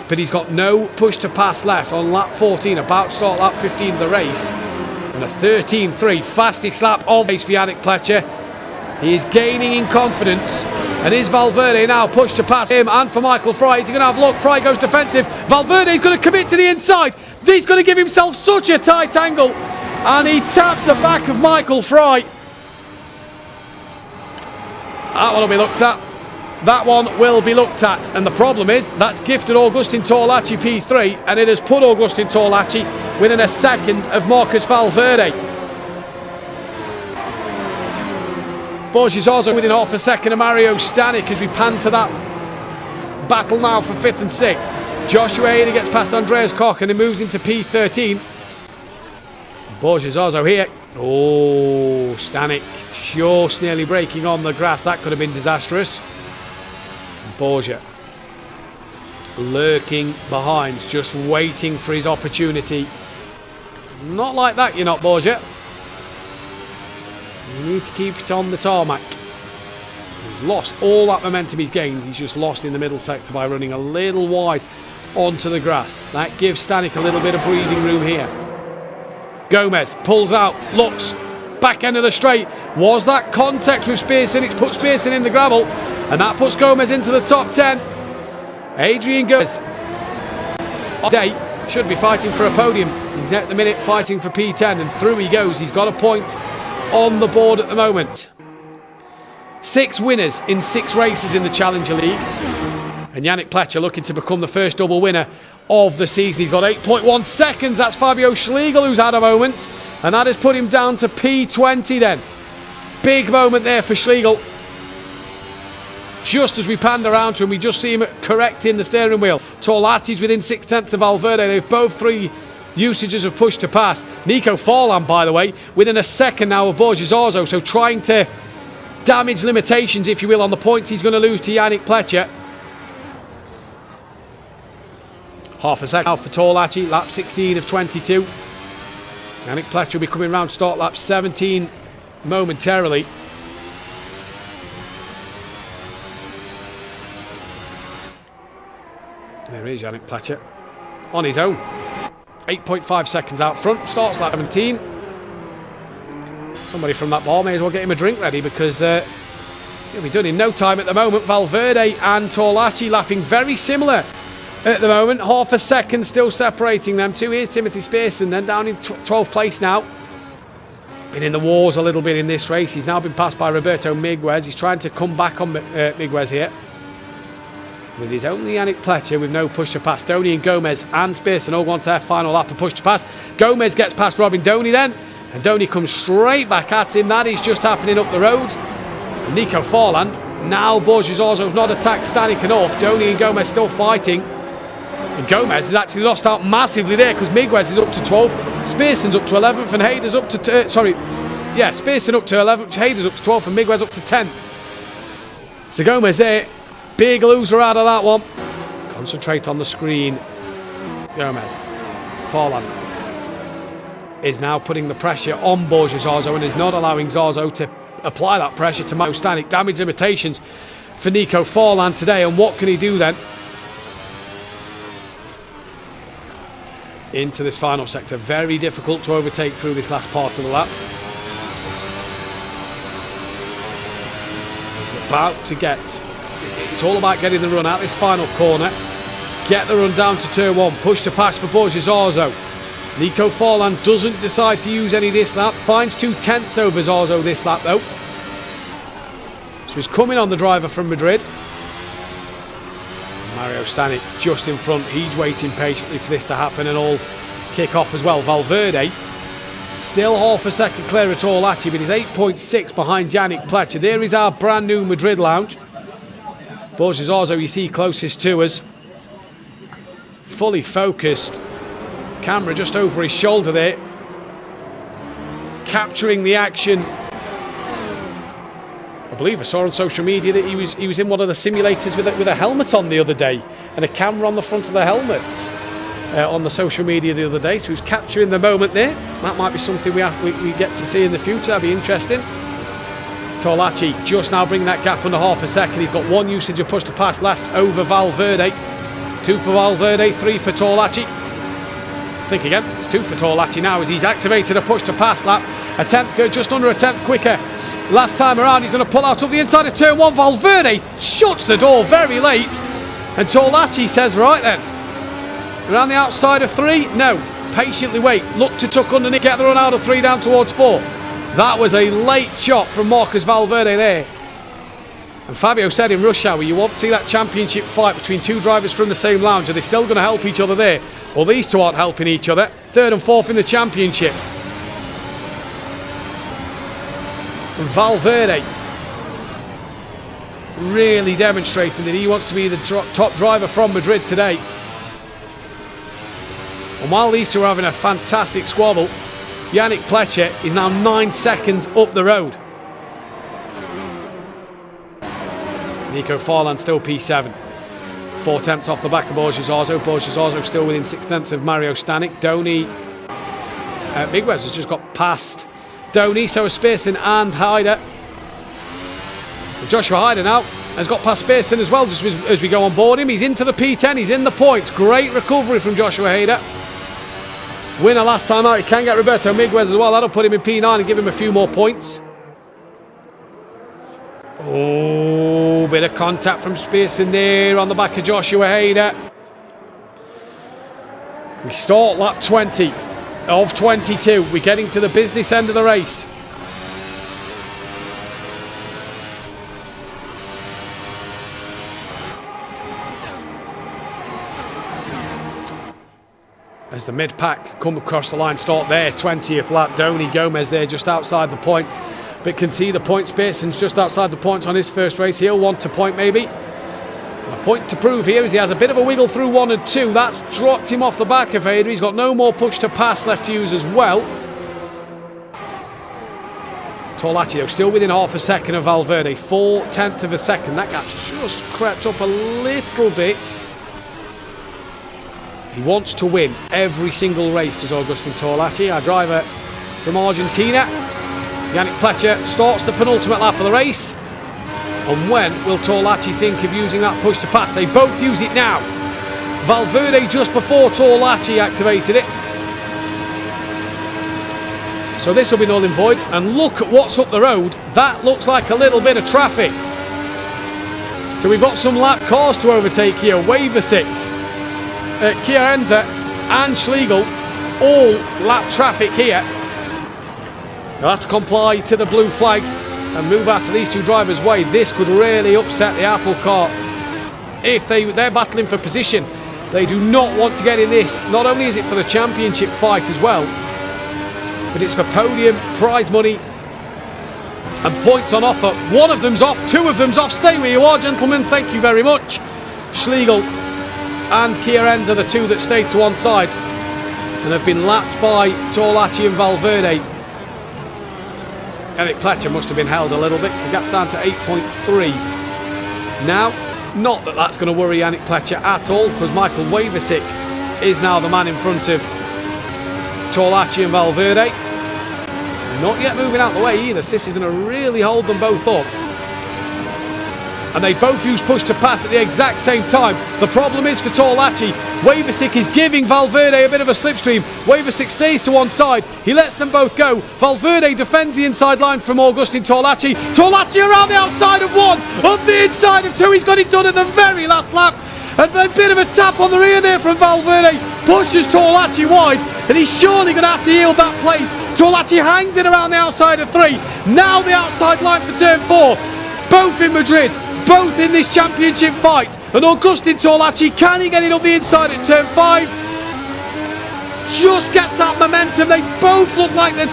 Speaker 3: But he's got no push to pass left on lap 14, about to start lap 15 of the race. And a 13.3, fastest lap of the race for Yannick Pletcher. He is gaining in confidence. And is Valverde now pushed to pass him and for Michael Fry? Is he going to have a look? Fry goes defensive. Valverde is going to commit to the inside. He's going to give himself such a tight angle. And he taps the back of Michael Fry. That one will be looked at. That one will be looked at. And the problem is, that's gifted Augustin Torlacci P3, and it has put Augustin Torlacci within a second of Marcus Valverde. Borges also within half a second of Mario Stanek as we pan to that battle now for 5th and 6th. Joshua Hader gets past Andreas Koch and he moves into P13. Borges also here. Oh, Stanek just nearly breaking on the grass. That could have been disastrous. Borgia lurking behind, just waiting for his opportunity. Not like that, you're not, Borgia. You need to keep it on the tarmac. He's lost all that momentum he's gained. He's just lost in the middle sector by running a little wide onto the grass. That gives Stanek a little bit of breathing room here. Gomez pulls out, looks, back end of the straight. Was that contact with Spearson? It's put Spearson in the gravel, and that puts Gomez into the top 10. Adrian Gomez day should be fighting for a podium. He's at the minute fighting for P10, and through he goes. He's got a point on the board at the moment. 6 winners in 6 races in the Challenger League. And Yannick Pletcher looking to become the first double winner of the season. He's got 8.1 seconds. That's Fabio Schlegel who's had a moment. And that has put him down to P20 then. Big moment there for Schlegel. Just as we panned around to him, we just see him correcting the steering wheel. Torlati's within 6/10 of Valverde. They've both 3 usages of push to pass. Nico Forlan, by the way, within a second now of Borges Orzo. So trying to damage limitations, if you will, on the points he's going to lose to Yannick Pletcher. Half a second now for Torlati, lap 16 of 22. Yannick Pletcher will be coming round start lap 17 momentarily. There is Yannick Pletcher on his own. 8.5 seconds out front, starts lap 17. Somebody from that bar may as well get him a drink ready, because he'll be done in no time at the moment. Valverde and Torlati lapping very similar at the moment. Half a second still separating them two. Here's Timothy Spearson then down in 12th place now. Been in the wars a little bit in this race. He's now been passed by Roberto Miguez. He's trying to come back on Miguez here. With his only Yannick Pletcher with no push to pass. Doney and Gomez and Spearson all want their final lap of push to pass. Gomez gets past Robin Doney then. And Doney comes straight back at him. That is just happening up the road. And Nico Forland. Now Borges Orzo's not attacked Stanek enough. Doney and Gomez still fighting. And Gomez has actually lost out massively there, because Miguez is up to 12th. Spearson's up to 11th and Hayder's up to... Spearson up to 11th. Hayder's up to 12th and Miguez up to 10th. So Gomez there. Big loser out of that one. Concentrate on the screen. Gomez. Forlan is now putting the pressure on Borges Orzo and is not allowing Orzo to apply that pressure to Mathew Stanek. Damage limitations for Nico Forlan today, and what can he do then? Into this final sector. Very difficult to overtake through this last part of the lap. He's about to get... It's all about getting the run out this final corner. Get the run down to turn 1. Push to pass for Borges Orzo. Nico Forlan doesn't decide to use any this lap. Finds 2/10 over Orzo this lap though. So he's coming on the driver from Madrid. Mario Stanek just in front. He's waiting patiently for this to happen and all kick off as well. Valverde still half a second clear at Torlati, but he's 8.6 behind Yannick Pletcher. There is our brand new Madrid lounge. Borges Orzo you see closest to us. Fully focused. Camera just over his shoulder there. Capturing the action. I believe I saw on social media that he was in one of the simulators with a helmet on the other day, and a camera on the front of the helmet on the social media the other day. So he's capturing the moment there. That might be something we get to see in the future. That'd be interesting. Torlati just now bringing that gap under half a second. He's got 1 usage of push to pass left over Valverde. 2 for Valverde, 3 for Torlati. Think again, it's 2 for Torlati now as he's activated a push to pass lap. Just under a tenth quicker. Last time around he's going to pull out up the inside of turn 1. Valverde shuts the door very late. And Torlati says, right then, around the outside of 3? No, patiently wait. Look to tuck underneath, get the run out of 3 down towards 4. That was a late shot from Marcus Valverde there. And Fabio said in rush hour, you want to see that championship fight between 2 drivers from the same lounge. Are they still going to help each other there? Well, these 2 aren't helping each other. 3rd and 4th in the championship. And Valverde really demonstrating that he wants to be the top driver from Madrid today. And while these 2 are having a fantastic squabble, Yannick Pletcher is now 9 seconds up the road. Nico Forlan still P7. 4/10 off the back of Borges Orzo. Borges Orzo still within 6/10 of Mario Stanek. Doney Miguez has just got past Doney, so is Spearson and Hayder. Joshua Hayder now has got past Spearson as well, just as we go on board him. He's into the P10, he's in the points. Great recovery from Joshua Hayder. Winner last time out. He can get Roberto Miguez as well. That'll put him in P9 and give him a few more points. Oh, bit of contact from Spearson there on the back of Joshua Hayder. We start lap 20 of 22. We're getting to the business end of the race. As the mid-pack come across the line, start there, 20th lap. Donny Gomez there just outside the points, but can see the points. Pearson's just outside the points on his first race. He'll want to point maybe. A point to prove here as he has a bit of a wiggle through 1 and 2. That's dropped him off the back of Ada. He's got no more push to pass left to use as well. Torlacci though still within half a second of Valverde, 4/10 of a second. That gap's just crept up a little bit. He wants to win every single race, does Agustin Torlacci, our driver from Argentina. Yannick Pletcher starts the penultimate lap of the race. And when will Torlacci think of using that push to pass? They both use it now. Valverde just before Torlacci activated it. So this will be null and void. And look at what's up the road. That looks like a little bit of traffic. So we've got some lap cars to overtake here. Waversick, Chiarenza and Schlegel, all lap traffic here. They'll have to comply to the blue flags and move out to these two drivers' way. This could really upset the Apple car. If they're battling for position, they do not want to get in this. Not only is it for the championship fight as well, but it's for podium, prize money and points on offer. One of them's off, two of them's off. Stay where you are, gentlemen, thank you very much. Schlegel and Chiarenza are the two that stayed to one side and have been lapped by Torlacci and Valverde. Yannick Pletcher must have been held a little bit. The gap's down to 8.3 now. Not that that's going to worry Yannick Pletcher at all, because Michael Waversick is now the man in front of Torlacci and Valverde. Not yet moving out the way either. Sis is going to really hold them both up. And they both use push to pass at the exact same time. The problem is for Torlacci, Waversick is giving Valverde a bit of a slipstream. Waversick stays to one side. He lets them both go. Valverde defends the inside line from Agustin Torlacci. Torlacci around the outside of one, up the inside of two. He's got it done at the very last lap. And a bit of a tap on the rear there from Valverde. Pushes Torlacci wide, and he's surely going to have to yield that place. Torlacci hangs it around the outside of three. Now the outside line for turn 4. Both in Madrid. Both in this championship fight. And Agustin Torlacci, can he get it up the inside at turn 5? Just gets that momentum. They both look like they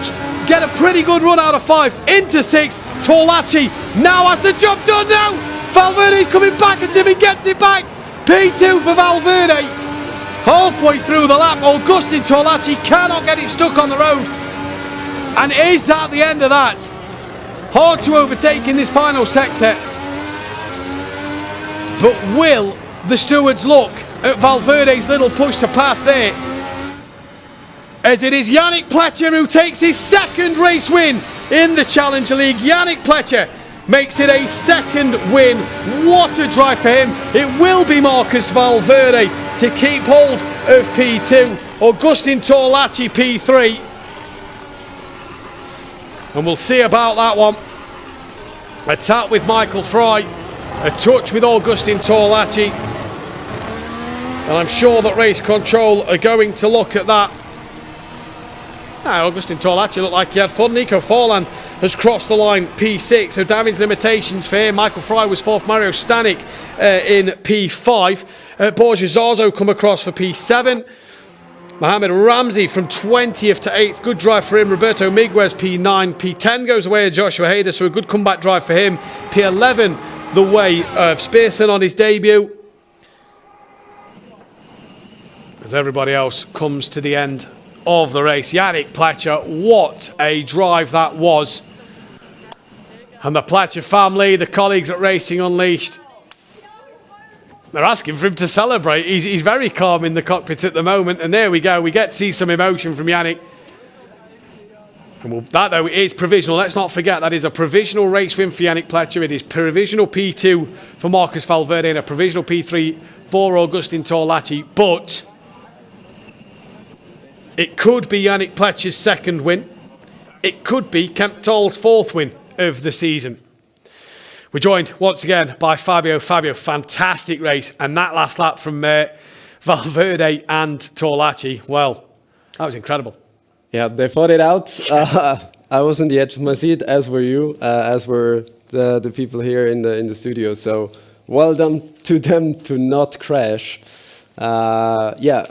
Speaker 3: get a pretty good run out of 5. Into 6. Torlacci now has the job done now. Valverde's coming back until he gets it back. P2 for Valverde. Halfway through the lap, Agustin Torlacci cannot get it stuck on the road. And is that the end of that? Hard to overtake in this final sector. But will the stewards look at Valverde's little push to pass there? As it is Yannick Pletcher who takes his second race win in the Challenger League. Yannick Pletcher makes it a second win. What a drive for him. It will be Marcus Valverde to keep hold of P2. Agustin Torlacci P3. And we'll see about that one. A tap with Michael Fry. A touch with Agustin Torlacci. And I'm sure that race control are going to look at that. Agustin Torlacci looked like he had fun. Nico Forland has crossed the line P6. So damage limitations for him. Michael Fry was 4th. Mario Stanek in P5. Borja Zarzo come across for P7. Mohamed Ramsey from 20th to 8th. Good drive for him. Roberto Miguez P9. P10 goes away of Joshua Hader. So a good comeback drive for him. P11 the way of Spearson on his debut. As everybody else comes to the end of the race. Yannick Pletcher, what a drive that was. And the Pletcher family, the colleagues at Racing Unleashed, they're asking for him to celebrate. He's very calm in the cockpit at the moment. And there we go. We get to see some emotion from Yannick. And that, though, is provisional. Let's not forget that is a provisional race win for Yannick Pletcher. It is provisional P2 for Marcus Valverde and a provisional P3 for Agustin Torlacci. But it could be Yannick Pletcher's second win. It could be Kemp Toll's 4th win of the season. We're joined once again by Fabio. Fabio, fantastic race. And that last lap from Valverde and Torlaci. Well, that was incredible.
Speaker 4: Yeah, they fought it out. I was on the edge of my seat, as were you, as were the people here in the studio. So well done to them to not crash. Yeah,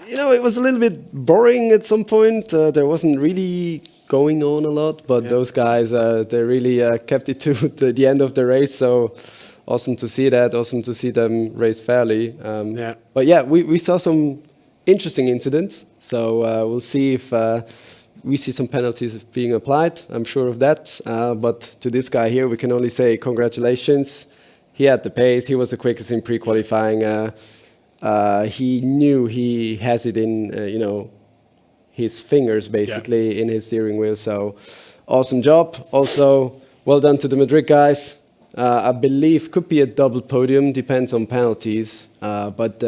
Speaker 4: it was a little bit boring at some point. There wasn't really going on a lot, but those guys, they really kept it to the end of the race. So awesome to see that. Awesome to see them race fairly. But yeah, we saw some interesting incidents. So we'll see if we see some penalties being applied. I'm sure of that. But to this guy here, we can only say congratulations. He had the pace. He was the quickest in pre-qualifying. He knew he has it in, his fingers, basically, in his steering wheel. So awesome job. Also, well done to the Madrid guys. I believe could be a double podium, depends on penalties. But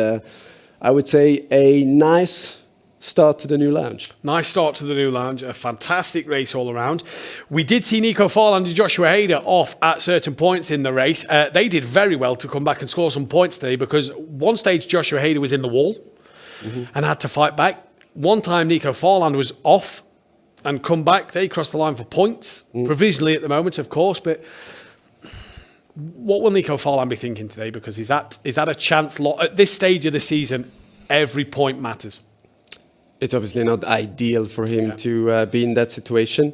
Speaker 4: I would say a nice start to the new lounge.
Speaker 3: Nice start to the new lounge. A fantastic race all around. We did see Nico Farland and Joshua Hader off at certain points in the race. They did very well to come back and score some points today, because one stage Joshua Hader was in the wall and had to fight back. One time Nico Farland was off and come back. They crossed the line for points, provisionally at the moment, of course. But what will Nico Farland be thinking today? Because is that a chance? At this stage of the season, every point matters.
Speaker 4: It's obviously not ideal for him to be in that situation.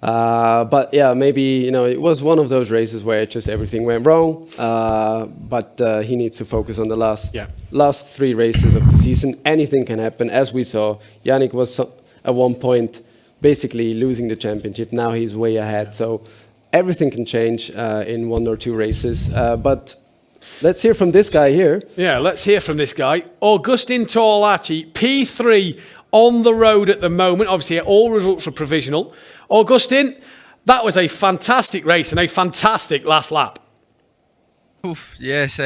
Speaker 4: But yeah, maybe, it was one of those races where just everything went wrong. But he needs to focus on the last 3 races of the season. Anything can happen. As we saw, Yannick was at one point basically losing the championship. Now he's way ahead. So everything can change in 1 or 2 races. But let's hear from this guy here.
Speaker 3: Yeah, let's hear from this guy. Augustin Torlaci, P3 on the road at the moment. Obviously, all results are provisional. Augustin, that was a fantastic race and a fantastic last lap.
Speaker 6: Yes,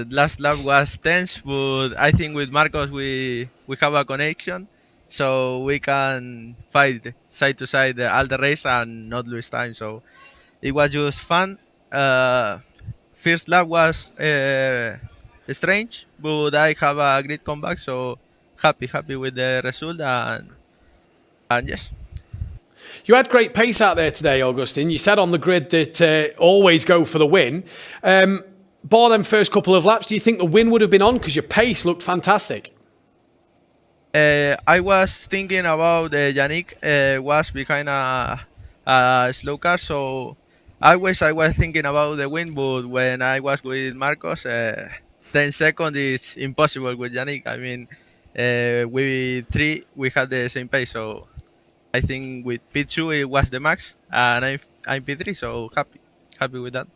Speaker 6: last lap was tense, but I think with Marcos we have a connection, so we can fight side to side all the race and not lose time. So it was just fun. First lap was strange, but I have a great comeback, so happy with the result, and yes.
Speaker 3: You had great pace out there today, Augustin. You said on the grid that always go for the win. Bar them first couple of laps, do you think the win would have been on? Because your pace looked fantastic.
Speaker 6: I was thinking about Yannick was behind a slow car, so I was thinking about the win, but when I was with Marcos, 10 seconds is impossible with Yannick. I mean, we had the same pace, so I think with P2 it was the max, and I'm P3, so happy with that.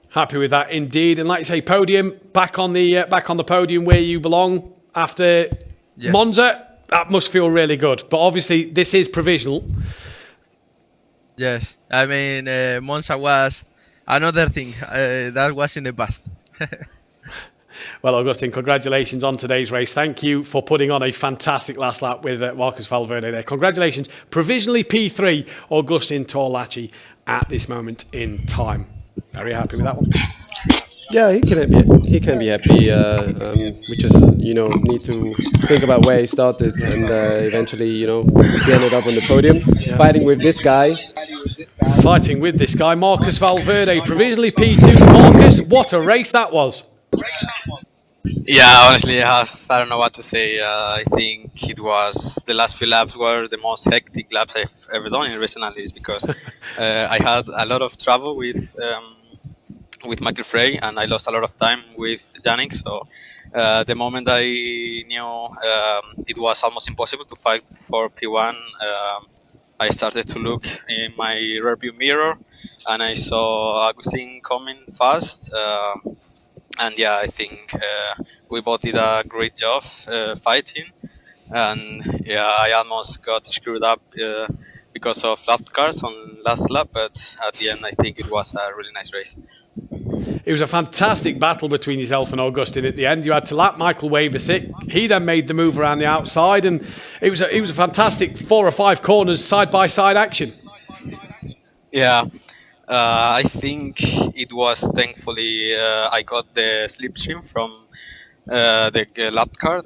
Speaker 3: Happy with that indeed, and like you say, podium back on the podium where you belong after Monza. That must feel really good, but obviously this is provisional.
Speaker 6: Yes, I mean Monza was another thing that was in the past.
Speaker 3: Well, Augustin, congratulations on today's race. Thank you for putting on a fantastic last lap with Marcos Valverde there. Congratulations. Provisionally P3, Augustin Torlaci at this moment in time. Very happy with that one.
Speaker 4: Yeah, he can be happy. We just, need to think about where he started, and eventually, he ended up on the podium, fighting with this guy.
Speaker 3: Marcos Valverde, provisionally P2. Marcus, what a race that was.
Speaker 12: Yeah, honestly, I don't know what to say. I think it was the last few laps were the most hectic laps I've ever done in recent analysis, because I had a lot of trouble with Michael Frey, and I lost a lot of time with Yannick. So the moment I knew it was almost impossible to fight for P1, I started to look in my rearview mirror, and I saw Agustin coming fast. And yeah, I think we both did a great job fighting, and yeah, I almost got screwed up because of left cars on last lap, but at the end I think it was a really nice race.
Speaker 3: It was a fantastic battle between yourself and Augustin at the end. You had to lap Michael Waversick. He then made the move around the outside, and it was a fantastic 4 or 5 corners side by side action.
Speaker 12: Yeah. I think it was thankfully I got the slipstream from the lap card,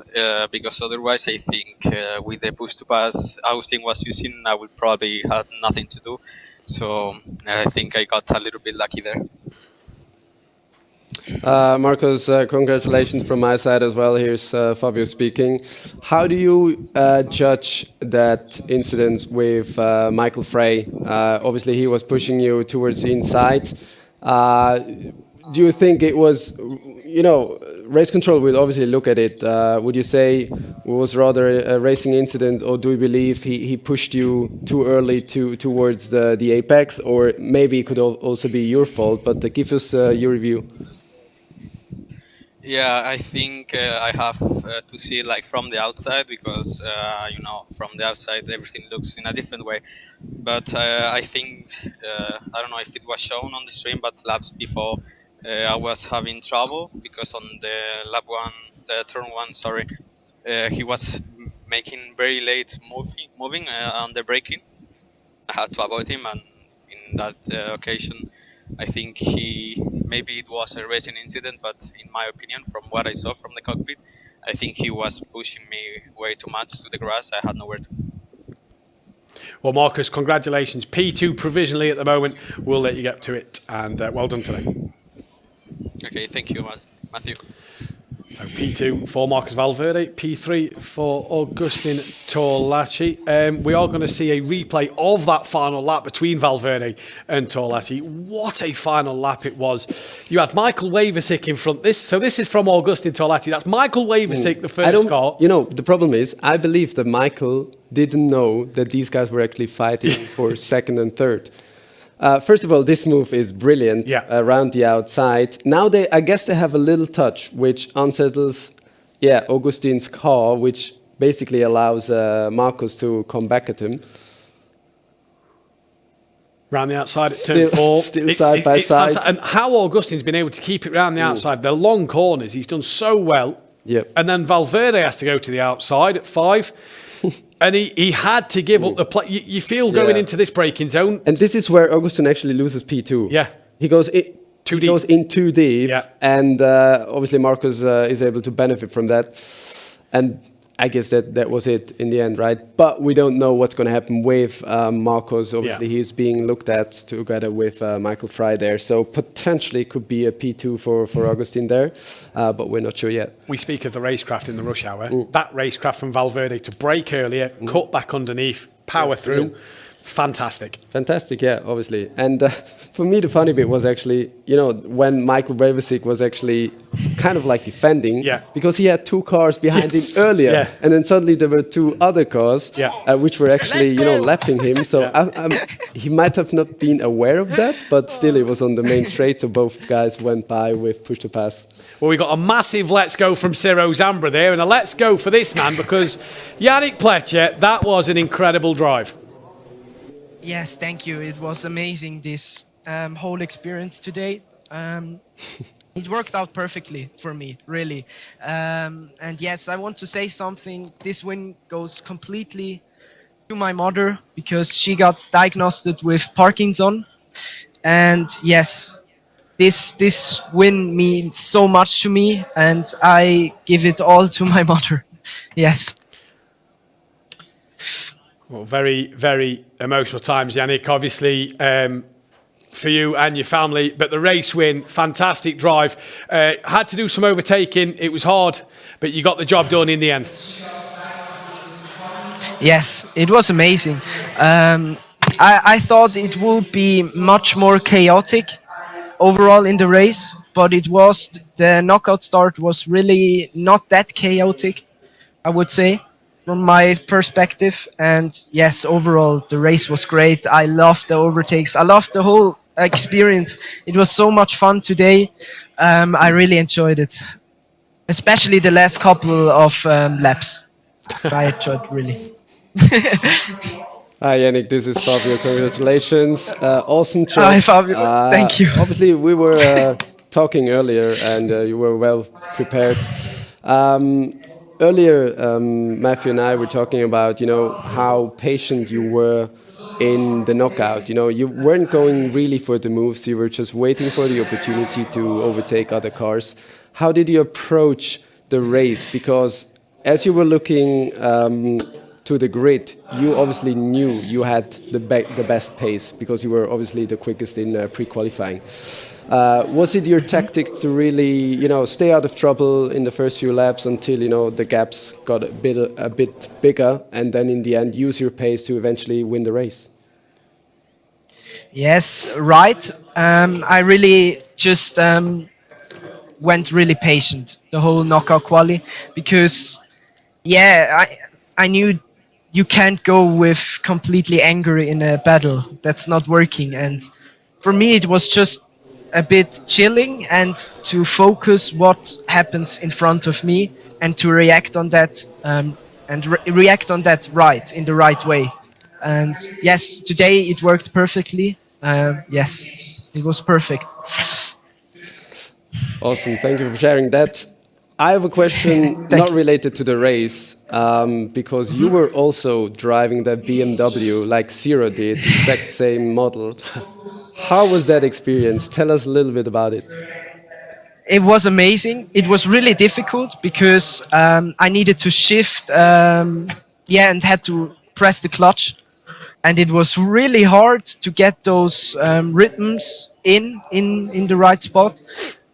Speaker 12: because otherwise I think with the push to pass Austin was using, I would probably have nothing to do. So I think I got a little bit lucky there.
Speaker 4: Marcos, congratulations from my side as well. Here's Fabio speaking. How do you judge that incident with Michael Frey? Obviously, he was pushing you towards the inside. Do you think it was, race control will obviously look at it. Would you say it was rather a racing incident, or do you believe he pushed you too early towards the apex, or maybe it could also be your fault? But give us your review.
Speaker 12: Yeah, I think I have to see it like from the outside, because from the outside everything looks in a different way. But I think I don't know if it was shown on the stream, but laps before I was having trouble because on the turn one, sorry, he was making very late moving on the braking. I had to avoid him, and in that occasion, I think maybe it was a racing incident, but in my opinion, from what I saw from the cockpit, I think he was pushing me way too much to the grass. I had nowhere to.
Speaker 3: Well, Marcus, congratulations. P2 provisionally at the moment. We'll let you get to it, and well done today.
Speaker 12: Okay, thank you, Matthew.
Speaker 3: So P2 for Marcus Valverde, P3 for Agustin Torlacci. We are going to see a replay of that final lap between Valverde and Torlacci. What a final lap it was. You had Michael Waversick in front. So this is from Agustin Torlacci. That's Michael Waversick, the first car.
Speaker 4: The problem is, I believe that Michael didn't know that these guys were actually fighting for second and third. First of all, this move is brilliant around the outside. Now I guess they have a little touch which unsettles, Augustin's car, which basically allows Marcos to come back at him.
Speaker 3: Round the outside at turn 4.
Speaker 4: Still side by side.
Speaker 3: And how Augustin's been able to keep it round the outside, the long corners, he's done so well.
Speaker 4: Yep.
Speaker 3: And then Valverde has to go to the outside at 5. And he had to give up the play. You feel going into this braking zone.
Speaker 4: And this is where Augustin actually loses P2.
Speaker 3: Yeah.
Speaker 4: He goes in too deep.
Speaker 3: Yeah.
Speaker 4: And obviously Marcos is able to benefit from that. And I guess that was it in the end, right? But we don't know what's going to happen with Marcos. Obviously, he's being looked at together with Michael Frey there. So potentially could be a P2 for Augustin there, but we're not sure yet.
Speaker 3: We speak of the racecraft in the rush hour. That racecraft from Valverde to brake earlier, cut back underneath, power through. Fantastic.
Speaker 4: Fantastic, yeah, obviously. And for me, the funny bit was actually, when Michael Waversick was actually kind of like defending, because he had 2 cars behind him earlier, and then suddenly there were 2 other cars, which were actually, lapping him. So he might have not been aware of that, but still it was on the main straight, so both guys went by with push to pass.
Speaker 3: Well, we got a massive let's go from Ciro Zambra there, and a let's go for this man, because Yannick Pletcher, that was an incredible drive.
Speaker 13: Yes, thank you. It was amazing, this whole experience today. It worked out perfectly for me, really. And yes, I want to say something. This win goes completely to my mother, because she got diagnosed with Parkinson. And yes, this win means so much to me, and I give it all to my mother. Yes.
Speaker 3: Well, very, very emotional times, Yannick, obviously, for you and your family. But the race win, fantastic drive. Had to do some overtaking. It was hard, but you got the job done in the end.
Speaker 13: Yes, it was amazing. I thought it would be much more chaotic overall in the race, but the knockout start was really not that chaotic, I would say, from my perspective. And yes, overall the race was great. I loved the overtakes. I loved the whole experience. It was so much fun today. I really enjoyed it, especially the last couple of laps. I enjoyed really.
Speaker 4: Hi Yannick, this is Fabio. Congratulations. Awesome job.
Speaker 13: Hi Fabio, thank you.
Speaker 4: Obviously we were talking earlier, and you were well prepared. Earlier, Matthew and I were talking about, how patient you were in the knockout. You weren't going really for the moves. You were just waiting for the opportunity to overtake other cars. How did you approach the race? Because as you were looking to the grid, you obviously knew you had the best pace because you were obviously the quickest in pre-qualifying. Was it your tactic to really, stay out of trouble in the first few laps until the gaps got a bit bigger, and then in the end use your pace to eventually win the race?
Speaker 13: Yes, right. I really just went really patient the whole knockout quali because, I knew you can't go with completely angry in a battle. That's not working. And for me, it was just a bit chilling and to focus what happens in front of me and to react on that react on that in the right way. And yes, today it worked perfectly. Yes, it was perfect.
Speaker 4: Awesome, thank you for sharing that. I have a question not related to the race, because you were also driving that BMW like Zero did, exact same model. How was that experience? Tell us a little bit about it.
Speaker 13: It was amazing. It was really difficult because I needed to shift, and had to press the clutch, and it was really hard to get those rhythms in the right spot.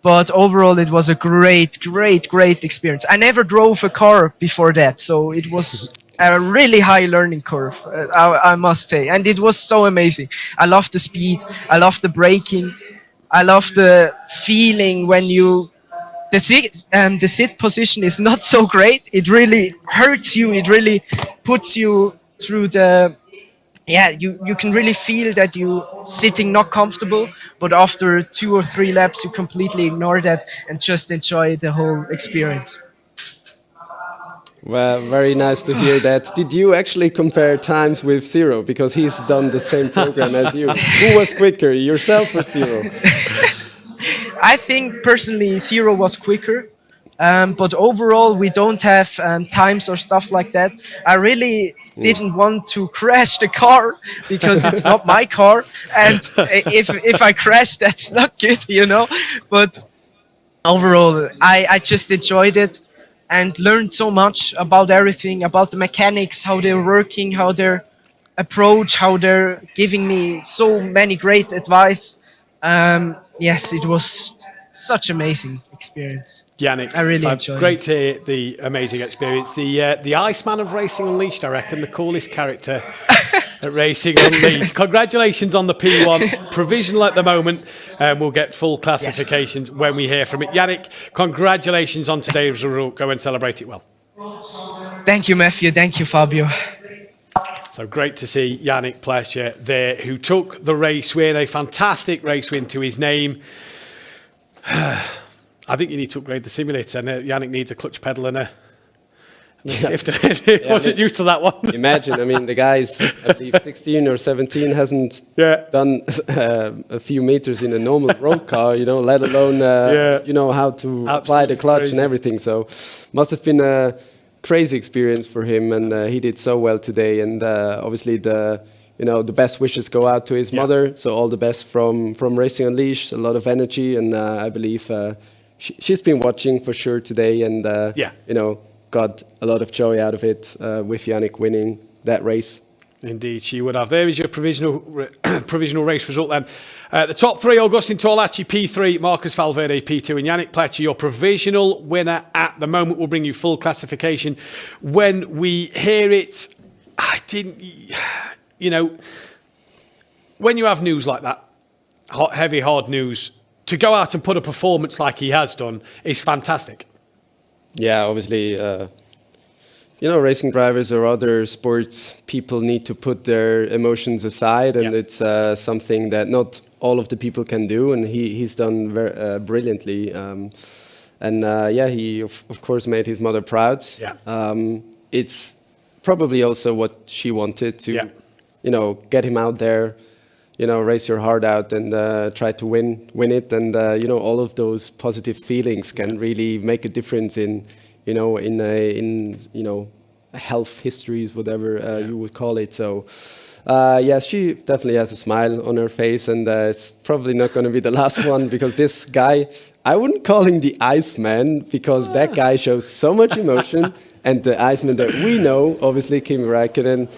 Speaker 13: But overall, it was a great experience. I never drove a car before that, so it was a really high learning curve, I must say. And it was so amazing. I love the speed. I love the braking. I love the feeling when the sit position is not so great. It really hurts you. It really puts you through you can really feel that you sitting not comfortable, but after 2 or 3 laps you completely ignore that and just enjoy the whole experience.
Speaker 4: Well, very nice to hear that. Did you actually compare times with Zero? Because he's done the same program as you. Who was quicker, yourself or Zero?
Speaker 13: I think personally Zero was quicker. But overall, we don't have times or stuff like that. I really didn't want to crash the car because it's not my car, and if I crash, that's not good, But overall, I just enjoyed it and learned so much about everything, about the mechanics, how they're working, how their approach, how they're giving me so many great advice. Yes, it was such amazing experience.
Speaker 3: Yannick,
Speaker 13: I really enjoyed
Speaker 3: great to hear the amazing experience. The Iceman of Racing Unleashed, I reckon, the coolest character at Racing Unleashed. Congratulations on the P1, provisional at the moment, and we'll get full classifications when we hear from it. Yannick, congratulations on today's result. Go and celebrate it well.
Speaker 13: Thank you, Mathew. Thank you, Fabio.
Speaker 3: So great to see Yannick Pleasure there, who took the race win, a fantastic race win to his name. I think you need to upgrade the simulator, and Yannick needs a clutch pedal and a shifter. Wasn't used to that one.
Speaker 4: Imagine, the guy's, I believe, 16 or 17, hasn't done a few meters in a normal road car, let alone, how to apply the clutch and everything. So must have been a crazy experience for him, and he did so well today. And obviously the best wishes go out to his mother. So all the best from Racing Unleashed, a lot of energy, and I believe she's been watching for sure today, and got a lot of joy out of it with Yannick winning that race.
Speaker 3: Indeed, she would have. There is your provisional race result then. The top 3, Augustin Torlacci, P3, Marcus Valverde, P2, and Yannick Pleasure, your provisional winner at the moment. Will bring you full classification when we hear it. I didn't... when you have news like that, heavy, hard news, to go out and put a performance like he has done is fantastic.
Speaker 4: Yeah, obviously, racing drivers or other sports people need to put their emotions aside, and it's something that not all of the people can do, and he's done very brilliantly. He of course made his mother proud. It's probably also what she wanted to, get him out there, race your heart out and try to win it. And, all of those positive feelings can really make a difference in health histories, whatever you would call it. So, she definitely has a smile on her face, and it's probably not going to be the last one, because this guy, I wouldn't call him the Iceman, because that guy shows so much emotion, and the Iceman that we know, obviously Kimi Räikkönen,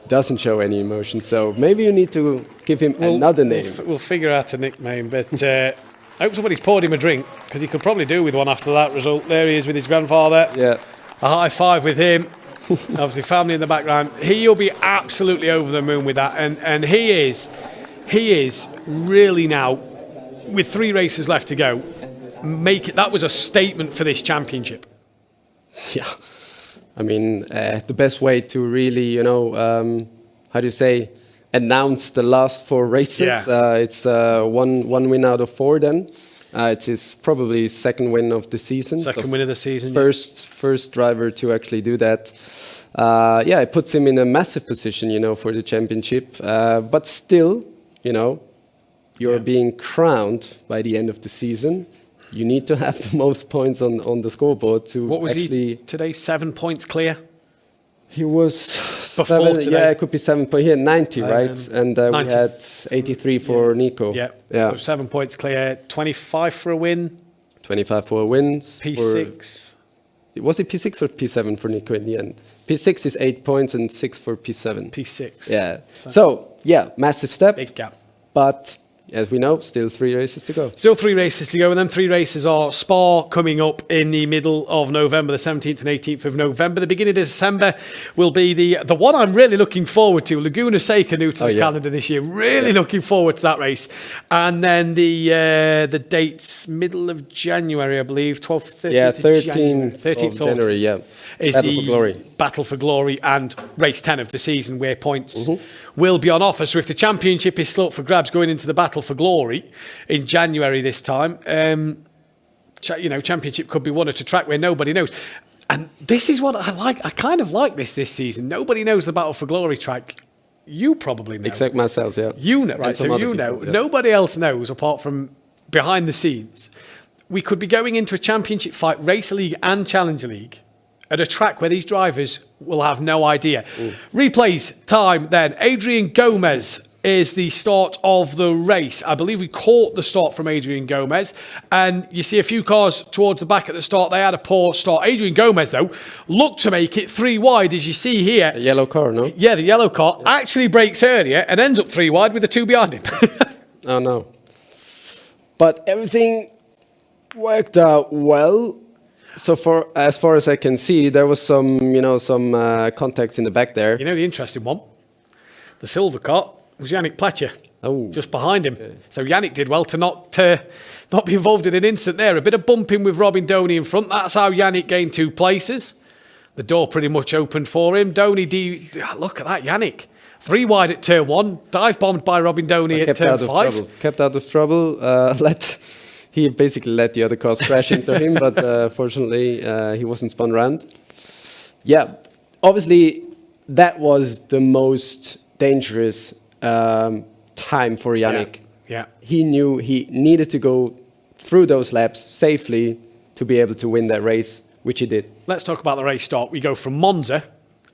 Speaker 4: doesn't show any emotion. So maybe you need to give him another name.
Speaker 3: We'll figure out a nickname, but I hope somebody's poured him a drink, because he could probably do with one after that result. There he is with his grandfather.
Speaker 4: Yeah.
Speaker 3: A high five with him. Obviously family in the background. He'll be absolutely over the moon with that, and he is really now, with 3 races left to go, that was a statement for this championship.
Speaker 4: Yeah, I mean, the best way to really, how do you say, announce the last 4 races. It's one win out of 4 then. It's his probably second win of the season.
Speaker 3: Second win of the season.
Speaker 4: First driver to actually do that. It puts him in a massive position, for the championship. But still, you're being crowned by the end of the season. You need to have the most points on the scoreboard to
Speaker 3: What was
Speaker 4: actually...
Speaker 3: he today? 7 points clear?
Speaker 4: He was
Speaker 3: Before today.
Speaker 4: it could be 7 points. He had 90, right? And 90. We had 83 for Nico.
Speaker 3: Yeah. So 7 points clear. 25 for a win.
Speaker 4: 25 for wins.
Speaker 3: P6.
Speaker 4: Was it P6 or P7 for Nico in the end? P6 is 8 points and 6 for P7.
Speaker 3: P6.
Speaker 4: Yeah. So massive step.
Speaker 3: Big gap.
Speaker 4: But as we know, still 3 races to go.
Speaker 3: Still 3 races to go, and then 3 races are Spa coming up in the middle of November, the 17th and 18th of November. The beginning of December will be the one I'm really looking forward to. Laguna Seca new to the calendar this year. Really looking forward to that race. And then the dates, middle of January, I believe, 12th, 13th
Speaker 4: of January,
Speaker 3: is
Speaker 4: Battle for Glory.
Speaker 3: Battle for Glory and race 10 of the season, where points will be on offer. So if the championship is still up for grabs going into the Battle for Glory in January this time, championship could be won at a track where nobody knows. And this is what I like. I kind of like this season. Nobody knows the Battle for Glory track. You probably know.
Speaker 4: Except myself, yeah.
Speaker 3: You know, right? So you know. Nobody else knows apart from behind the scenes. We could be going into a championship fight, Race League and Challenger League, at a track where these drivers will have no idea. Replays time then. Adrian Gomez is the start of the race. I believe we caught the start from Adrian Gomez, and you see a few cars towards the back at the start. They had a poor start. Adrian Gomez, though, looked to make it 3 wide, as you see here.
Speaker 4: The yellow car, no?
Speaker 3: Yeah, the yellow car actually breaks earlier and ends up 3 wide with the 2 behind him.
Speaker 4: Oh, no. But everything worked out well. So as far as I can see, there was some contacts in the back there.
Speaker 3: You know the interesting one? The silver car was Yannick Pletcher, just behind him. Okay. So Yannick did well to not be involved in an incident there. A bit of bumping with Robin Doney in front. That's how Yannick gained 2 places. The door pretty much opened for him. Doney, look at that, Yannick. 3 wide at turn 1, dive bombed by Robin Doney at turn 5.
Speaker 4: Kept out of trouble. He basically let the other cars crash into him, but fortunately he wasn't spun around. Yeah, obviously that was the most dangerous time for Yannick.
Speaker 3: Yeah.
Speaker 4: He knew he needed to go through those laps safely to be able to win that race, which he did.
Speaker 3: Let's talk about the race start. We go from Monza,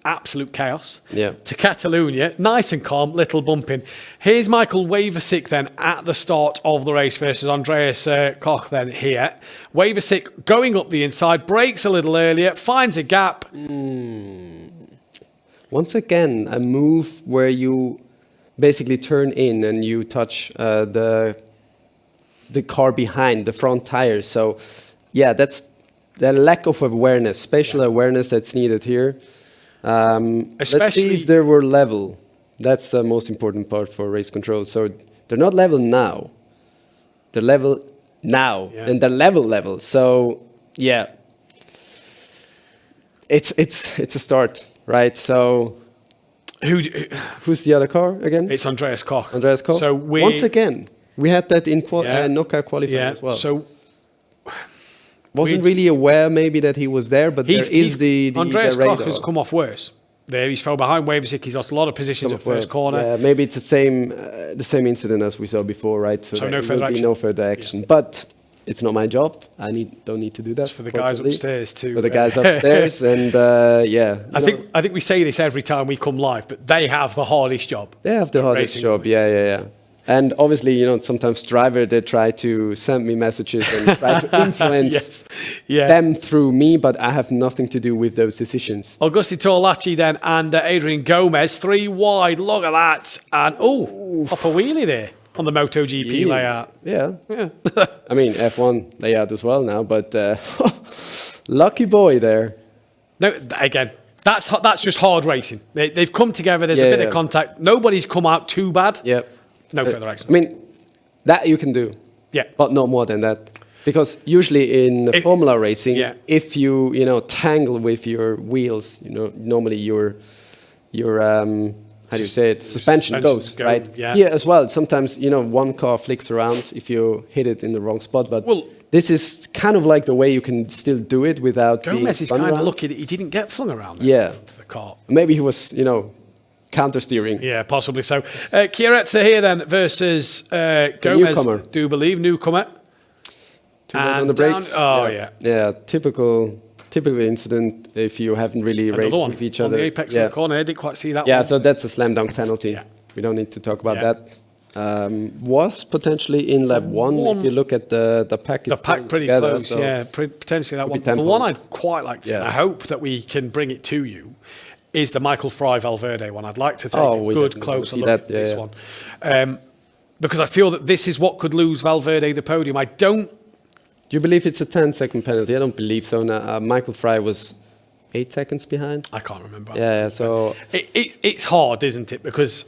Speaker 3: absolute chaos,
Speaker 4: to
Speaker 3: Catalonia, nice and calm, little bumping. Here's Michael Waversick then at the start of the race versus Andreas Koch then here. Waversick going up the inside, brakes a little earlier, finds a gap.
Speaker 4: Once again, a move where you basically turn in and you touch the car behind, the front tires. So, that's the lack of awareness, spatial awareness that's needed here. Let's see if they were level. That's the most important part for race control. So they're not level now. They're level now, and they're level. So it's a start, right? So who's the other car again?
Speaker 3: It's Andreas Koch.
Speaker 4: Andreas Koch.
Speaker 3: So
Speaker 4: once again, we had that in knockout qualifying as well.
Speaker 3: So.
Speaker 4: Wasn't really aware maybe that he was there, but the
Speaker 3: Andreas
Speaker 4: radar.
Speaker 3: Koch has come off worse. There, he's fell behind Waversick. He's lost a lot of positions at first corner.
Speaker 4: Yeah, maybe it's the same incident as we saw before, right? So
Speaker 3: no further action.
Speaker 4: No further action. But it's not my job. Don't need to do that.
Speaker 3: It's for the guys upstairs too.
Speaker 4: For the guys upstairs, and yeah.
Speaker 3: I think we say this every time we come live, but they have the hardest job.
Speaker 4: They have the hardest job. Yeah. And obviously, sometimes driver, they try to send me messages and try to influence them through me, but I have nothing to do with those decisions.
Speaker 3: Augusti Torlacci then and Adrian Gomez, 3 wide. Look at that. And, pop a wheelie there on the MotoGP layout.
Speaker 4: Yeah. I mean, F1 layout as well now, but lucky boy there.
Speaker 3: No, again, that's just hard racing. They've come together. There's a bit of contact. Nobody's come out too bad.
Speaker 4: Yep.
Speaker 3: No further action.
Speaker 4: I mean, that you can do.
Speaker 3: Yeah.
Speaker 4: But not more than that. Because usually in Formula racing, if you tangle with your wheels, normally your how do you say it? Suspension goes, right?
Speaker 3: Yeah.
Speaker 4: Here as well, sometimes, one car flicks around if you hit it in the wrong spot. But this is kind of like the way you can still do it without
Speaker 3: Gomez is
Speaker 4: being
Speaker 3: kind of lucky that he didn't get flung around.
Speaker 4: Yeah.
Speaker 3: The car.
Speaker 4: Maybe he was, counter steering.
Speaker 3: Yeah, possibly so. Chiarezza here then versus Gomez.
Speaker 4: Newcomer.
Speaker 3: Do believe newcomer.
Speaker 4: On the brakes. Yeah, typical incident if you haven't really raced with each other.
Speaker 3: On the apex of the corner, I didn't quite see that one.
Speaker 4: Yeah, so that's a slam dunk penalty. Yeah. We don't need to talk about that. Was potentially in lap one. If you look at the pack,
Speaker 3: the pack pretty
Speaker 4: together,
Speaker 3: close.
Speaker 4: So
Speaker 3: potentially that one. The one I'd quite like to. I hope that we can bring it to you. Is the Michael Fry Valverde one. I'd like to take a good closer look at this one. Because I feel that this is what could lose Valverde the podium. Do
Speaker 4: you believe it's a 10-second penalty? I don't believe so. Now, Michael Fry was 8 seconds behind.
Speaker 3: I can't remember.
Speaker 4: Yeah, so...
Speaker 3: It's hard, isn't it? Because...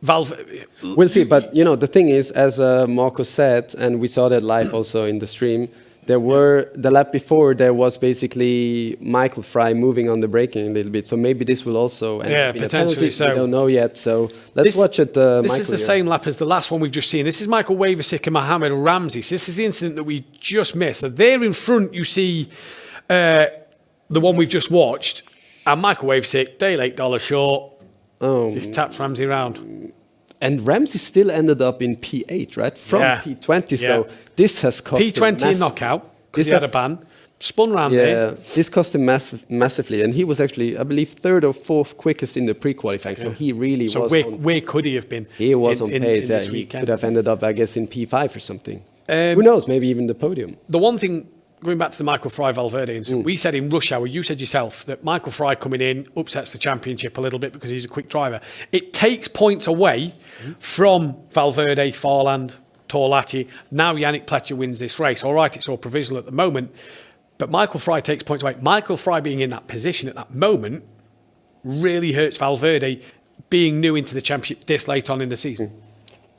Speaker 4: We'll see, but the thing is, as Marco said, and we saw that live also in the stream, the lap before, there was basically Michael Fry moving on the braking a little bit. So maybe this will also end up in a penalty.
Speaker 3: So
Speaker 4: we don't know yet. So let's watch it.
Speaker 3: This is the same lap as the last one we've just seen. This is Michael Wavesick and Mohamed Ramsey. So this is the incident that we just missed. So there in front, you see the one we've just watched. And Michael Wavesick, day late, dollar short. He taps Ramsey round.
Speaker 4: And Ramsey still ended up in P8, right? From P20. So this has cost
Speaker 3: P20 in knockout, because he had a ban. Spun round
Speaker 4: there. This cost him massively. And he was actually, I believe, 3rd or 4th quickest in the pre-qualifying. So he really was
Speaker 3: where could he have been?
Speaker 4: He was on pace. He could have ended up, I guess, in P5 or something. Who knows? Maybe even the podium.
Speaker 3: The one thing... Going back to the Michael Fry Valverde incident, we said in rush hour, you said yourself that Michael Fry coming in upsets the championship a little bit because he's a quick driver. It takes points away from Valverde, Farland, Torlacci. Now Yannick Pletcher wins this race. All right, it's all provisional at the moment, but Michael Fry takes points away. Michael Fry being in that position at that moment really hurts Valverde being new into the championship this late on in the season.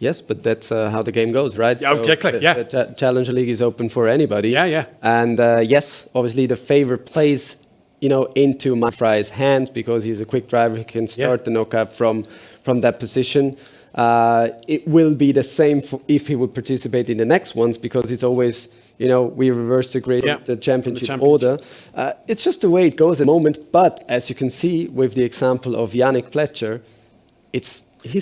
Speaker 4: Yes, but that's how the game goes, right?
Speaker 3: Yeah, exactly.
Speaker 4: The Challenger League is open for anybody.
Speaker 3: Yeah.
Speaker 4: And yes, obviously the favor plays, into Michael Fry's hands because he's a quick driver. He can start the knockout from that position. It will be the same if he would participate in the next ones because it's always, we reverse the grade of the championship order. It's just the way it goes at the moment. But as you can see with the example of Yannick Pletcher, he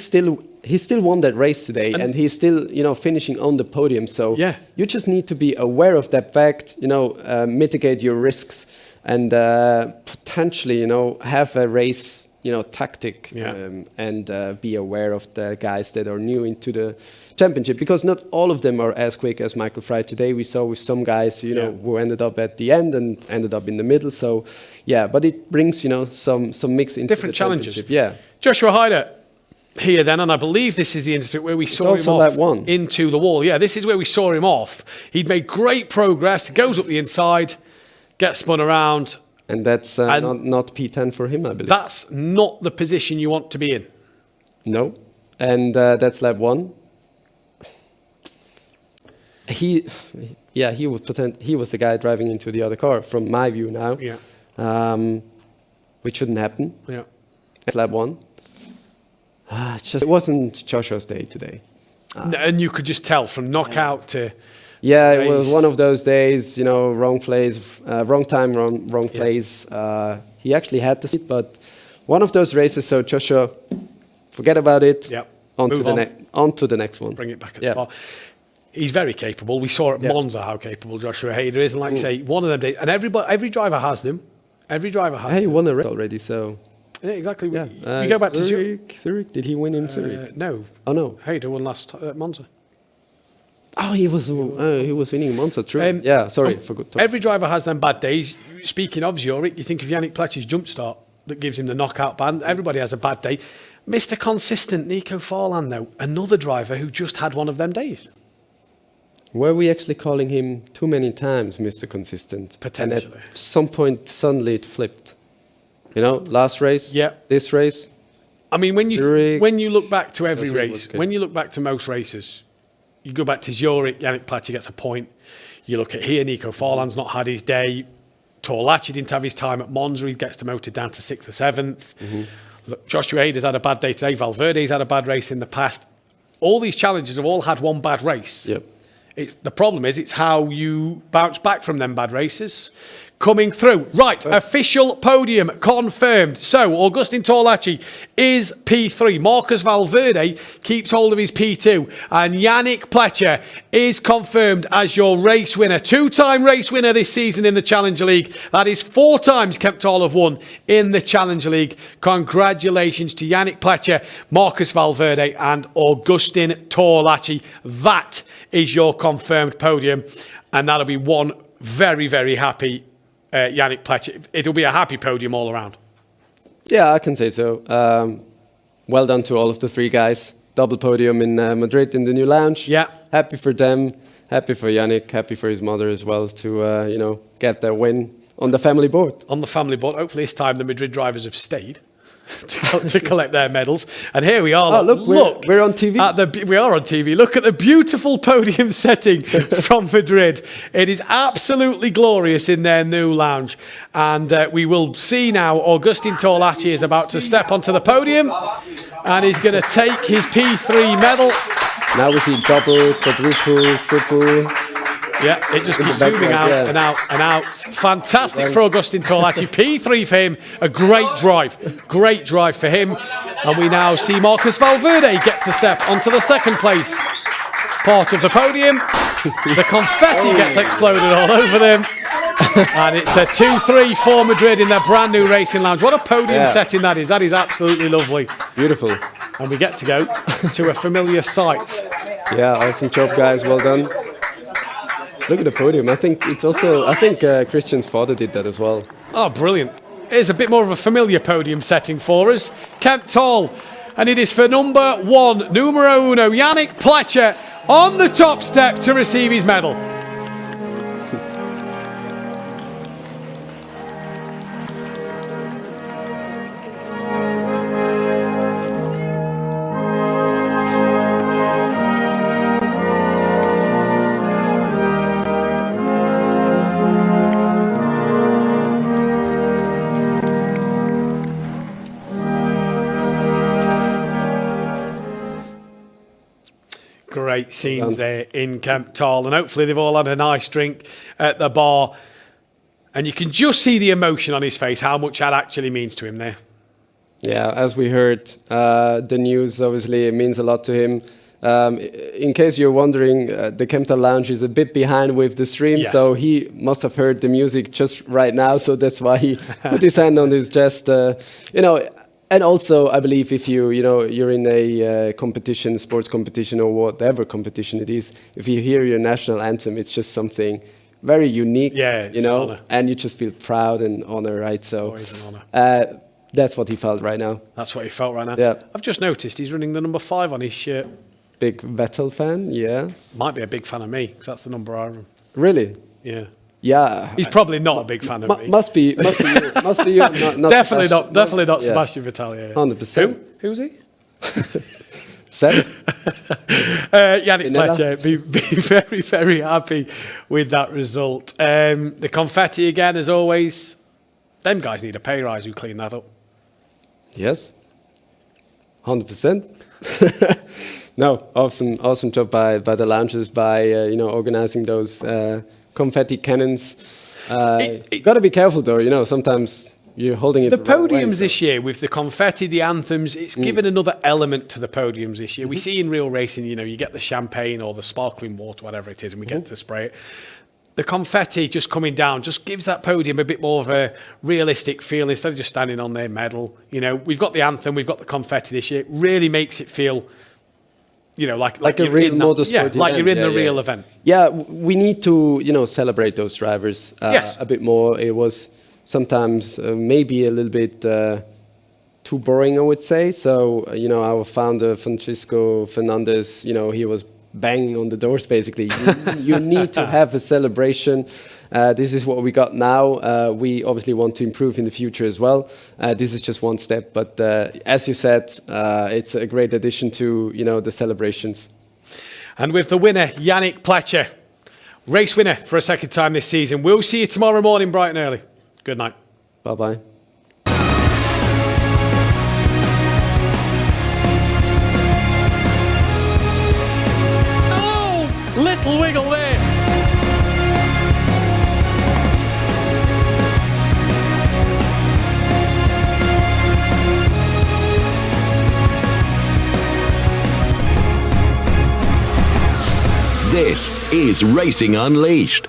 Speaker 4: still won that race today, and he's still, finishing on the podium. So you just need to be aware of that fact, mitigate your risks, and potentially, have a race, tactic, and be aware of the guys that are new into the championship, because not all of them are as quick as Michael Fry today. We saw with some guys, who ended up at the end and ended up in the middle. So, but it brings, some mix into
Speaker 3: different
Speaker 4: the
Speaker 3: challenges.
Speaker 4: Yeah.
Speaker 3: Joshua Heider here then, and I believe this is the incident where we saw him off into the wall. Yeah, this is where we saw him off. He'd made great progress, goes up the inside, gets spun around.
Speaker 4: And that's not P10 for him, I believe.
Speaker 3: That's not the position you want to be in.
Speaker 4: No, and that's lap 1. He was the guy driving into the other car, from my view now.
Speaker 3: Yeah.
Speaker 4: Which shouldn't happen.
Speaker 3: Yeah.
Speaker 4: That's lap 1. It wasn't Joshua's day today.
Speaker 3: And you could just tell from knockout to...
Speaker 4: Yeah, it was one of those days, wrong place, wrong time, wrong place. He actually had the seat, but one of those races, so Joshua, forget about it.
Speaker 3: Yep.
Speaker 4: On to the next one.
Speaker 3: Bring it back at the spot. He's very capable. We saw at Monza how capable Joshua Hader is, and like you say, one of them days. And every driver has them. Every driver has.
Speaker 4: He
Speaker 3: them.
Speaker 4: won a race already, so.
Speaker 3: Yeah,
Speaker 4: exactly.
Speaker 3: Yeah. We go back to
Speaker 4: Zurich. Did he win in Zurich?
Speaker 3: No.
Speaker 4: Oh no.
Speaker 3: Hader won last at Monza.
Speaker 4: Oh, he was winning Monza. True. Forgot.
Speaker 3: Every driver has them bad days. Speaking of Zurich, you think of Yannick Pletcher's jump start that gives him the knockout band. Everybody has a bad day. Mr. Consistent Nico Forlan, though, another driver who just had one of them days.
Speaker 4: Were we actually calling him too many times Mr. Consistent?
Speaker 3: Potentially.
Speaker 4: And at some point, suddenly it flipped. You know, last race, this race.
Speaker 3: I mean, when you look back to every
Speaker 4: Zurich
Speaker 3: race, when you look back to most races, you go back to Zurich, Yannick Pletcher gets a point. You look at here, Nico Forlan's not had his day. Torlacci didn't have his time at Monza. He gets demoted down to 6th or 7th. Look, Joshua Hader's had a bad day today. Valverde's had a bad race in the past. All these challenges have all had one bad race.
Speaker 4: Yep.
Speaker 3: The problem is it's how you bounce back from them bad races. Coming through. Right, official podium confirmed. So, Augustin Torlacci is P3. Marcus Valverde keeps hold of his P2. And Yannick Pletcher is confirmed as your race winner. 2-time race winner this season in the Challenger League. That is 4 times Kemptol have won in the Challenger League. Congratulations to Yannick Pletcher, Marcus Valverde and Augustin Torlacci. That is your confirmed podium. And that'll be one very, very happy Yannick Pletcher. It'll be a happy podium all around.
Speaker 4: Yeah, I can say so. Well done to all of the 3 guys. Double podium in Madrid in the new lounge.
Speaker 3: Yeah.
Speaker 4: Happy for them. Happy for Yannick. Happy for his mother as well to get their win on the family board.
Speaker 3: On the family board. Hopefully this time the Madrid drivers have stayed to collect their medals. And here we are.
Speaker 4: Oh, look, we're on TV.
Speaker 3: We are on TV. Look at the beautiful podium setting from Madrid. It is absolutely glorious in their new lounge. And we will see now Augustin Torlacci is about to step onto the podium and he's going to take his P3 medal.
Speaker 4: Now we see double, quadruple, triple.
Speaker 3: Yeah, it just keeps zooming out and out and out. Fantastic for Augustin Torlacci. P3 for him. A great drive for him. And we now see Marcus Valverde get to step onto the 2nd place part of the podium. The confetti gets exploded all over them. And it's a 2-3 for Madrid in their brand new racing lounge. What a podium setting that is. That is absolutely lovely.
Speaker 4: Beautiful.
Speaker 3: And we get to go to a familiar sight.
Speaker 4: Yeah, awesome job, guys. Well done. Look at the podium. I think Christian's father did that as well.
Speaker 3: Oh, brilliant. Here's a bit more of a familiar podium setting for us. Kemptol. And it is for number 1, numero uno, Yannick Pletcher on the top step to receive his medal. Great scenes there in Kemptol, and hopefully they've all had a nice drink at the bar. And you can just see the emotion on his face, how much that actually means to him there.
Speaker 4: Yeah, as we heard, the news obviously means a lot to him. In case you're wondering, the Kemptol Lounge is a bit behind with the stream, so he must have heard the music just right now, so that's why he put his hand on his chest. And also, I believe if you're in a competition, sports competition or whatever competition it is, if you hear your national anthem, it's just something very unique, and you just feel proud and honor, right? So
Speaker 3: always an honor.
Speaker 4: That's what he felt right now.
Speaker 3: That's what he felt right now.
Speaker 4: Yeah.
Speaker 3: I've just noticed he's running the number 5 on his shirt.
Speaker 4: Big Vettel fan, yes.
Speaker 3: Might be a big fan of me, because that's the number I run.
Speaker 4: Really?
Speaker 3: Yeah.
Speaker 4: Yeah.
Speaker 3: He's probably not a big fan of me.
Speaker 4: Must be you. Not
Speaker 3: definitely
Speaker 4: Sebastian.
Speaker 3: not Sebastian Vettel. Yeah.
Speaker 4: 100%.
Speaker 3: Who's he?
Speaker 4: Seb?
Speaker 3: Yannick Pletcher, be very, very happy with that result. The confetti again, as always. Them guys need a pay rise who clean that up.
Speaker 4: Yes. 100%. No, awesome job by the lounges by organizing those confetti cannons. You got to be careful though. Sometimes you're holding it
Speaker 3: The
Speaker 4: the wrong way,
Speaker 3: podiums
Speaker 4: so-
Speaker 3: this year with the confetti, the anthems, it's given another element to the podiums this year. We see in real racing, you get the champagne or the sparkling water, whatever it is, and we get to spray it. The confetti just coming down just gives that podium a bit more of a realistic feel instead of just standing on their medal. We've got the anthem, we've got the confetti this year. It really makes it feel, like
Speaker 4: a real motorsport
Speaker 3: event. Like you're in the real event.
Speaker 4: Yeah, we need to, celebrate those drivers a bit more. It was sometimes maybe a little bit too boring, I would say. So, our founder, Francisco Fernandez, he was banging on the doors, basically. You need to have a celebration. This is what we got now. We obviously want to improve in the future as well. This is just one step. But as you said, it's a great addition to, the celebrations.
Speaker 3: And with the winner, Yannick Pletcher, race winner for a second time this season. We'll see you tomorrow morning bright and early. Good night.
Speaker 4: Bye-bye.
Speaker 3: Little wiggle there.
Speaker 2: This is Racing Unleashed.